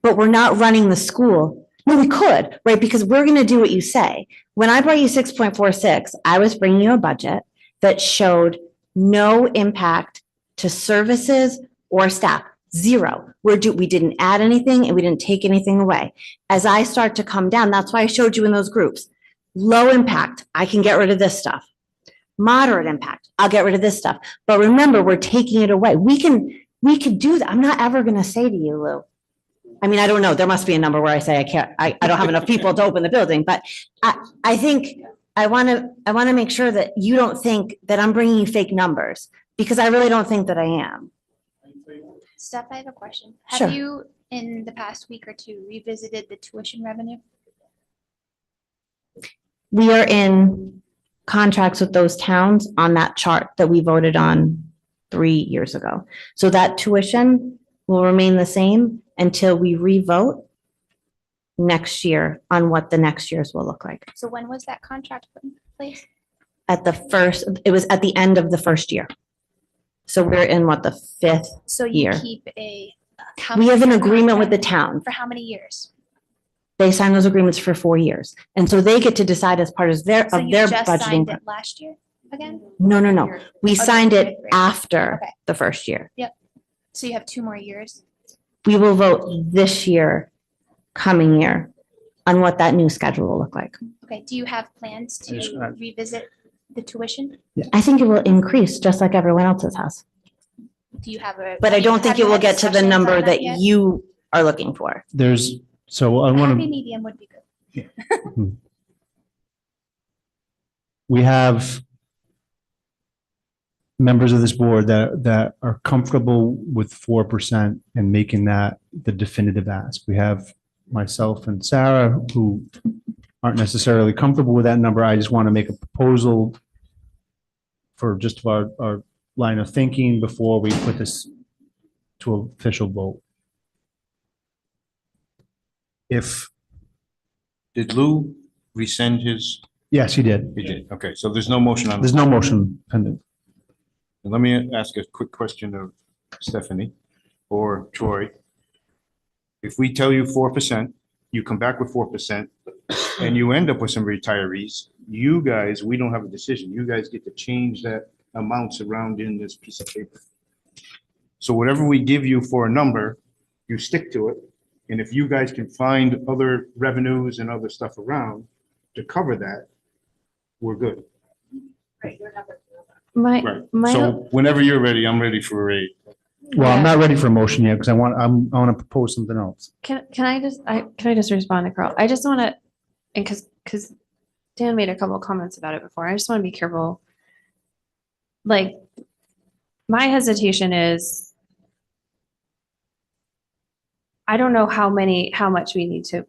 but we're not running the school. No, we could, right? Because we're going to do what you say. When I brought you 6.46, I was bringing you a budget that showed no impact to services or staff. 0. We didn't add anything and we didn't take anything away. As I start to come down, that's why I showed you in those groups. Low impact, I can get rid of this stuff. Moderate impact, I'll get rid of this stuff. But remember, we're taking it away. We could do that. I'm not ever going to say to you, Lou. I mean, I don't know. There must be a number where I say I don't have enough people to open the building, but I think I want to make sure that you don't think that I'm bringing you fake numbers, because I really don't think that I am. Steph, I have a question. Sure. Have you, in the past week or two, revisited the tuition revenue? We are in contracts with those towns on that chart that we voted on 3 years ago. So that tuition will remain the same until we revote next year on what the next year's will look like. So when was that contract put in place? It was at the end of the first year. So we're in what, the 5th So you year? keep a. We have an agreement with the town. For how many years? They sign those agreements for 4 years. And so they get to decide as part of their So you just budgeting. signed it last year again? No. We Okay, signed it great. after Okay. the first year. Yep. So you have 2 more years? We will vote this year, coming year, on what that new schedule will look like. Okay, do you have plans Yes, to revisit the tuition? I think it will increase just like everyone else's has. Do you have a? But I don't think have it you will had get to the discussions number on that yet? you are looking for. So I A want happy to, medium would be good. we have members of this board that are comfortable with 4% and making that the definitive ask. We have myself and Sarah who aren't necessarily comfortable with that number. I just want to make a proposal for just our line of thinking before we put this to an official vote. Did Lou rescind his? Yes, he did. He did. Okay, so there's no motion on. There's no motion pending. Let me ask a quick question of Stephanie or Troy. If we tell you 4%, you come back with 4%, and you end up with some retirees, you guys, we don't have a decision. You guys get to change that amounts around in this piece of paper. So whatever we give you for a number, you stick to it. And if you guys can find other revenues and other stuff around to cover that, we're good. Right, your number My, Right. my, So whenever you're ready, I'm ready for a, Well, I'm Yeah. not ready for a motion yet because I want to propose something else. can I just respond to Carl? I just want to, and because Dan made a couple of comments about it before. I just want to be careful. Like, my hesitation is, I don't know how much we need to,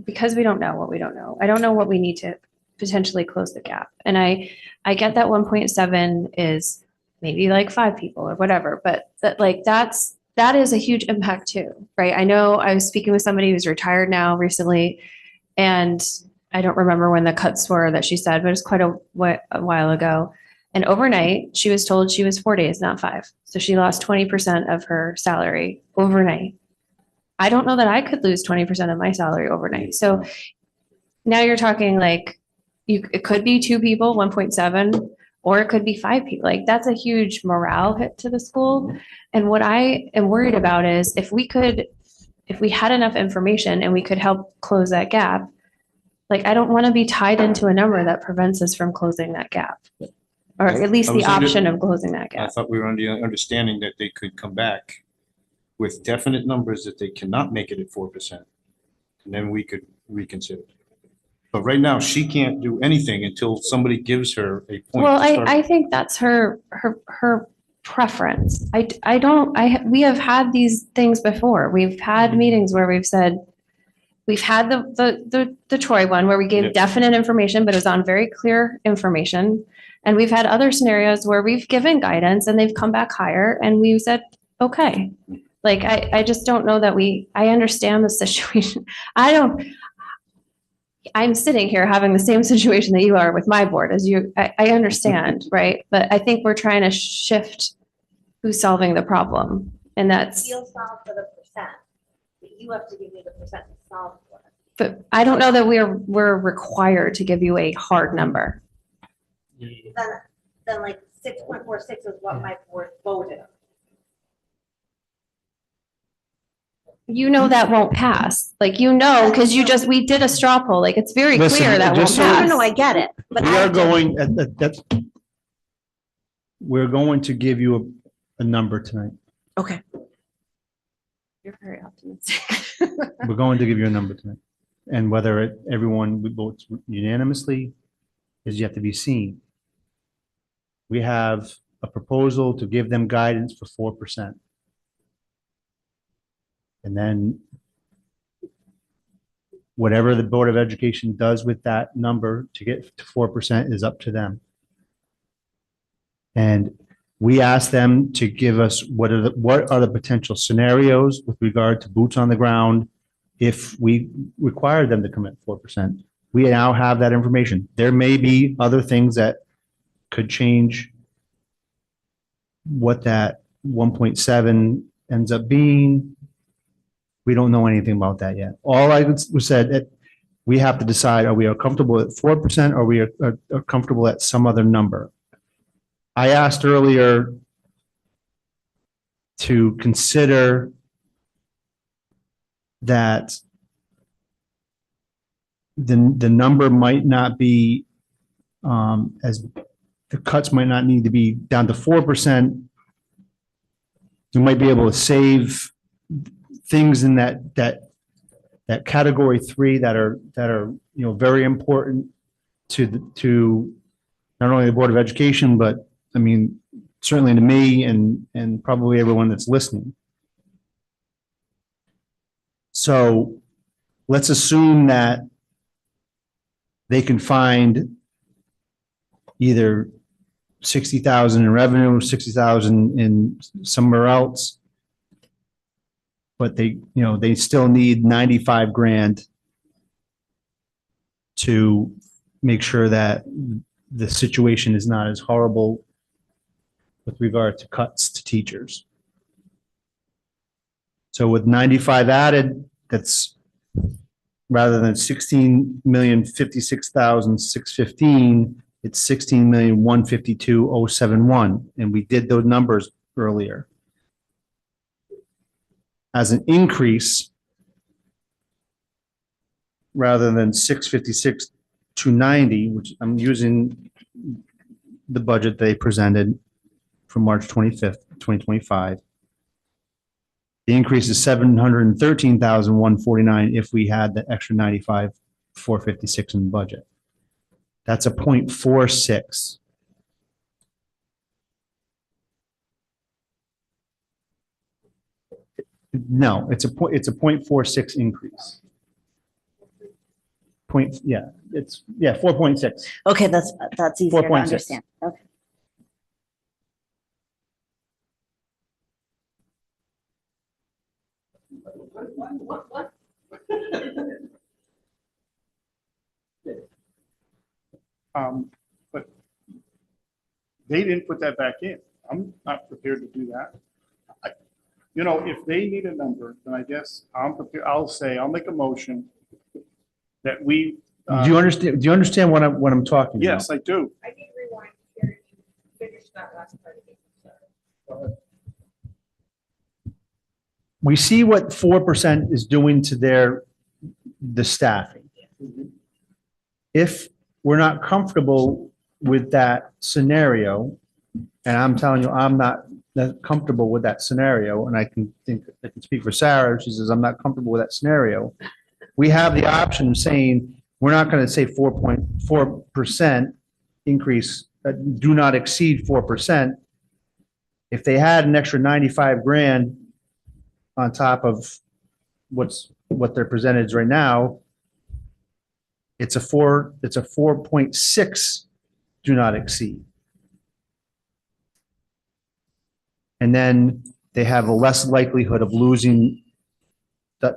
because we don't know what we don't know. I don't know what we need to potentially close the gap. And I get that 1.7 is maybe like 5 people or whatever, but that is a huge impact too, right? I know I was speaking with somebody who's retired now recently, and I don't remember when the cuts were that she said, but it's quite a while ago. And overnight, she was told she was 4 days, not 5. So she lost 20% of her salary overnight. I don't know that I could lose 20% of my salary overnight. So now you're talking like it could be 2 people, 1.7, or it could be 5 people. Like, that's a huge morale hit to the school. And what I am worried about is if we had enough information and we could help close that gap, like, I don't want to be tied into a number that prevents us from closing that gap. Or at least I the was under- option of closing that I gap. thought we were under the understanding that they could come back with definite numbers that they cannot make it at 4%. And then we could reconsider. But right now, she can't do anything until somebody gives her a point. Well, to start I with. think that's her preference. We have had these things before. We've had meetings where we've said, we've had the Troy one where we Yeah. gave definite information, but it was on very clear information. And we've had other scenarios where we've given guidance and they've come back higher and we said, okay. Like, I just don't know that I understand the situation. I'm sitting here having the same situation that you are with my board as you. I understand, right? But I think we're trying to shift who's solving the problem. And that's, You'll solve for the percent, but you have to give me the percent to solve for it. but I don't know that we're required to give you a hard number. Then like 6.46 is what my board voted on. You know that won't pass. Like, because we did a straw poll. Like, it's very Listen, clear that won't just so- pass. No, I get it, but We are going, we're going to give you a number tonight. Okay. You're very optimistic. We're going to give you a number tonight. And whether everyone votes unanimously is yet to be seen. We have a proposal to give them guidance for 4%. And then whatever the Board of Education does with that number to get to 4% is up to them. And we asked them to give us what are the potential scenarios with regard to boots on the ground if we require them to commit 4%. We now have that information. There may be other things that could change what that 1.7 ends up being. We don't know anything about that yet. All I said that we have to decide, are we comfortable at 4% or we are comfortable at some other number? I asked earlier to consider that the number might not be as the cuts might not need to be down to 4%. We might be able to save things in that category 3 that are very important to not only the Board of Education, but I mean certainly to me and probably everyone that's listening. So let's assume that they can find either 60,000 in revenue, 60,000 in somewhere else, but they still need 95 grand to make sure that the situation is not as horrible with regard to cuts to teachers. So with 95 added, that's rather than 16,056,615, it's 16,152,071, and we did those numbers earlier. As an increase, rather than 656,290, which I'm using the budget they presented from March 25th, 2025. The increase is 713,149 if we had the extra 95,456 in the budget. That's a 0.46. No, it's a 0.46 increase. Yeah, 4.6. Okay, that's easier to 4.6. understand. Okay. But they didn't put that back in. I'm not prepared to do that. You know, if they need a number, then I guess I'm prepared, I'll make a motion that we. Do you understand what I'm talking about? Yes, I do. I need to rewind here to finish that last part of it. We see what 4% is doing to the staffing. If we're not comfortable with that scenario, and I'm telling you, I'm not comfortable with that scenario, and I can speak for Sarah, she says, I'm not comfortable with that scenario. We have the option of saying, we're not going to say 4.4% increase, do not exceed 4%. If they had an extra 95 grand on top of what their percentage right now, it's a 4.6 do not exceed. And then they have a less likelihood of losing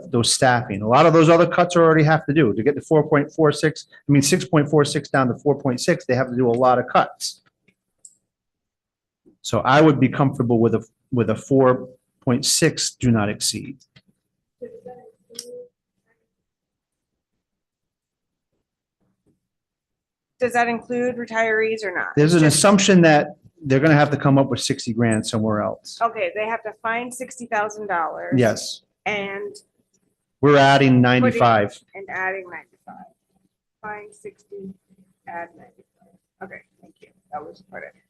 those staffing. A lot of those other cuts already have to do to get to 4.46. I mean, 6.46 down to 4.6, they have to do a lot of cuts. So I would be comfortable with a 4.6 do not exceed. Does that include retirees or not? There's an assumption that they're going to have to come up with 60 grand somewhere else. Okay, they have to find $60,000. Yes, And we're adding 95. and adding 95. Find 60, add 95. Okay, thank you. That was part of it.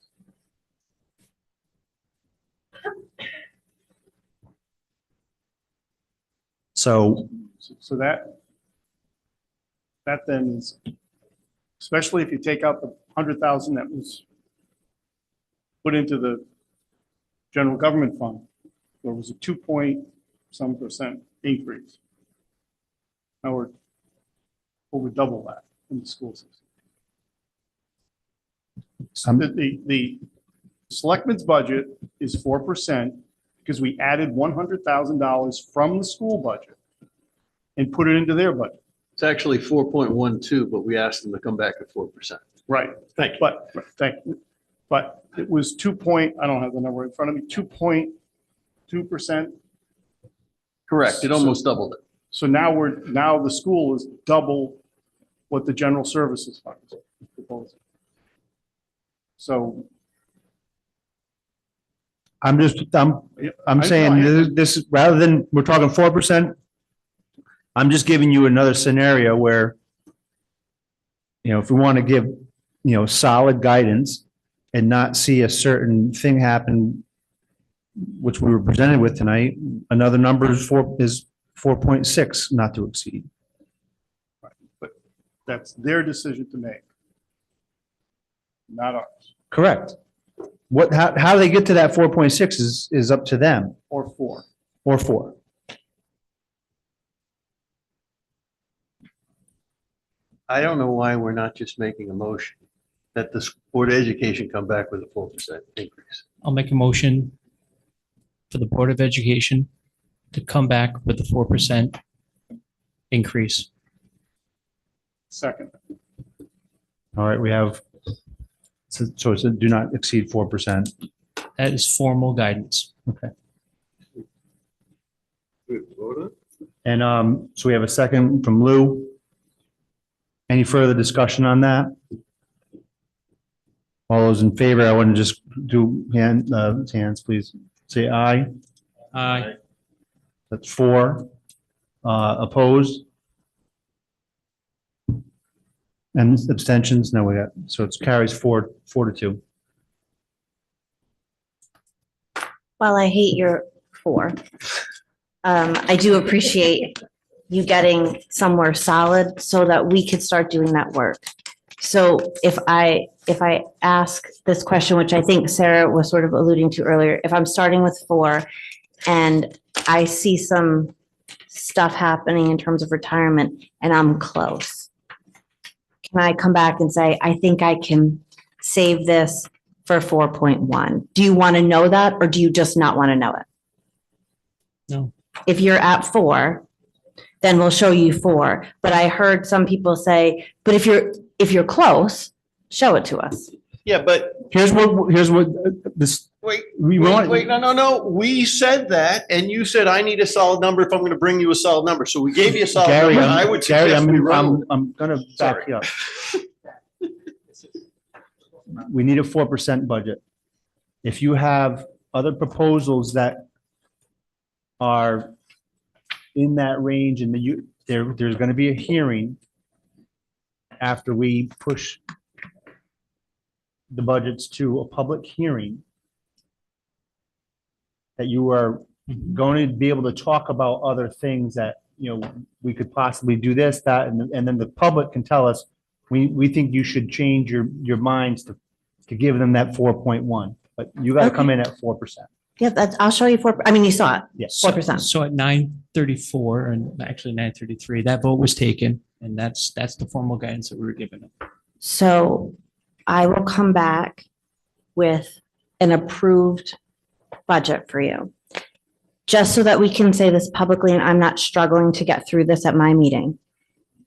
So So that then is, especially if you take out the 100,000 that was put into the general government fund, there was a 2.some% increase. Now we're over double that in the school system. The selectmen's budget is 4% because we added $100,000 from the school budget and put it into their budget. It's actually 4.12, but we asked them to come back at 4%. Right. Thank you. But it was I don't have the number in front of me, 2.2%. Correct. It almost doubled it. So now the school is double what the general services fund is proposing. So I'm saying this, rather than, we're talking 4%, I'm just giving you another scenario where, if we want to give, solid guidance and not see a certain thing happen, which we were presented with tonight, another number is 4.6 not to exceed. but that's their decision to make, not ours, Correct. How they get to that 4.6 is up to them, or 4. or 4. I don't know why we're not just making a motion that the Board of Education come back with a 4% increase. I'll make a motion for the Board of Education to come back with a 4% increase. Second. All right, we have, so it's a do not exceed 4%. That is formal guidance. Okay. And so we have a second from Lou. Any further discussion on that? All those in favor, I want to just do hands, please. Say aye. Aye. That's 4. Opposed? And abstentions? No, so it carries 4 to 2. While I hate your 4, I do appreciate you getting somewhere solid so that we could start doing that work. So if I ask this question, which I think Sarah was sort of alluding to earlier, if I'm starting with 4 and I see some stuff happening in terms of retirement and I'm close, can I come back and say, I think I can save this for 4.1? Do you want to know that, or do you just not want to know it? No. If you're at 4, then we'll show you 4. But I heard some people say, but if you're close, show it to us. Yeah, but Here's what this, wait, we wait, want. wait, no. We said that, and you said I need a solid number if I'm going to bring you a solid number. So we gave you a solid Gary, number. I would Gary, suggest we roll. I'm gonna back Sorry. you up. We need a 4% budget. If you have other proposals that are in that range and there's gonna be a hearing after we push the budgets to a public hearing, that you are going to be able to talk about other things that, we could possibly do this, that, and then the public can tell us, we think you should change your minds to give them that 4.1, but you gotta come in at 4%. Yeah, I'll show you 4. I mean, you saw it. Yes. 4%. So at 9:34 and actually 9:33, that vote was taken, and that's the formal guidance that we were given them. So I will come back with an approved budget for you. Just so that we can say this publicly and I'm not struggling to get through this at my meeting.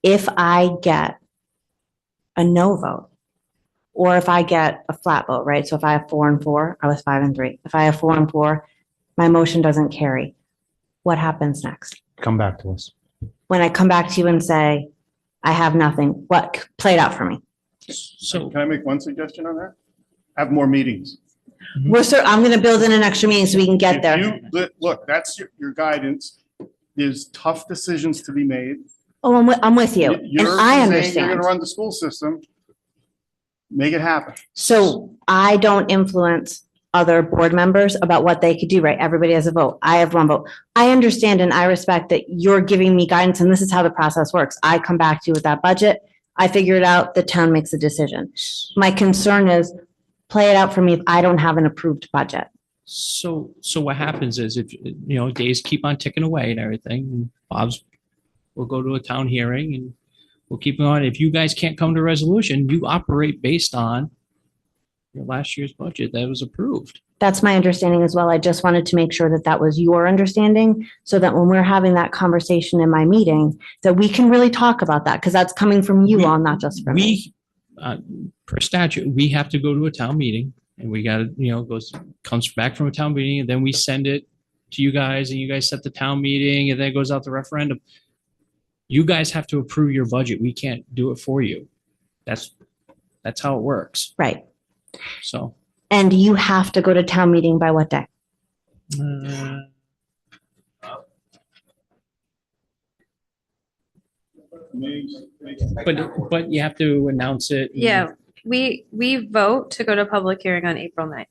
If I get a no vote, or if I get a flat vote, right? So if I have 4 and 4, I was 5 and 3. If I have 4 and 4, my motion doesn't carry. What happens next? Come back to us. When I come back to you and say, I have nothing, play it out for me. So Can I make one suggestion on that? Have more meetings. I'm going to build in an extra meeting so we can get If there. Look, that's your guidance. There's tough decisions to be made. Oh, I'm with you. And You're I saying You're understand. gonna run the school system. Make it happen. So I don't influence other board members about what they could do, right? Everybody has a vote. I have 1 vote. I understand and I respect that you're giving me guidance and this is how the process works. I come back to you with that budget. I figure it out. The town makes a decision. My concern is play it out for me if I don't have an approved budget. So what happens is if, days keep on ticking away and everything, and Bob's, we'll go to a town hearing and we'll keep going. If you guys can't come to a resolution, you operate based on your last year's budget that was approved. That's my understanding as well. I just wanted to make sure that that was your understanding so that when we're having that conversation in my meeting, that we can really talk about that because that's coming from you all, not just from me. Per statute, we have to go to a town meeting and we got to, comes back from a town meeting and then we send it to you guys and you guys set the town meeting and then it goes out to referendum. You guys have to approve your budget. We can't do it for you. That's how it works. Right. So. And you have to go to town meeting by what day? But you have to announce it. Yeah, we vote to go to public hearing on April 9th.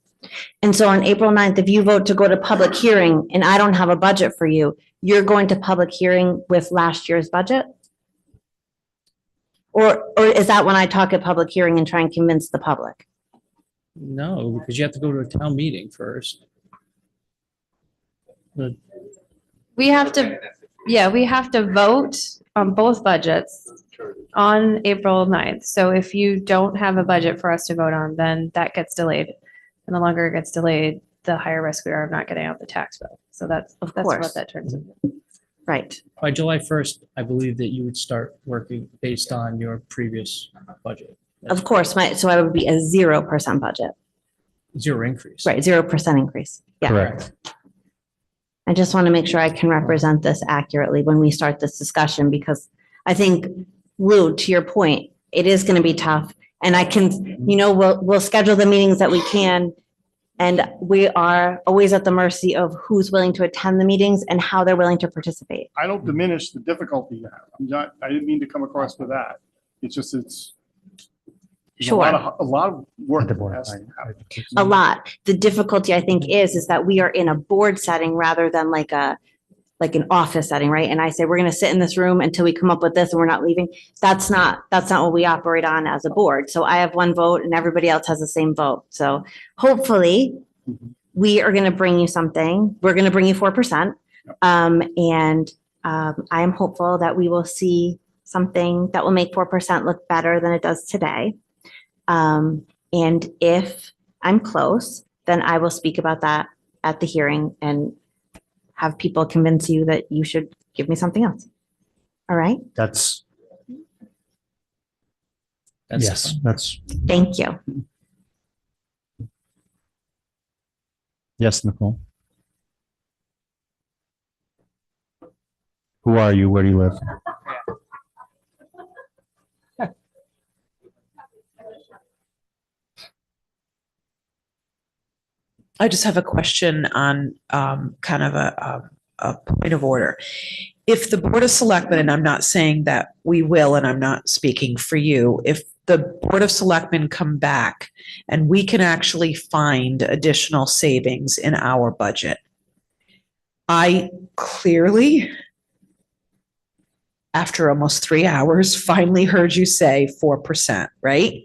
And so on April 9th, if you vote to go to public hearing and I don't have a budget for you, you're going to public hearing with last year's budget? Or is that when I talk at public hearing and try and convince the public? No, because you have to go to a town meeting first. We have to vote on both budgets on April 9th. So if you don't have a budget for us to vote on, then that gets delayed. And the longer it gets delayed, the higher risk we are of not getting out the tax bill. So that's course. what that turns into. Right. By July 1st, I believe that you would start working based on your previous budget. Of course, so I would be a 0% budget. Zero increase. Right, 0% increase. Yeah. Correct. I just want to make sure I can represent this accurately when we start this discussion, because I think, Lou, to your point, it is going to be tough. And I can, we'll schedule the meetings that we can. And we are always at the mercy of who's willing to attend the meetings and how they're willing to participate. I don't diminish the difficulty you have. I didn't mean to come across with that. It's just, There's a lot Sure. of, a lot of work. At the Board that of has to happen. A lot. The difficulty, I think, is that we are in a board setting rather than like an office setting, right? And I say, we're gonna sit in this room until we come up with this and we're not leaving. That's not what we operate on as a board. So I have one vote and everybody else has the same vote. So hopefully we are gonna bring you something. We're gonna bring you 4%. I am hopeful that we will see something that will make 4% look better than it does today. And if I'm close, then I will speak about that at the hearing and have people convince you that you should give me something else. All right? That's, That's yes, that's, Thank you. yes, Nicole. Who are you? Where do you live? I just have a question on kind of a point of order. If the Board of Selectmen, and I'm not saying that we will, and I'm not speaking for you, if the Board of Selectmen come back and we can actually find additional savings in our budget, I clearly, after almost 3 hours, finally heard you say 4%, right?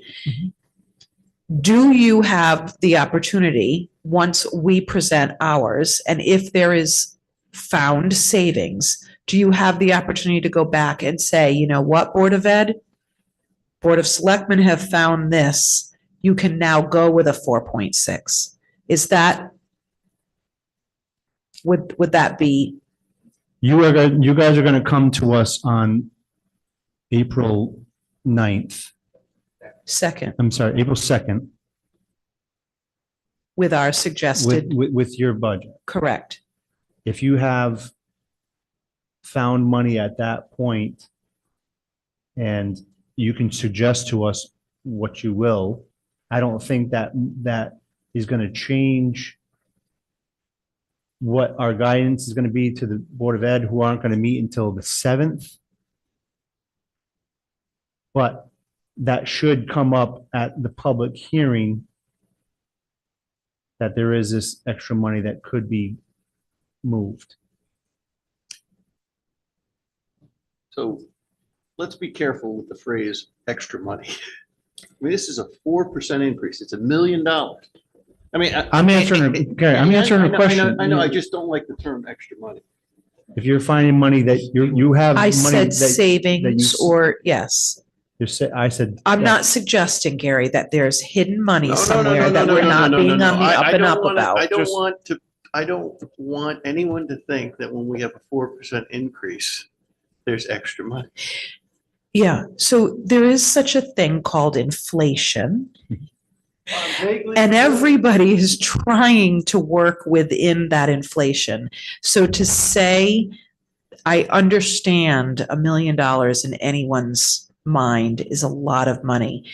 Do you have the opportunity, once we present ours, and if there is found savings, do you have the opportunity to go back and say, you know what, Board of Ed, Board of Selectmen have found this, you can now go with a 4.6? Is that, would that be? You guys are gonna come to us on April 9th. Second, I'm sorry, April 2nd, with our suggested, with your budget. correct. If you have found money at that point and you can suggest to us what you will, I don't think that is going to change what our guidance is going to be to the Board of Ed, who aren't going to meet until the 7th. But that should come up at the public hearing, that there is this extra money that could be moved. So let's be careful with the phrase extra money. I mean, this is a 4% increase. It's $1 million. I mean, I'm answering, Gary, I'm answering a question. I know, I just don't like the term extra money. If you're finding money that you have. I money said that savings you- or, yes. I said. I'm not suggesting, Gary, that there's hidden money No, no, no, somewhere no, that no, we're no, not no, being no, on no. the up I and don't up wanna- about. I don't want anyone to think that when we have a 4% increase, there's extra money. Yeah, so there is such a thing called inflation. And everybody is trying to work within that inflation. So to say, I understand $1 million in anyone's mind is a lot of money,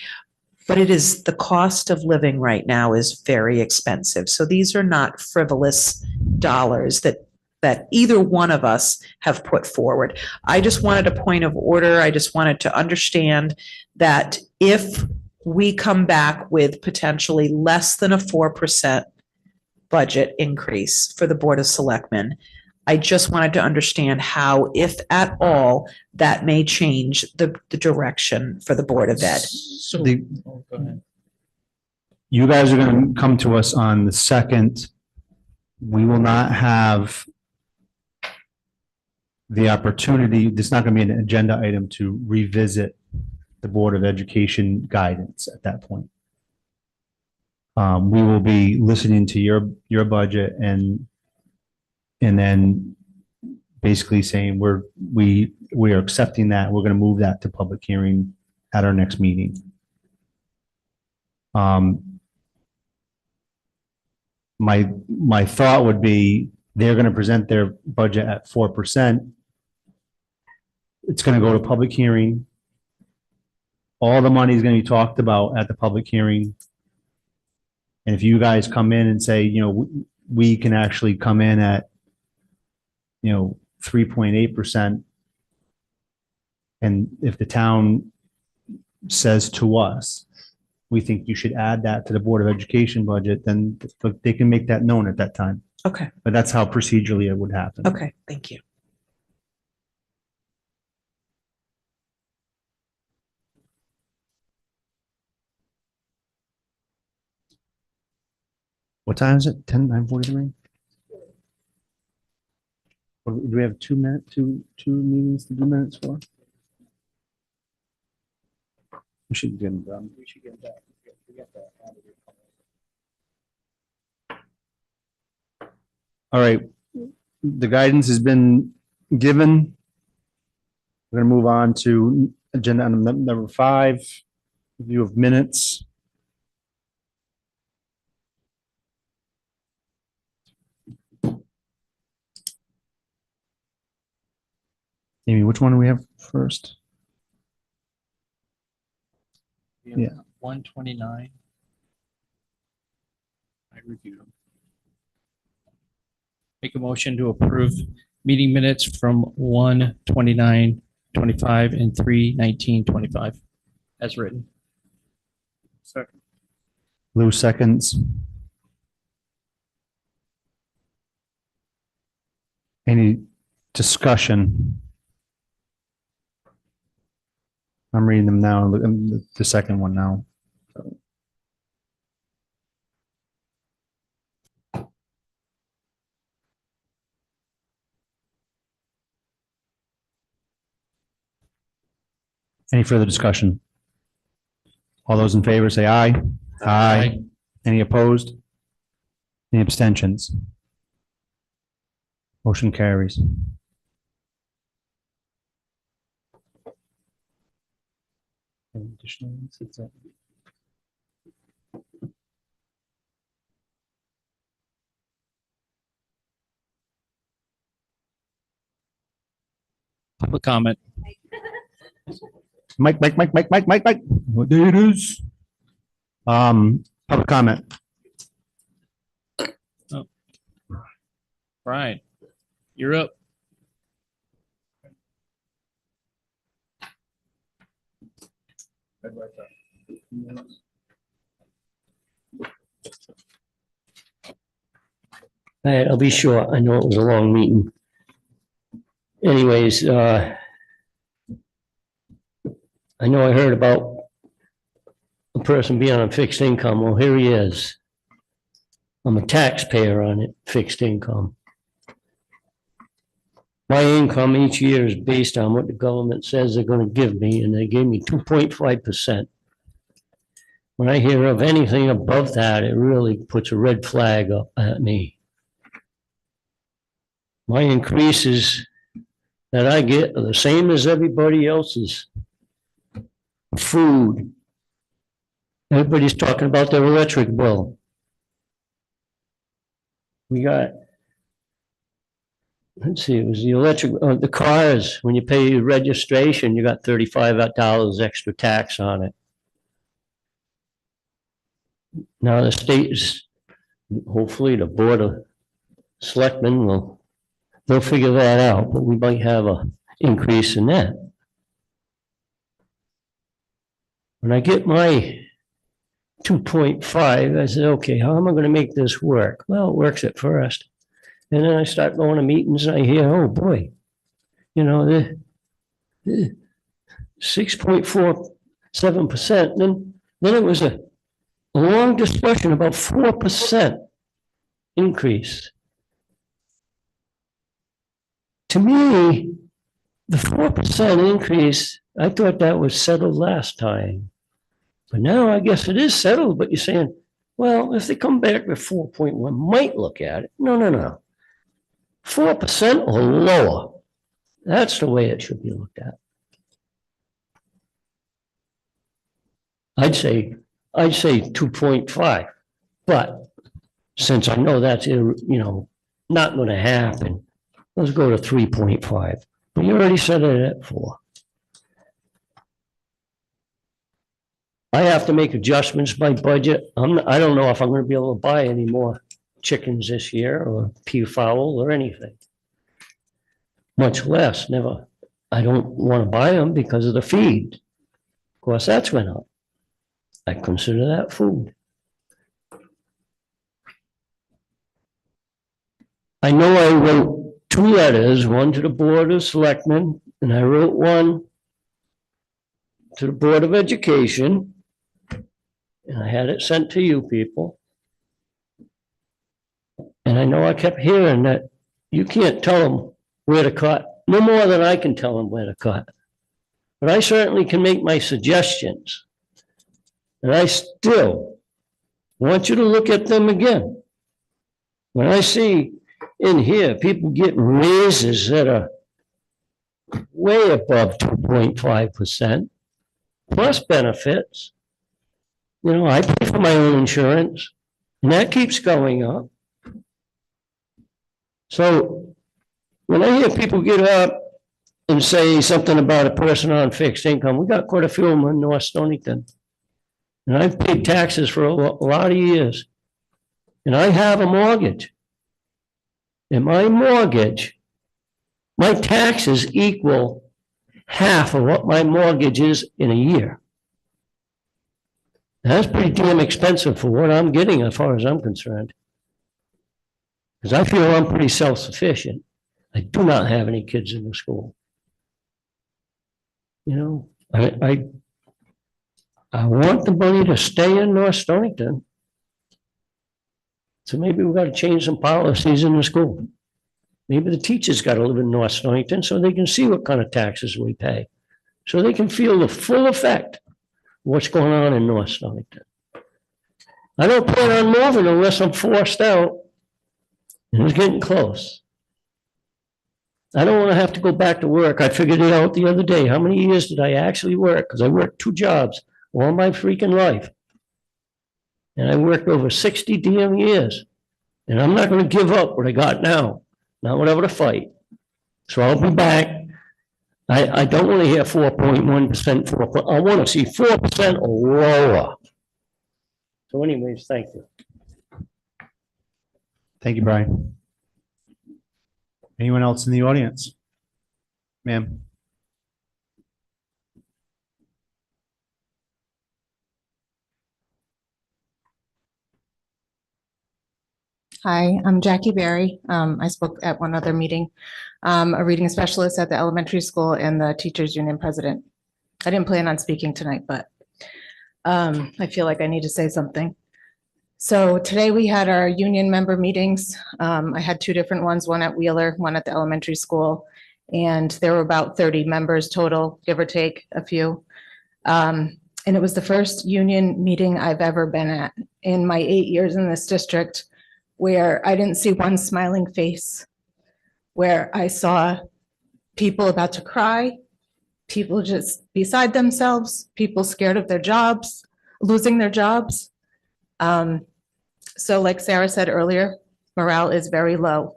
but it is, the cost of living right now is very expensive. So these are not frivolous dollars that either one of us have put forward. I just wanted a point of order. I just wanted to understand that if we come back with potentially less than a 4% budget increase for the Board of Selectmen, I just wanted to understand how, if at all, that may change the direction for the Board of Ed. So, The- oh, go ahead. You guys are going to come to us on the 2nd. We will not have the opportunity, there's not going to be an agenda item to revisit the Board of Education guidance at that point. We will be listening to your budget and then basically saying we are accepting that. We're going to move that to public hearing at our next meeting. My thought would be they're going to present their budget at 4%. It's going to go to public hearing. All the money is going to be talked about at the public hearing. And if you guys come in and say, you know, we can actually come in at, 3.8%. And if the town says to us, we think you should add that to the Board of Education budget, then they can make that known at that time. Okay, But that's how procedurally it would happen. okay, thank you. What time is it? 9:43? Do we have 2 minutes, two meetings to do minutes for? We should get them done. We should get that. All right, the guidance has been given. We're gonna move on to agenda item number 5, review of minutes. Amy, which one do we have first? Yeah. 129. I reviewed them. Make a motion to approve meeting minutes from 1/29/25 and 3/19/25 as written. Second. Lou seconds. Any discussion? I'm reading them now, the second one now. Any further discussion? All those in favor say aye. Aye. Any opposed? Any abstentions? Motion carries. Any additional ones? It's a- Public comment. Mike. There it is. Public comment. Brian, you're up. All right, I'll be short. I know it was a long meeting. Anyways, I know I heard about a person being on fixed income. Well, here he is. I'm a taxpayer on it, fixed income. My income each year is based on what the government says they're going to give me, and they gave me 2.5%. When I hear of anything above that, it really puts a red flag up at me. My increases that I get are the same as everybody else's. Food. Everybody's talking about their electric bill. We got, let's see, it was the electric, the cars, when you pay your registration, you got $35 extra tax on it. Now the state is, hopefully the Board of Selectmen they'll figure that out, but we might have a increase in that. When I get my 2.5, I said, okay, how am I going to make this work? Well, it works at first. And then I start going to meetings and I hear, oh boy, you know, the 6.47%. Then it was a long discussion about 4% increase. To me, the 4% increase, I thought that was settled last time. But now I guess it is settled, but you're saying, well, if they come back with 4.1, might look at it. No. 4% or lower. That's the way it should be looked at. I'd say 2.5, but since I know that's, not going to happen, let's go to 3.5. But you already said it at 4. I have to make adjustments by budget. I don't know if I'm going to be able to buy any more chickens this year or peafowl or anything. Much less, never. I don't want to buy them because of the feed. Of course, that's went up. I consider that food. I know I wrote 2 letters, one to the Board of Selectmen, and I wrote one to the Board of Education. And I had it sent to you people. And I know I kept hearing that you can't tell them where to cut, no more than I can tell them where to cut. But I certainly can make my suggestions. And I still want you to look at them again. When I see in here, people getting raises that are way above 2.5%, plus benefits. You know, I pay for my own insurance, and that keeps going up. So when I hear people get up and say something about a person on fixed income, we got quite a few of them in North Stonington. And I've paid taxes for a lot of years. And I have a mortgage. And my mortgage, my taxes equal half of what my mortgage is in a year. That's pretty damn expensive for what I'm getting as far as I'm concerned. Because I feel I'm pretty self-sufficient. I do not have any kids in the school. You know, I want the money to stay in North Stonington. So maybe we've got to change some policies in the school. Maybe the teachers got to live in North Stonington so they can see what kind of taxes we pay. So they can feel the full effect of what's going on in North Stonington. I don't plan on moving unless I'm forced out. And it's getting close. I don't want to have to go back to work. I figured it out the other day. How many years did I actually work? Because I worked 2 jobs all my freaking life. And I worked over 60 damn years. And I'm not going to give up what I got now. Not whatever to fight. So I'll be back. I don't want to hear 4.1%. I want to see 4% or lower. So anyways, thank you. Thank you, Brian. Anyone else in the audience? Ma'am? Hi, I'm Jackie Berry. I spoke at one other meeting, a reading specialist at the elementary school and the teachers union president. I didn't plan on speaking tonight, but I feel like I need to say something. So today we had our union member meetings. I had 2 different ones, one at Wheeler, one at the elementary school. And there were about 30 members total, give or take a few. And it was the first union meeting I've ever been at in my 8 years in this district where I didn't see one smiling face, where I saw people about to cry, people just beside themselves, people scared of their jobs, losing their jobs. So like Sarah said earlier, morale is very low.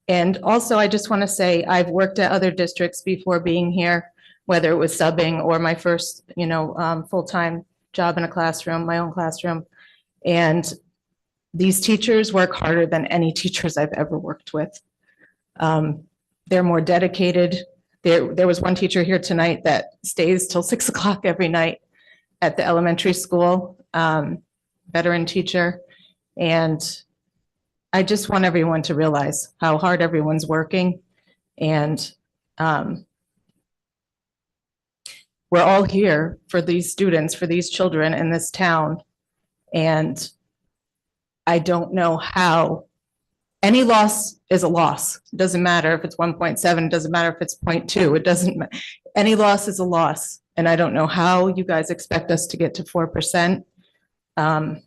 And also, I just want to say I've worked at other districts before being here, whether it was subbing or my first, full-time job in a classroom, my own classroom. And these teachers work harder than any teachers I've ever worked with. They're more dedicated. There was one teacher here tonight that stays till 6 o'clock every night at the elementary school, veteran teacher. And I just want everyone to realize how hard everyone's working. And we're all here for these students, for these children in this town. And I don't know how, any loss is a loss. It doesn't matter if it's 1.7, it doesn't matter if it's 0.2, it doesn't, any loss is a loss. And I don't know how you guys expect us to get to 4%. I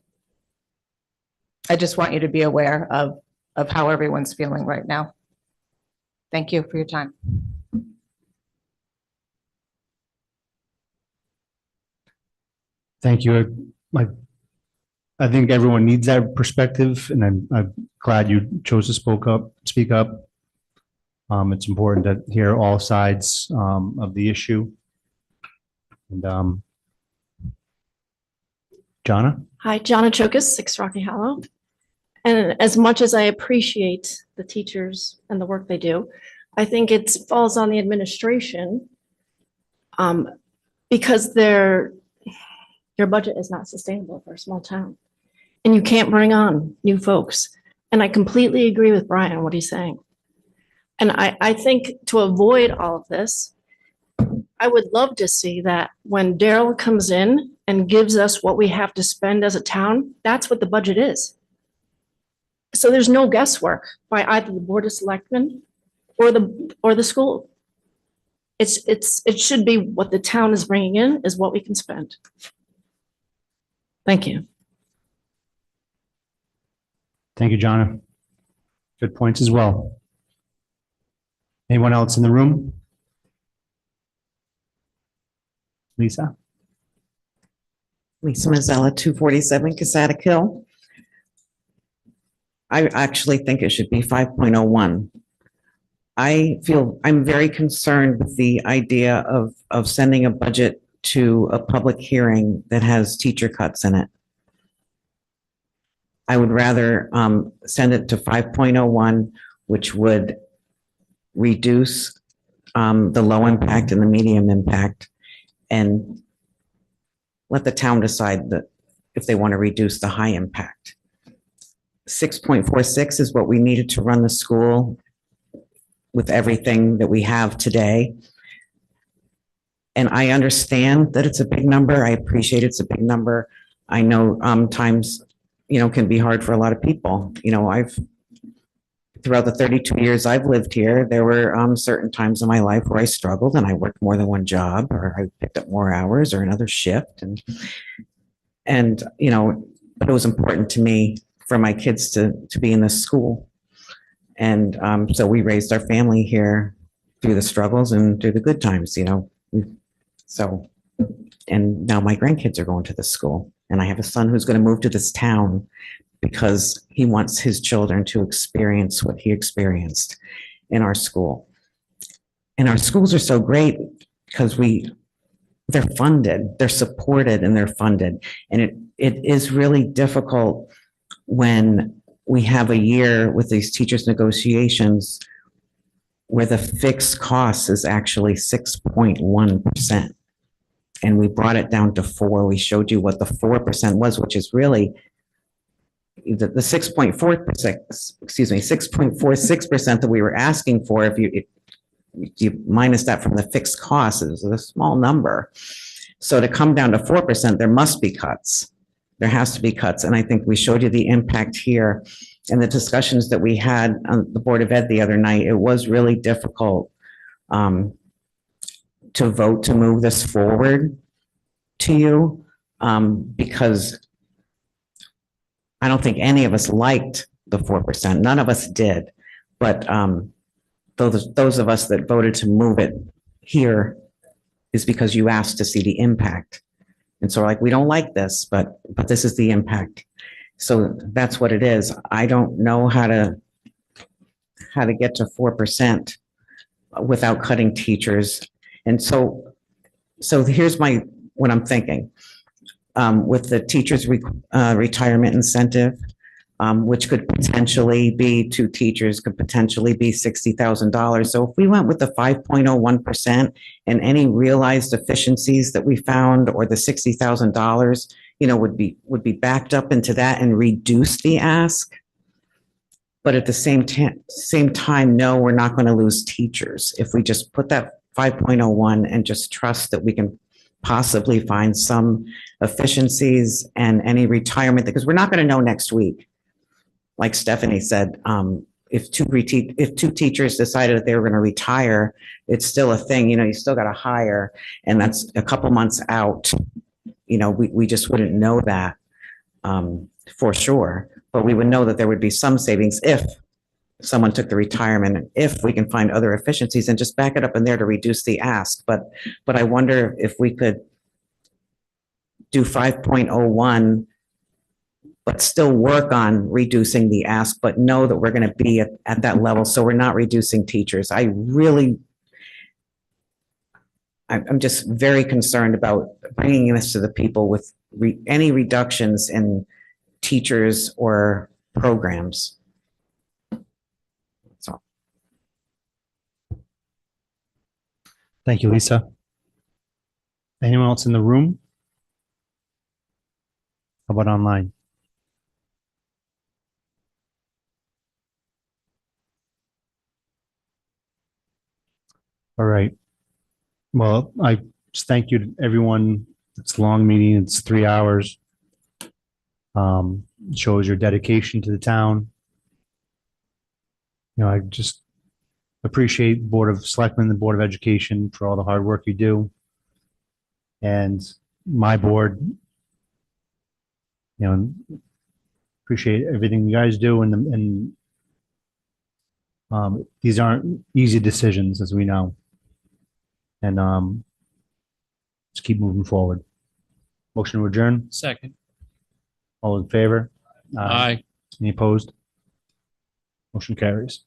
just want you to be aware of how everyone's feeling right now. Thank you for your time. Thank you. I think everyone needs that perspective, and I'm glad you chose to speak up. It's important to hear all sides of the issue. And Jonna? Hi, Jonna Chokas, 6 Rocky Hollow. And as much as I appreciate the teachers and the work they do, I think it falls on the administration because Your budget is not sustainable for a small town. And you can't bring on new folks. And I completely agree with Brian, what he's saying. And I think to avoid all of this, I would love to see that when Daryl comes in and gives us what we have to spend as a town, that's what the budget is. So there's no guesswork by either the Board of Selectmen or the school. It should be what the town is bringing in is what we can spend. Thank you. Thank you, Jonna. Good points as well. Anyone else in the room? Lisa? Lisa Mazzella, 247 Casata Hill. I actually think it should be 5.01. I feel I'm very concerned with the idea of sending a budget to a public hearing that has teacher cuts in it. I would rather send it to 5.01, which would reduce the low impact and the medium impact, and let the town decide that if they want to reduce the high impact. 6.46 is what we needed to run the school with everything that we have today. And I understand that it's a big number. I appreciate it's a big number. I know times, can be hard for a lot of people. Throughout the 32 years I've lived here, there were certain times in my life where I struggled and I worked more than one job, or I picked up more hours or another shift. And but it was important to me for my kids to be in this school. And so we raised our family here through the struggles and through the good times, So, and now my grandkids are going to this school, and I have a son who's going to move to this town because he wants his children to experience what he experienced in our school. And our schools are so great because they're funded, they're supported, and they're funded. And it is really difficult when we have a year with these teachers' negotiations where the fixed cost is actually 6.1%. And we brought it down to 4. We showed you what the 4% was, which is really the 6.46% that we were asking for. If you minus that from the fixed cost, is a small number. So to come down to 4%, there must be cuts. There has to be cuts. And I think we showed you the impact here and the discussions that we had on the Board of Ed the other night. It was really difficult to vote to move this forward to you because I don't think any of us liked the 4%. None of us did. But those of us that voted to move it here is because you asked to see the impact. And so we don't like this, but this is the impact. So that's what it is. I don't know how to get to 4% without cutting teachers. And so here's what I'm thinking. With the teachers' retirement incentive, which could potentially be 2 teachers, could potentially be $60,000. So if we went with the 5.01% and any realized efficiencies that we found, or the $60,000, would be backed up into that and reduce the ask. But at the same time, no, we're not going to lose teachers if we just put that 5.01 and just trust that we can possibly find some efficiencies and any retirement, because we're not going to know next week. Like Stephanie said, if two teachers decided that they were going to retire, it's still a thing. You still got to hire, and that's a couple months out. We just wouldn't know that for sure, but we would know that there would be some savings if someone took the retirement, if we can find other efficiencies and just back it up in there to reduce the ask. But I wonder if we could do 5.01, but still work on reducing the ask, but know that we're going to be at that level. So we're not reducing teachers. I'm just very concerned about bringing this to the people with any reductions in teachers or programs. So. Thank you, Lisa. Anyone else in the room? How about online? All right. Well, I just thank you to everyone. It's a long meeting. It's 3 hours. Shows your dedication to the town. You know, I just appreciate Board of Selectmen, the Board of Education for all the hard work you do. And my board, you know, appreciate everything you guys do and these aren't easy decisions, as we know. And just keep moving forward. Motion to adjourn. Second. All in favor? Aye. Any opposed? Motion carries.